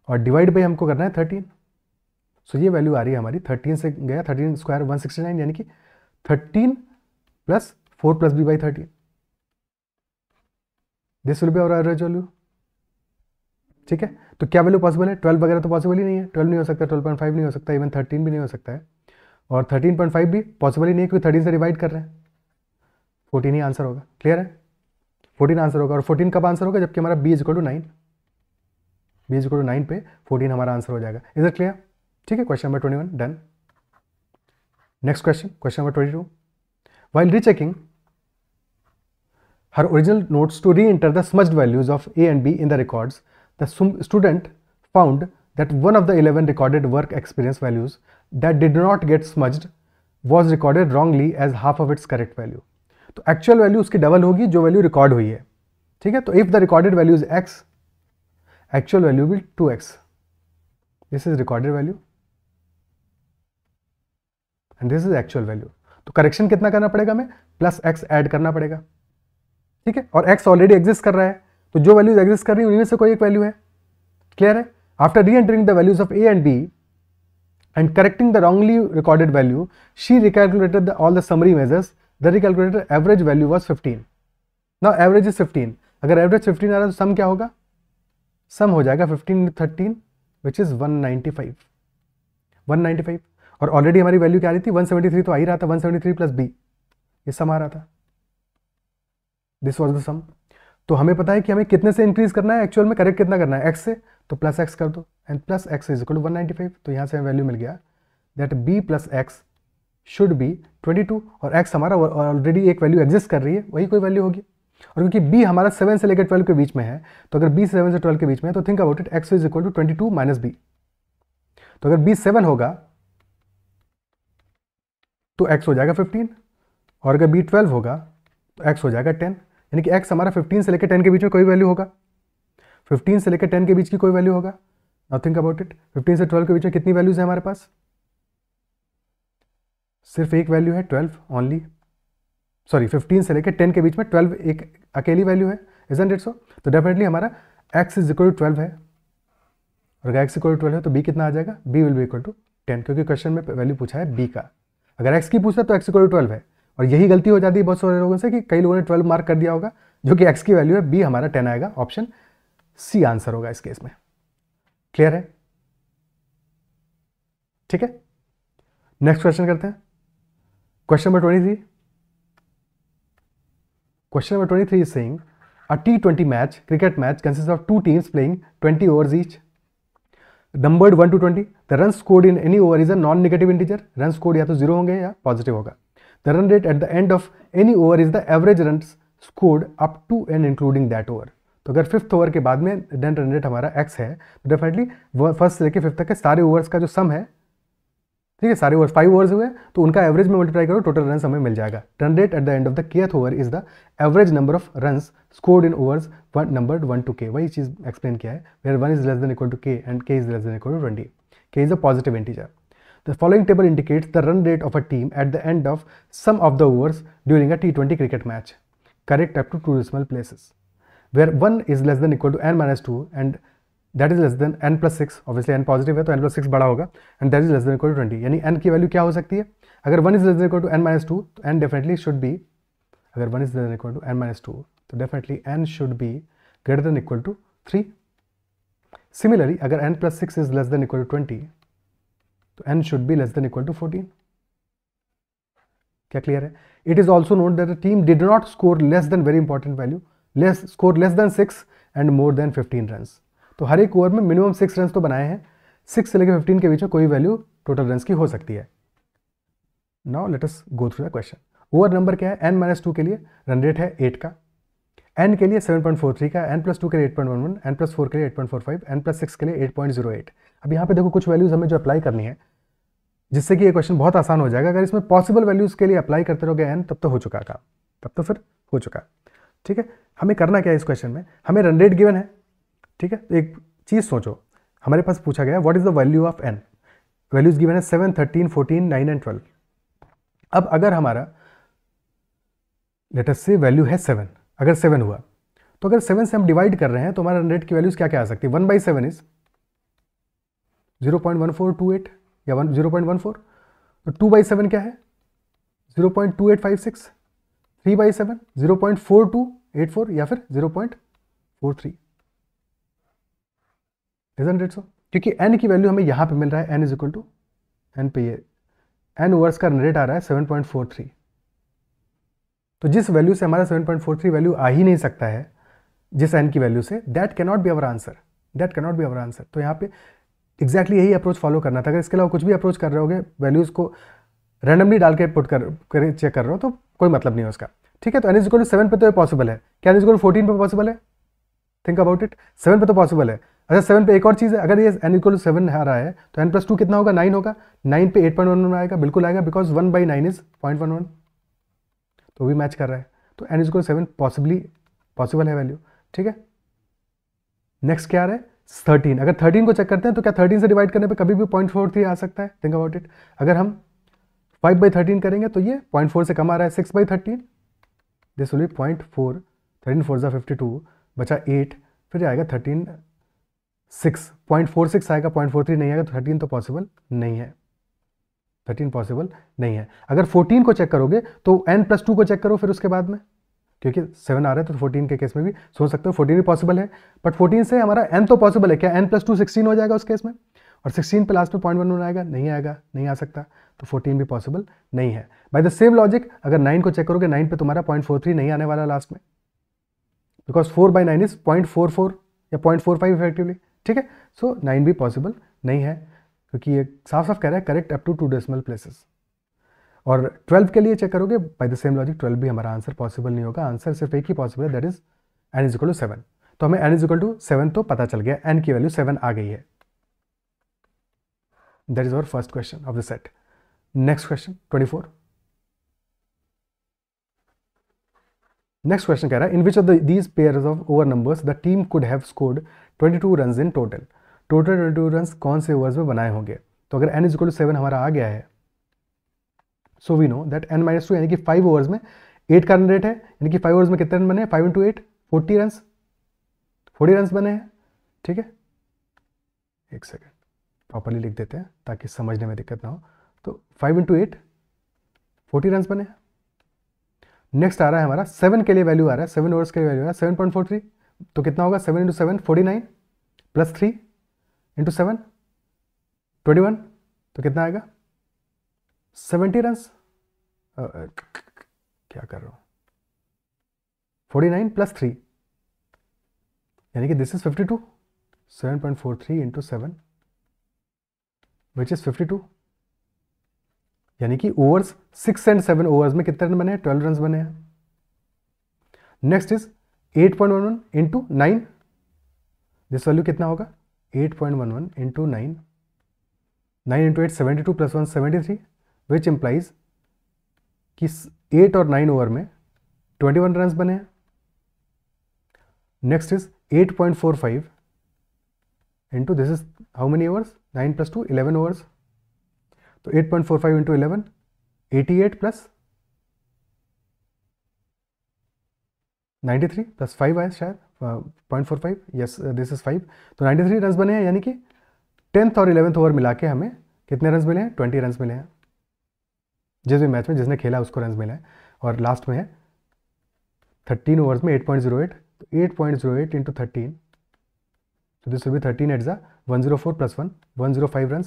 और डिवाइड बाई हमको करना है 13। सो ये वैल्यू आ रही है हमारी 13 से गया 13 स्क्वायर 169, यानी कि 13 + 4 + b by 13, this will be our average value. ठीक है, तो क्या वैल्यू पॉसिबल है? 12 वगैरह तो पॉसिबल ही नहीं है, 12 नहीं हो सकता, 12.5 नहीं हो सकता, इवन 13 भी नहीं हो सकता है, और 13.5 भी पॉसिबल ही नहीं है क्योंकि 13 से डिवाइड कर रहे हैं। 14 ही आंसर होगा। क्लियर है? 14 आंसर होगा, और 14 कब आंसर होगा? जबकि हमारा b = 9, b = 9 पे 14 हमारा आंसर हो जाएगा। Is it clear? ठीक है, question number 21 done. Next question, question number 22, while rechecking her original notes to re-enter the smudged values of A and B in the records, the student found that one of the 11 recorded work experience values that did not get smudged was recorded wrongly as half of its correct value. तो actual value उसकी double होगी जो value record हुई है। ठीक है, तो if the recorded value is x, actual value will 2x, this is recorded value and this is actual value. तो करेक्शन कितना करना पड़ेगा? हमें +x ऐड करना पड़ेगा। ठीक है, और x ऑलरेडी एग्जिस्ट कर रहा है, तो जो वैल्यूज एग्जिस्ट कर रही है उनमें से कोई एक वैल्यू है। क्लियर है? आफ्टर री entering the values of a and b and correcting the wrongly recorded value, she recalculated all the summary measures. The recalculated average value was 15. Now average is 15. अगर average 15 आ रहा है तो सम क्या होगा? सम हो जाएगा 15 × 13 which is 195. 195, और ऑलरेडी हमारी वैल्यू क्या आ रही थी? 173 तो आ ही रहा था, 173 + b, ये सम आ रहा था। दिस वॉज द सम। तो हमें पता है कि हमें कितने से इंक्रीज करना है, एक्चुअल में करेक्ट कितना करना है? x से, तो +x कर दो, एंड +x = 195। तो यहाँ से हमें वैल्यू मिल गया that b + x should be 22, और x हमारा ऑलरेडी एक वैल्यू एग्जिस्ट कर रही है, वही कोई वैल्यू होगी। और क्योंकि b हमारा 7 से लेकर 12 के बीच में है, तो अगर b 7 से 12 के बीच में है तो think about it, x = 22 - b। तो अगर b 7 होगा तो x हो जाएगा 15, और अगर b 12 होगा तो x हो जाएगा 10, यानी कि x हमारा 15 से लेकर 10 के बीच में कोई वैल्यू होगा, 15 से लेकर 10 के बीच की कोई वैल्यू होगा। नाउ थिंक अबाउट इट, 15 से 12 के बीच में कितनी वैल्यूज है हमारे पास? सिर्फ एक वैल्यू है 12 ओनली, सॉरी 15 से लेकर 10 के बीच में 12 एक अकेली वैल्यू है, इजंट इट सो? तो डेफिनेटली हमारा x इज इक्वल टू 12 है, और अगर x इक्वल टू 12 है तो b कितना आ जाएगा? b will be equal to 10, क्योंकि क्वेश्चन में वैल्यू पूछा है b का। अगर x की पूछता तो x इक्वल टू 12 है, और यही गलती हो जाती है बहुत सारे लोगों से कि कई लोगों ने 12 मार्क कर दिया होगा, जो कि x की वैल्यू है, b हमारा 10 आएगा, ऑप्शन सी आंसर होगा इस केस में। क्लियर है? ठीक है, नेक्स्ट क्वेश्चन करते हैं, question number 23। Question number 23 is saying a T20 match, cricket match consists of two teams playing 20 overs each, numbered 1 to 20. The runs scored in any over is a non-negative integer. Runs scored या तो 0 होंगे या positive होगा. The run rate at the end of any over is the average runs scored up to and including that over. तो अगर fifth over के बाद में रन रेट हमारा x है, तो डेफिनेटली फर्स्ट से लेकर फिफ्थ तक के सारे ओवर्स का जो सम है, ठीक है, सारे ओवर्स 5 ओवर्स हुए तो उनका एवरेज में मल्टीप्लाई करो, टोटल रन हमें मिल जाएगा. Run rate at the end of the kth over is the average number of runs scored in overs numbered 1 to k. वही चीज एक्सप्लेन किया है, where 1 is less than equal to k एंड k is less than equal to 20. k is a positive integer. The following table indicates the run rate of a team at the end of some of the overs during a T20 cricket match. Correct up to 2 decimal places. Where 1 is less than equal to n minus 2 and that is less than n plus 6. Obviously n positive है तो n plus 6 बड़ा होगा, and that is less than equal to 20. यानी n की वैल्यू क्या हो सकती है? अगर 1 is less than equal to n minus 2 तो n definitely should be, अगर 1 is less than equal to n minus 2 तो definitely n should be greater than equal to 3. Similarly, अगर n plus 6 is less than equal to 20 तो n should be less than equal to 14. क्या clear है? It is also known that the team did not score less than, very important value, score less than 6 and more than 15 runs. तो हर एक over में minimum 6 run तो बनाए हैं, 6 से लेकर 15 के बीच में कोई वैल्यू टोटल रन की हो सकती है. Now let us go through the question. Over number क्या है? n-2 के लिए रन रेट है 8 का, n के लिए 7.43 का, n+2 के लिए 8.11, n+4 के लिए 8.45, n+6 के लिए 8.08. अब यहाँ पे देखो कुछ वैल्यूज हमें जो अप्लाई करनी है, जिससे कि ये क्वेश्चन बहुत आसान हो जाएगा. अगर इसमें पॉसिबल वैल्यूज के लिए अप्लाई करते रहोगे n, तब तो हो चुका काम, तब तो फिर हो चुका. ठीक है, हमें करना क्या है इस क्वेश्चन में? हमें रन रेट गिवन है, ठीक है. तो एक चीज सोचो, हमारे पास पूछा गया what is the value of n. Values given है 7, 13, 14, 9 एंड 12. अब अगर हमारा लेट अस से वैल्यू है 7, अगर 7 हुआ तो अगर 7 से हम डिवाइड कर रहे हैं तो हमारा रन रेट की वैल्यूज क्या क्या आ सकती है? 1/7 इज 0.1428 या 0.14. तो 2/7 क्या है? 0.2856. 3/7 0.4284 या फिर 0.43. Isn't it so? क्योंकि n की वैल्यू हमें यहां पे मिल रहा है, n is equal to n पे ये n ओवर्स का रन रेट आ रहा है 7.43. तो जिस वैल्यू से हमारा 7.43 वैल्यू आ ही नहीं सकता है, जिस n की वैल्यू से, that can not be our answer, that can not be our answer. तो यहाँ पे एग्जैक्टली यही अप्रोच फॉलो करना था. अगर इसके अलावा कुछ भी अप्रोच कर रहे होगे, वैल्यूज को रैंडमली डाल के पुट कर चेक कर रहे हो, तो कोई मतलब नहीं है उसका. ठीक है, तो n इज इक्वल टू 7 पे तो ये पॉसिबल है. क्या n इज इक्वल टू 14 पे पॉसिबल है? Think about it. 7 पे तो पॉसिबल है. अच्छा 7 पे एक और चीज़ है, अगर ये n इक्वल टू 7 आ रहा है तो n+2 कितना होगा? 9 होगा. 9 पे 8.11 आएगा, बिल्कुल आएगा, बिकॉज 1/9 इज 0.11, तो भी मैच कर रहा है. तो n is equal to 7 possible है वैल्यू. ठीक है, नेक्स्ट क्या आ रहा है? 13. अगर 13 को चेक करते हैं तो क्या 13 से डिवाइड करने पे कभी भी 0.43 आ सकता है? Think about it. अगर हम 5/13 करेंगे तो ये 0.4 से कम आ रहा है. 6/13 दिस विल बी 0.4. 13 4 जा 52, बचा 8, फिर आएगा 13 6, 0.46 आएगा, 0.43 नहीं आएगा. तो 13 तो पॉसिबल नहीं है, 13 पॉसिबल नहीं है. अगर 14 को चेक करोगे तो n+2 को चेक करो फिर उसके बाद में, क्योंकि 7 आ रहा है तो 14 के केस में भी सोच सकते हो 14 भी पॉसिबल है. बट 14 से हमारा n तो पॉसिबल है. क्या n+2 16 हो जाएगा उस केस में? और 16 पे लास्ट में 0.11 आएगा? नहीं आएगा, नहीं आ सकता. तो 14 भी पॉसिबल नहीं है. बाय द सेम लॉजिक अगर 9 को चेक करोगे, 9 पे तुम्हारा 0.43 नहीं आने वाला लास्ट में, बिकॉज 4/9 इज 0.44 या 0.45 इफेक्टिवली. ठीक है, सो 9 भी पॉसिबल नहीं है, क्योंकि ये साफ साफ कह रहा है correct up to 2 decimal places. और 12 के लिए चेक करोगे बाय द सेम लॉजिक, 12 भी हमारा आंसर पॉसिबल नहीं होगा. आंसर सिर्फ एक ही पॉसिबल है, that is n is equal to 7. तो हमें n इज इक्वल टू 7 तो पता चल गया, n की वैल्यू 7 आ गई है. That is our first question of the set. Next question 24. Next question कह रहा है in which of these pairs of over numbers the team could have scored 22 run in total. Total 22 run कौन से overs में बनाए होंगे। तो अगर n इज इक्वल टू 7 हमारा आ गया है, so we know that n-2 यानी कि 5 ओवर्स में 8 का रन रेट है, यानी कि 5 ओवर्स में कितने रन बने हैं, 5 इंटू 8 40 रन, 40 रन बने हैं। ठीक है, एक सेकेंड प्रॉपरली लिख देते हैं ताकि समझने में दिक्कत ना हो। तो 5 इंटू 8 40 रन बने हैं। नेक्स्ट आ रहा है हमारा 7 के लिए वैल्यू आ रहा है, 7 ओवर्स के लिए वैल्यू आ रहा है 7.43। तो कितना होगा 7 इंटू 7 49 प्लस 3 इंटू 7 21। तो कितना आएगा 70 रन। क्या कर रहा हूँ, 49 प्लस 3 यानी कि this is 52। 7.43 into 7 which is 52, यानी कि ओवर्स 6 एंड 7 ओवर्स में कितने रन बने हैं, 12 रन बने हैं। Next is 8.11 into 9, this value कितना होगा 8.11 into 9, 9 into 8 72 plus 1 73 which implies कि 8 और 9 ओवर में 21 रन बने हैं। Next is 8.45 into this is how many overs, 9 plus 2 11 overs. तो 8.45 इंटू 11 88 प्लस 93 प्लस 5 आए शायद 0.45, यस दिस इज 5। तो 93 रन बने हैं, यानी कि 10th और 11th ओवर मिला के हमें कितने रन मिले हैं, 20 रन मिले हैं। जिस भी मैच में जिसने खेला उसको रन मिले हैं। और लास्ट में है 13 ओवर्स में 8.08, तो 8.08 इंटू 13, तो दिस विल बी 13 एट ज़ा 104 प्लस 1 105 रन,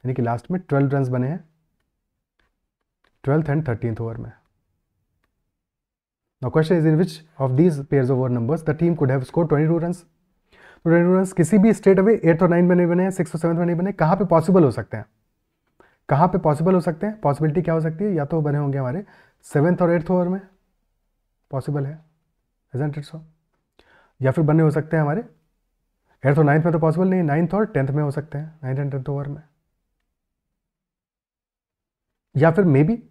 यानी कि लास्ट में 12 रन बने हैं 12th एंड 13th ओवर में। Now question is in which of these pairs of over numbers the team could have scored 22 runs। तो 22 रन किसी भी स्ट्रेट अवे 8th और 9 में नहीं बने हैं, 6th और 7th में नहीं बने। कहाँ पे पॉसिबल हो सकते हैं, कहाँ पे पॉसिबल हो सकते हैं, पॉसिबिलिटी क्या हो सकती है, या तो बने होंगे हमारे 7th और 8th ओवर में पॉसिबल है, isn't it so? या फिर बने हो सकते हैं हमारे 8th और 9th में, तो पॉसिबल नहीं, 9th और 10th में हो सकते हैं, 9th एंड 10th ओवर में। या फिर मे बी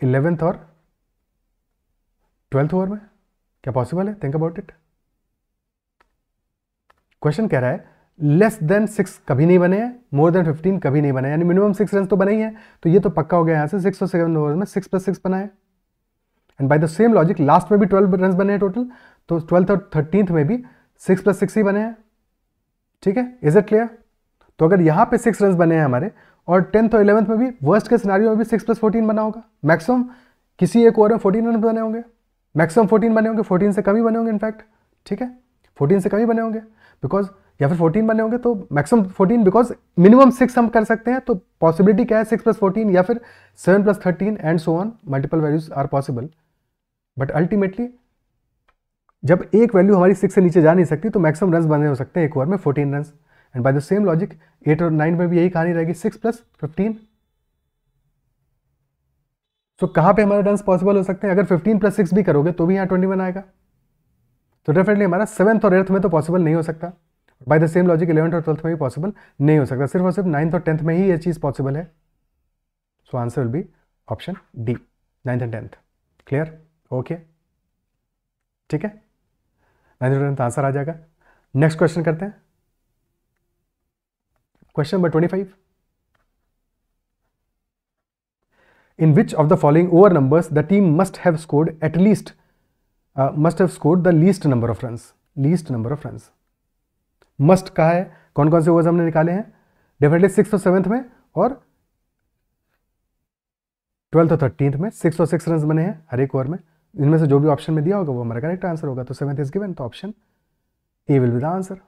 11th और 12th ओवर में, क्या पॉसिबल है, थिंक अबाउट इट। क्वेश्चन कह रहा है लेस देन 6 कभी नहीं बने हैं, मोर देन 15 कभी नहीं बने, यानी मिनिमम 6 रन तो बने ही हैं। तो ये तो पक्का हो गया यहाँ से 6 और 7 ओवर में 6 + 6 बना है। And by the same logic last में भी 12 रन बने हैं टोटल, तो 12th और 13th में भी 6 + 6 ही बने हैं। ठीक है, इज इट क्लियर। तो अगर यहाँ पे 6 रन बने हैं हमारे, और 10th और 11th में भी वर्स्ट के सिनारियो में भी 6 + 14 बना होगा, मैक्सिमम किसी एक ओवर में 14 रन बने होंगे, मैक्सिमम 14 बने होंगे, 14 से कम ही बने होंगे इनफैक्ट। ठीक है, 14 से कम ही बने होंगे बिकॉज, या फिर 14 बने होंगे तो मैक्सिमम 14, बिकॉज मिनिमम 6 हम कर सकते हैं। तो पॉसिबिलिटी क्या है 6 + 14 या फिर 7 + 13 and so on, multiple values are possible. But ultimately जब एक वैल्यू हमारी 6 से नीचे जा नहीं सकती, तो मैक्सिमम रन बने हो सकते हैं एक ओवर में 14 run. And by the same logic 8 और 9 में भी यही कहानी रहेगी, 6 + 15। तो कहाँ पे हमारे रन पॉसिबल हो सकते हैं, अगर 15 + 6 भी करोगे तो भी यहाँ 21 आएगा। तो डेफिनेटली हमारा 7th और 8th में तो पॉसिबल नहीं हो सकता। By the same logic 11th और 12th में भी पॉसिबल नहीं हो सकता, सिर्फ और सिर्फ 9th और 10th में ही ये चीज़ पॉसिबल है। So answer will be option D, 9th and 10th। Clear, okay, ठीक है, 9th और 10th आंसर आ जाएगा। नेक्स्ट क्वेश्चन करते हैं, question number 25। In which of the following over numbers the team must have scored at least the least number of runs? Least number of runs. Must कहा है, कौन कौन से overs हमने निकाले हैं, डेफिनेटली 6th और 7th में, और 12th और 13th में 6 और 6 रन बने हैं हर एक ओवर में। इनमें से जो भी ऑप्शन में दिया होगा वो हमारा करेक्ट आंसर होगा। तो 7th इज गिवन, तो option A will be the answer.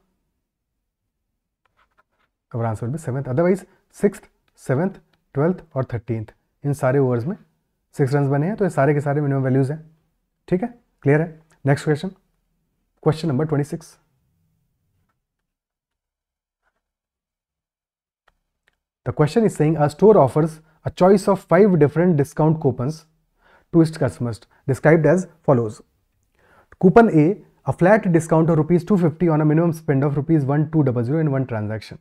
और answer will be 7th। Otherwise 6th, 7th, 12th और 13th इन सारे ओवर्स में 6 रन बने हैं, तो ये सारे के सारे मिनिमम वैल्यूज हैं। ठीक है, क्लियर है। Next question, question number 26। The question is saying a store offers a choice of 5 different discount coupons to its customers described as follows. Coupon A, a flat discount of rupees 250 on a minimum spend of rupees 1200 in one transaction.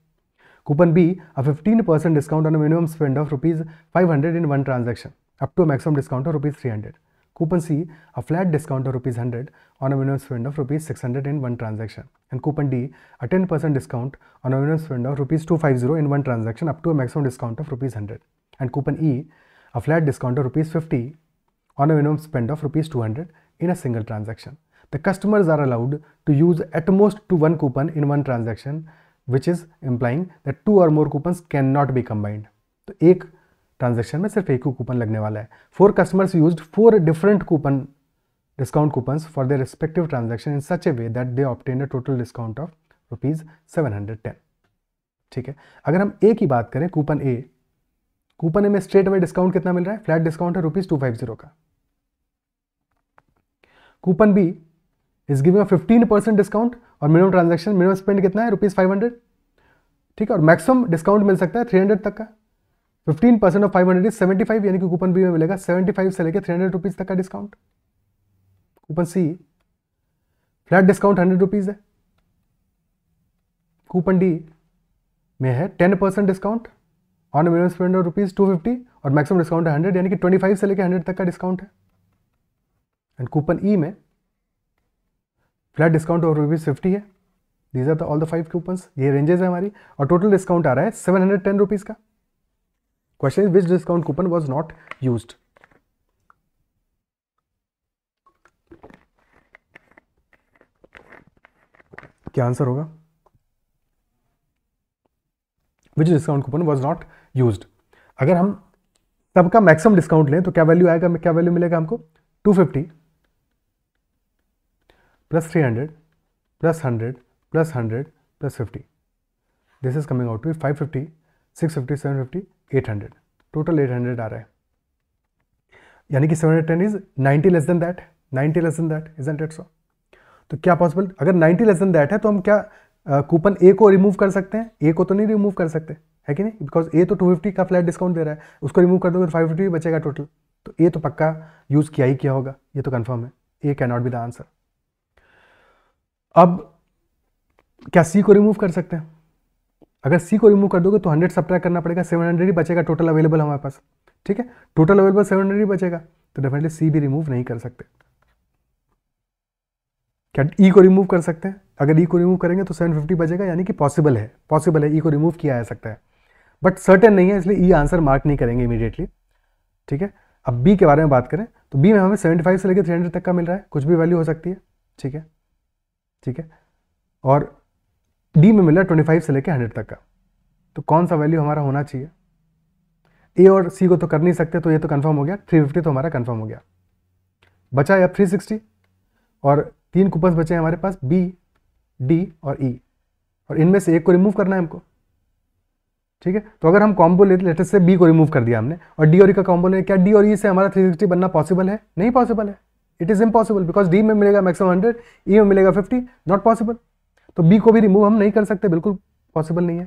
Coupon B, a 15% discount on a minimum spend of rupees 500 in one transaction, up to a maximum discount of rupees 300. Coupon C, a flat discount of ₹100 on a minimum spend of ₹600 in one transaction. And coupon D, a 10% discount on a minimum spend of ₹250 in one transaction up to a maximum discount of ₹100. And coupon E, a flat discount of ₹50 on a minimum spend of ₹200 in a single transaction. The customers are allowed to use at most one coupon in one transaction, which is implying that 2 or more coupons cannot be combined. तो एक transaction में सिर्फ एक ही coupon लगने वाला है. 4 customers used 4 different discount coupons for their respective transaction in such a way that they obtained a total discount of ₹710. ठीक है. अगर हम ए की बात करें, कूपन ए में स्ट्रेट अवे डिस्काउंट कितना मिल रहा है? फ्लैट डिस्काउंट है ₹250 का. Coupon B is giving 15% discount और मिनिमम ट्रांजैक्शन मिनिमम स्पेंड कितना है? ₹500. ठीक है. और मैक्सिमम डिस्काउंट मिल सकता है 300 तक का. 15% ऑफ 500 इज 75, यानी कि कूपन बी में मिलेगा 75 से लेकर ₹300 तक का डिस्काउंट. कूपन सी फ्लैट डिस्काउंट ₹100 है. कूपन डी में है 10% discount on minimum spend of ₹250 और मैक्सिमम डिस्काउंट है 100, यानी कि 25 से लेकर 100 तक का डिस्काउंट है. एंड कूपन ई में फ्लैट डिस्काउंट ऑफ ₹50 है. These are all the 5 coupons. ये रेंजेस है हमारी और टोटल डिस्काउंट आ रहा है ₹710 का. Question is which discount coupon was not used. क्या आंसर होगा? Which discount coupon was not used. अगर हम सबका मैक्सिमम डिस्काउंट लें तो क्या वैल्यू आएगा? क्या वैल्यू मिलेगा हमको? 250 plus 300 plus 100 plus 100 plus 50. This is coming out to 550, 650, 750, 800. Total 800 आ रहा है, यानी कि 710 is 90 less than that. 90 less than that, isn't it so? तो क्या पॉसिबल? अगर 90 लेस देन दैट है तो हम क्या कूपन ए को रिमूव कर सकते हैं? ए को तो नहीं रिमूव कर सकते, है कि नहीं? बिकॉज ए तो 250 का फ्लैट डिस्काउंट दे रहा है, उसको रिमूव कर दोगे तो 550 बचेगा टोटल. तो ए तो पक्का यूज किया ही किया होगा, ये तो कंफर्म है. A can not be the answer. अब क्या सी को रिमूव कर सकते हैं? अगर सी को रिमूव कर दोगे तो 100 सब्ट्रैक्ट करना पड़ेगा, 700 ही बचेगा टोटल अवेलेबल हमारे पास. ठीक है, टोटल अवेलेबल 700 ही बचेगा, तो डेफिनेटली सी भी रिमूव नहीं कर सकते. क्या ई को रिमूव कर सकते हैं? अगर ई को रिमूव करेंगे तो 750 बचेगा, यानी कि पॉसिबल है ई को रिमूव किया जा सकता है, बट सर्टेन नहीं है, इसलिए ई आंसर मार्क नहीं करेंगे इमीडिएटली. ठीक है. अब बी के बारे में बात करें तो बी में हमें 75 से लेकर 300 तक का मिल रहा है, कुछ भी वैल्यू हो सकती है. ठीक है, ठीक है. और डी में मिल रहा है 25 से लेकर 100 तक का. तो कौन सा वैल्यू हमारा होना चाहिए? ए और सी को तो कर नहीं सकते, तो ये तो कंफर्म हो गया. 350 तो हमारा कंफर्म हो गया. बचा है अब 360 और 3 कूपन्स बचे हैं हमारे पास, बी, डी और ई, और इनमें से एक को रिमूव करना है हमको. ठीक है. तो अगर हम कॉम्बो लेते से बी को रिमूव कर दिया हमने और डी और ई का कॉम्बो ले, क्या डी और ई से हमारा 360 बनना पॉसिबल है? नहीं पॉसिबल है. It is impossible, because D में मिलेगा मैक्सिमम 100, ई में मिलेगा 50. Not possible. तो बी को भी रिमूव हम नहीं कर सकते, बिल्कुल पॉसिबल नहीं है,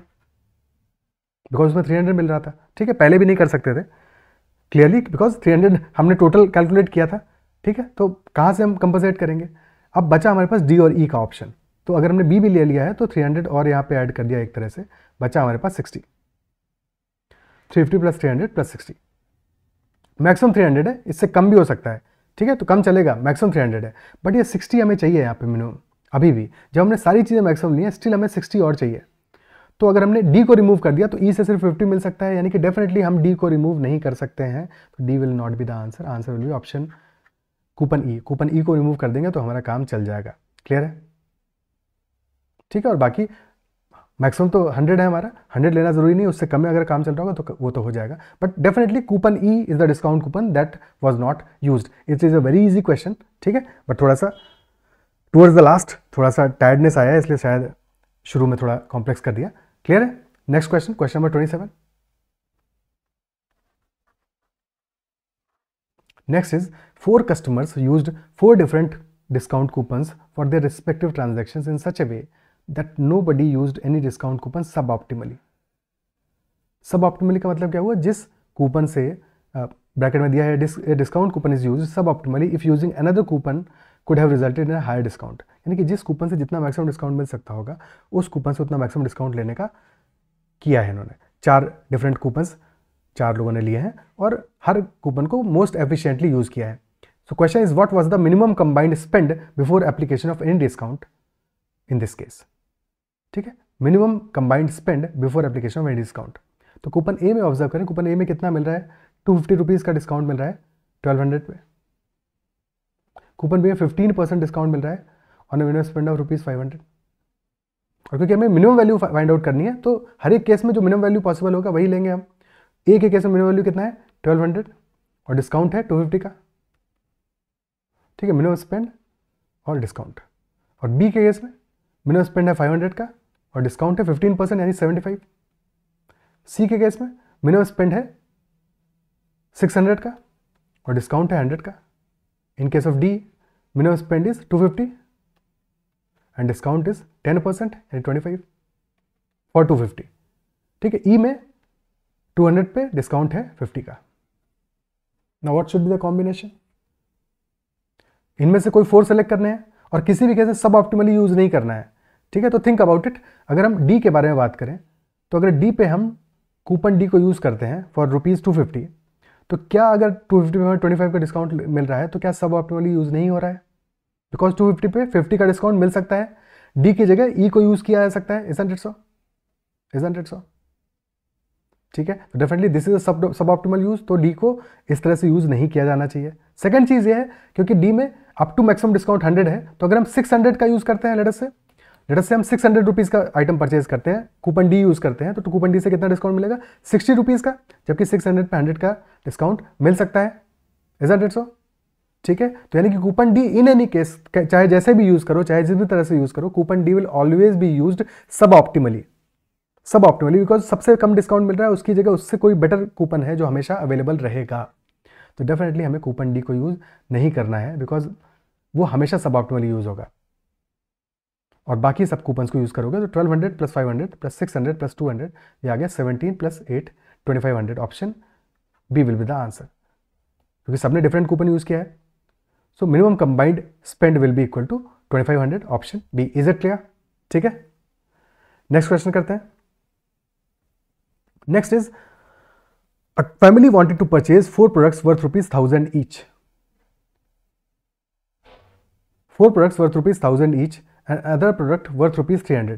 बिकॉज उसमें 300 मिल रहा था. ठीक है, पहले भी नहीं कर सकते थे क्लियरली, बिकॉज 300 हमने टोटल कैलकुलेट किया था. ठीक है, तो कहाँ से हम कंपनसेट करेंगे? अब बचा हमारे पास डी और ई का ऑप्शन. तो अगर हमने बी भी ले लिया है तो 300 और यहाँ पे ऐड कर दिया एक तरह से, बचा हमारे पास 60. 350 प्लस 300 प्लस 60. मैक्सिमम 300 है, इससे कम भी हो सकता है. ठीक है, तो कम चलेगा, मैक्सिमम 300 है, बट ये 60 हमें चाहिए यहाँ पे मिनिमम. अभी भी जब हमने सारी चीज़ें मैक्सिमम ली हैं, स्टिल हमें 60 और चाहिए. तो अगर हमने डी को रिमूव कर दिया तो ई से सिर्फ 50 मिल सकता है, यानी कि डेफिनेटली हम डी को रिमूव नहीं कर सकते हैं. तो D will not be the answer. Answer will be option coupon E. Coupon E को रिमूव कर देंगे तो हमारा काम चल जाएगा. क्लियर है? ठीक है. और बाकी मैक्सिमम तो 100 है हमारा, 100 लेना जरूरी नहीं, उससे कम में अगर काम चल रहा होगा तो वो तो हो जाएगा. But definitely coupon E is the discount coupon that was not used. It is a very easy question. ठीक है, बट थोड़ा सा टुवर्ड्स द लास्ट थोड़ा सा टायर्डनेस आया, इसलिए शायद शुरू में थोड़ा कॉम्प्लेक्स कर दिया. क्लियर है? Next question, question number 27. Next is 4 customers used 4 different discount coupons for their respective transactions in such a way that nobody used any discount coupon suboptimally. Suboptimally का मतलब क्या हुआ? जिस कूपन से ब्रैकेट में दिया है discount coupon is used suboptimally if using another coupon could have resulted in higher discount. यानी कि जिस कूपन से जितना मैक्सिमम डिस्काउंट मिल सकता होगा उस कूपन से उतना मैक्सिमम डिस्काउंट लेने का किया है इन्होंने. 4 डिफरेंट कूपन्स 4 लोगों ने लिए हैं और हर कूपन को मोस्ट एफिशिएंटली यूज़ किया है. So question is what was the minimum combined spend before application of any discount in this case. ठीक है, minimum combined spend before application of any discount. तो कूपन ए में ऑब्जर्व करें, coupon ए में कितना मिल रहा है, 250 रुपीज़ का डिस्काउंट मिल रहा है 1200 पे। कूपन बी में 15% डिस्काउंट मिल रहा है on a minimum spend of ₹500। और क्योंकि हमें मिनिमम वैल्यू फाइंड आउट करनी है तो हर एक केस में जो मिनिमम वैल्यू पॉसिबल होगा वही लेंगे हम। ए के केस में मिनिमम वैल्यू कितना है 1200 और डिस्काउंट है 250 का। ठीक है, मिनिमम स्पेंड और डिस्काउंट। और बी के केस में मिनिमम स्पेंड है 500 का और डिस्काउंट है 15% यानी 75। सी के केस में मिनिमम स्पेंड है 600 का और डिस्काउंट है 100 का। In case of D minimum spend is 250 and discount is 10% यानी 25 फॉर 250। ठीक है, ई में 200 पे डिस्काउंट है 50 का। Now what should be the combination? इनमें से कोई 4 सेलेक्ट करने हैं और किसी भी केस में सब ऑप्टिमली यूज नहीं करना है। ठीक है, तो थिंक अबाउट इट। अगर हम डी के बारे में बात करें तो अगर डी पे हम कूपन डी को यूज करते हैं फॉर ₹250, तो क्या अगर 250 में 25 का डिस्काउंट मिल रहा है तो क्या सब ऑप्टिमली यूज नहीं हो रहा है? बिकॉज 250 पे 50 का डिस्काउंट मिल सकता है, डी की जगह ई को यूज किया जा सकता है। Isn't it so? ठीक है, तो डेफिनेटली दिस इज सब ऑप्टिमल यूज, तो डी को इस तरह से यूज नहीं किया जाना चाहिए। सेकंड चीज ये है, क्योंकि डी में अप टू मैक्सिमम डिस्काउंट 100 है, तो अगर हम 600 का यूज करते हैं, लेट अस से हम 600 रुपीज़ का आइटम परचेज करते हैं, कूपन डी यूज करते हैं, तो कूपन डी से कितना डिस्काउंट मिलेगा 60 रुपीज़ का, जबकि 600 पे 100 का डिस्काउंट मिल सकता है। Isn't it so? ठीक है, तो यानी कि कूपन डी इन एनी केस, चाहे जैसे भी यूज करो, चाहे जिस भी तरह से यूज करो, coupon D will always be used सब ऑप्टिमली बिकॉज सबसे कम डिस्काउंट मिल रहा है, उसकी जगह उससे कोई बेटर कूपन है जो हमेशा अवेलेबल रहेगा। तो डेफिनेटली हमें कूपन डी को यूज नहीं करना है बिकॉज वो हमेशा सब ऑप्टिमली यूज होगा। और बाकी सब कूपन्स को यूज करोगे तो 1200 प्लस 500 प्लस 600 प्लस 200 ये आ गया 17 plus 8 2500। Option B will be the answer, क्योंकि सबने डिफरेंट कूपन यूज किया है। So minimum combined spend will be equal to 2500। Option B. Is it clear? ठीक है, नेक्स्ट क्वेश्चन करते हैं। Next is a family wanted to purchase 4 products worth ₹1000 each. 4 products worth ₹1000 each and another product worth ₹300.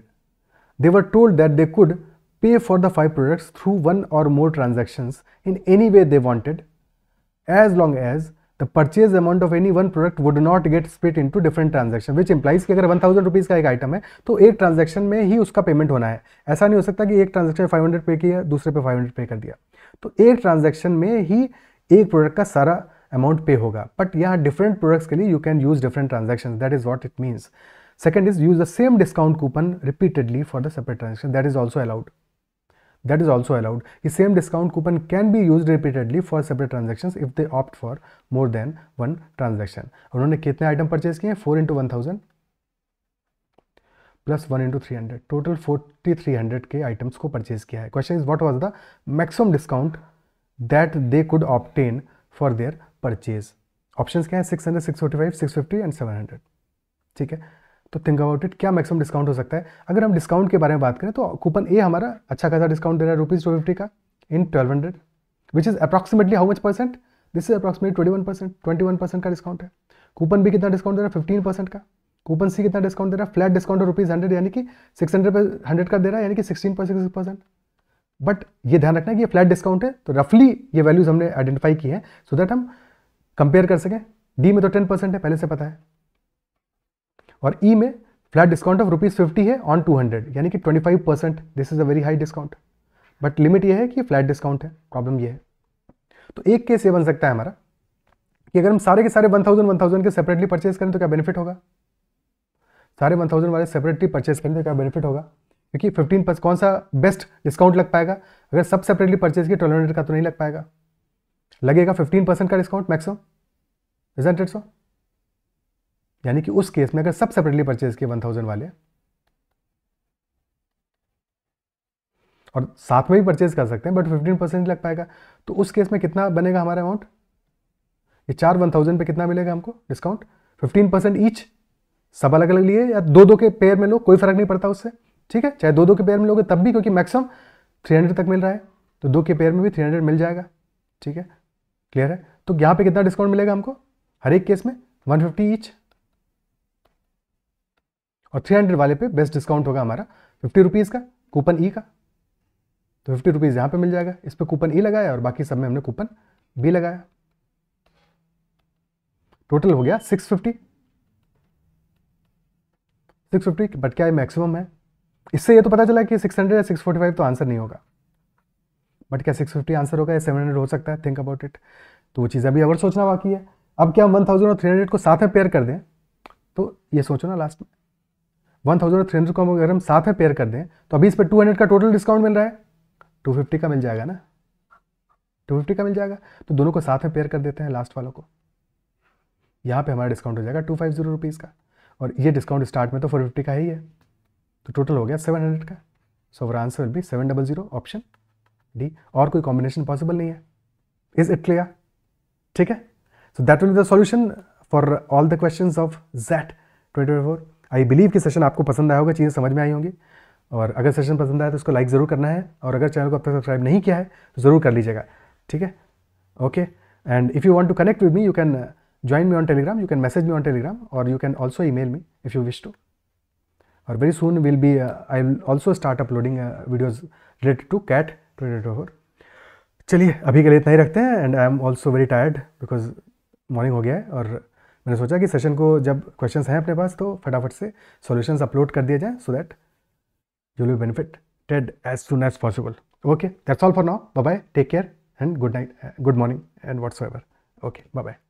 They were told that they could pay for the 5 products through one or more transactions in any way they wanted, as long as the purchase amount of any one product would not get split into different transactions, which implies कि अगर 1000 rupees का एक item है तो एक transaction में ही उसका payment होना है। ऐसा नहीं हो सकता कि एक ट्रांजैक्शन 500 पे किया, दूसरे पे 500 पे कर दिया। तो एक ट्रांजैक्शन में ही एक प्रोडक्ट का सारा अमाउंट पे होगा। बट यहाँ डिफरेंट प्रोडक्ट्स के लिए you can use different transaction, that is what it means. Second is use the same discount coupon repeatedly for the separate transaction, that is also allowed. कि same discount coupon can be use repeatedly for separate transaction if they opt for more than one transaction. उन्होंने कितने item purchase किए? 4 × 1000 plus 1 × 300, total 4300 के items को purchase किया है। Question is what was the maximum discount that they could obtain for their purchase. Options क्या है? 600, 645, 650 and 700। ठीक है, तो थिंक अबाउट इट, क्या मैक्सिमम डिस्काउंट हो सकता है? अगर हम डिस्काउंट के बारे में बात करें तो कूपन ए हमारा अच्छा खासा डिस्काउंट दे रहा है ₹250 का इन 1200, which is approximately how much percent? This is approximately 21% का डिस्काउंट है। कूपन बी कितना डिस्काउंट दे रहा है? 15% का। कूपन सी कितना डिस्काउंट दे रहा है? फ्लैट डिस्काउंट है ₹100, यानी कि 600 पे 100 का दे रहा है, यानी कि 16.66%। बट ये ध्यान रखना है कि ये फ्लैट डिस्काउंट है, तो रफली ये वैल्यूज हमने आइडेंटिफाई की है सो दैट हम कंपेयर कर सकें। डी में तो 10% है, पहले से पता है, और ई में फ्लैट डिस्काउंट ऑफ ₹50 है ऑन 200, यानी कि 25%। This is a very high discount, but limit ये है कि फ्लैट डिस्काउंट है। प्रॉब्लम ये है, तो एक केस ये बन सकता है हमारा कि अगर हम सारे के सारे 1000 के सेपरेटली परचेज करें तो क्या बेनिफिट होगा? सारे 1000 वाले सेपरेटली परचेज करें तो क्या बेनिफिट होगा? क्योंकि 15% कौन सा बेस्ट डिस्काउंट लग पाएगा? अगर सब सेपरेटली परचेज किए 1200 का तो नहीं लग पाएगा, लगेगा 15% का डिस्काउंट मैक्सिमम। इजंट इट सो? यानी कि उस केस में अगर सब सेपरेटली परचेज किए 1000 वाले और साथ में भी परचेज कर सकते हैं बट 15% लग पाएगा, तो उस केस में कितना बनेगा हमारा अमाउंट? ये 4 1000 पे कितना मिलेगा हमको डिस्काउंट? 15% ईच, सब अलग अलग लिए या दो के पेयर में लो, कोई फर्क नहीं पड़ता उससे। ठीक है, चाहे दो के पेयर में लोगे तब भी, क्योंकि मैक्सिमम 300 तक मिल रहा है, तो 2 के पेयर में भी 300 मिल जाएगा। ठीक है, क्लियर है? तो यहाँ पे कितना डिस्काउंट मिलेगा हमको? हर एक केस में 150 ईच, और 300 वाले पे बेस्ट डिस्काउंट होगा हमारा 50 रुपीज़ का कूपन ई का, तो 50 रुपीज़ यहाँ पर मिल जाएगा, इस पर कूपन ई लगाया और बाकी सब में हमने कूपन बी लगाया। टोटल हो गया 650, बट क्या ये मैक्सिमम है? इससे ये तो पता चला कि 600 या 645 तो आंसर नहीं होगा, बट क्या 650 आंसर होगा या 700 हो सकता है? Think about it. तो वो चीज़ अभी और सोचना बाकी है। अब क्या हम 1000 और 300 को साथ में पेयर कर दें? तो ये सोचो ना, लास्ट में 1000 और 300 को अगर हम साथ में पेयर कर दें तो अभी इस पर 200 का टोटल डिस्काउंट मिल रहा है, 250 का मिल जाएगा ना, 250 का मिल जाएगा। तो दोनों को साथ में पेयर कर देते हैं, लास्ट वालों को। यहाँ पे हमारा डिस्काउंट हो जाएगा 250 रुपीज़ का, और ये डिस्काउंट स्टार्ट में तो 450 का ही है, तो टोटल हो गया 700 का। So our answer will be 700, option D. और कोई कॉम्बिनेशन पॉसिबल नहीं है। Is it clear? ठीक है। So that will be the solution for all the questions of ZET 2024। I believe कि सेशन आपको पसंद आया होगा, चीज़ें समझ में आई होंगी, और अगर सेशन पसंद आया तो उसको लाइक ज़रूर करना है, और अगर चैनल को अब तक सब्सक्राइब नहीं किया है तो ज़रूर कर लीजिएगा। ठीक है, okay. And if you want to connect with me, you can join me on Telegram, you can message me on Telegram, or you can also email me if you wish to. Or very soon will be I will also start uploading videos related to CAT 2024। चलिए अभी के लिए इतना ही रखते हैं, and I am also very tired because morning हो गया है, और मैंने सोचा कि सेशन को जब क्वेश्चंस हैं अपने पास तो फटाफट से सॉल्यूशंस अपलोड कर दिए जाएं, so that you will benefited as soon as possible. Okay, that's all for now. Bye bye, take care and good night, good morning and whatsoever. Okay, bye bye.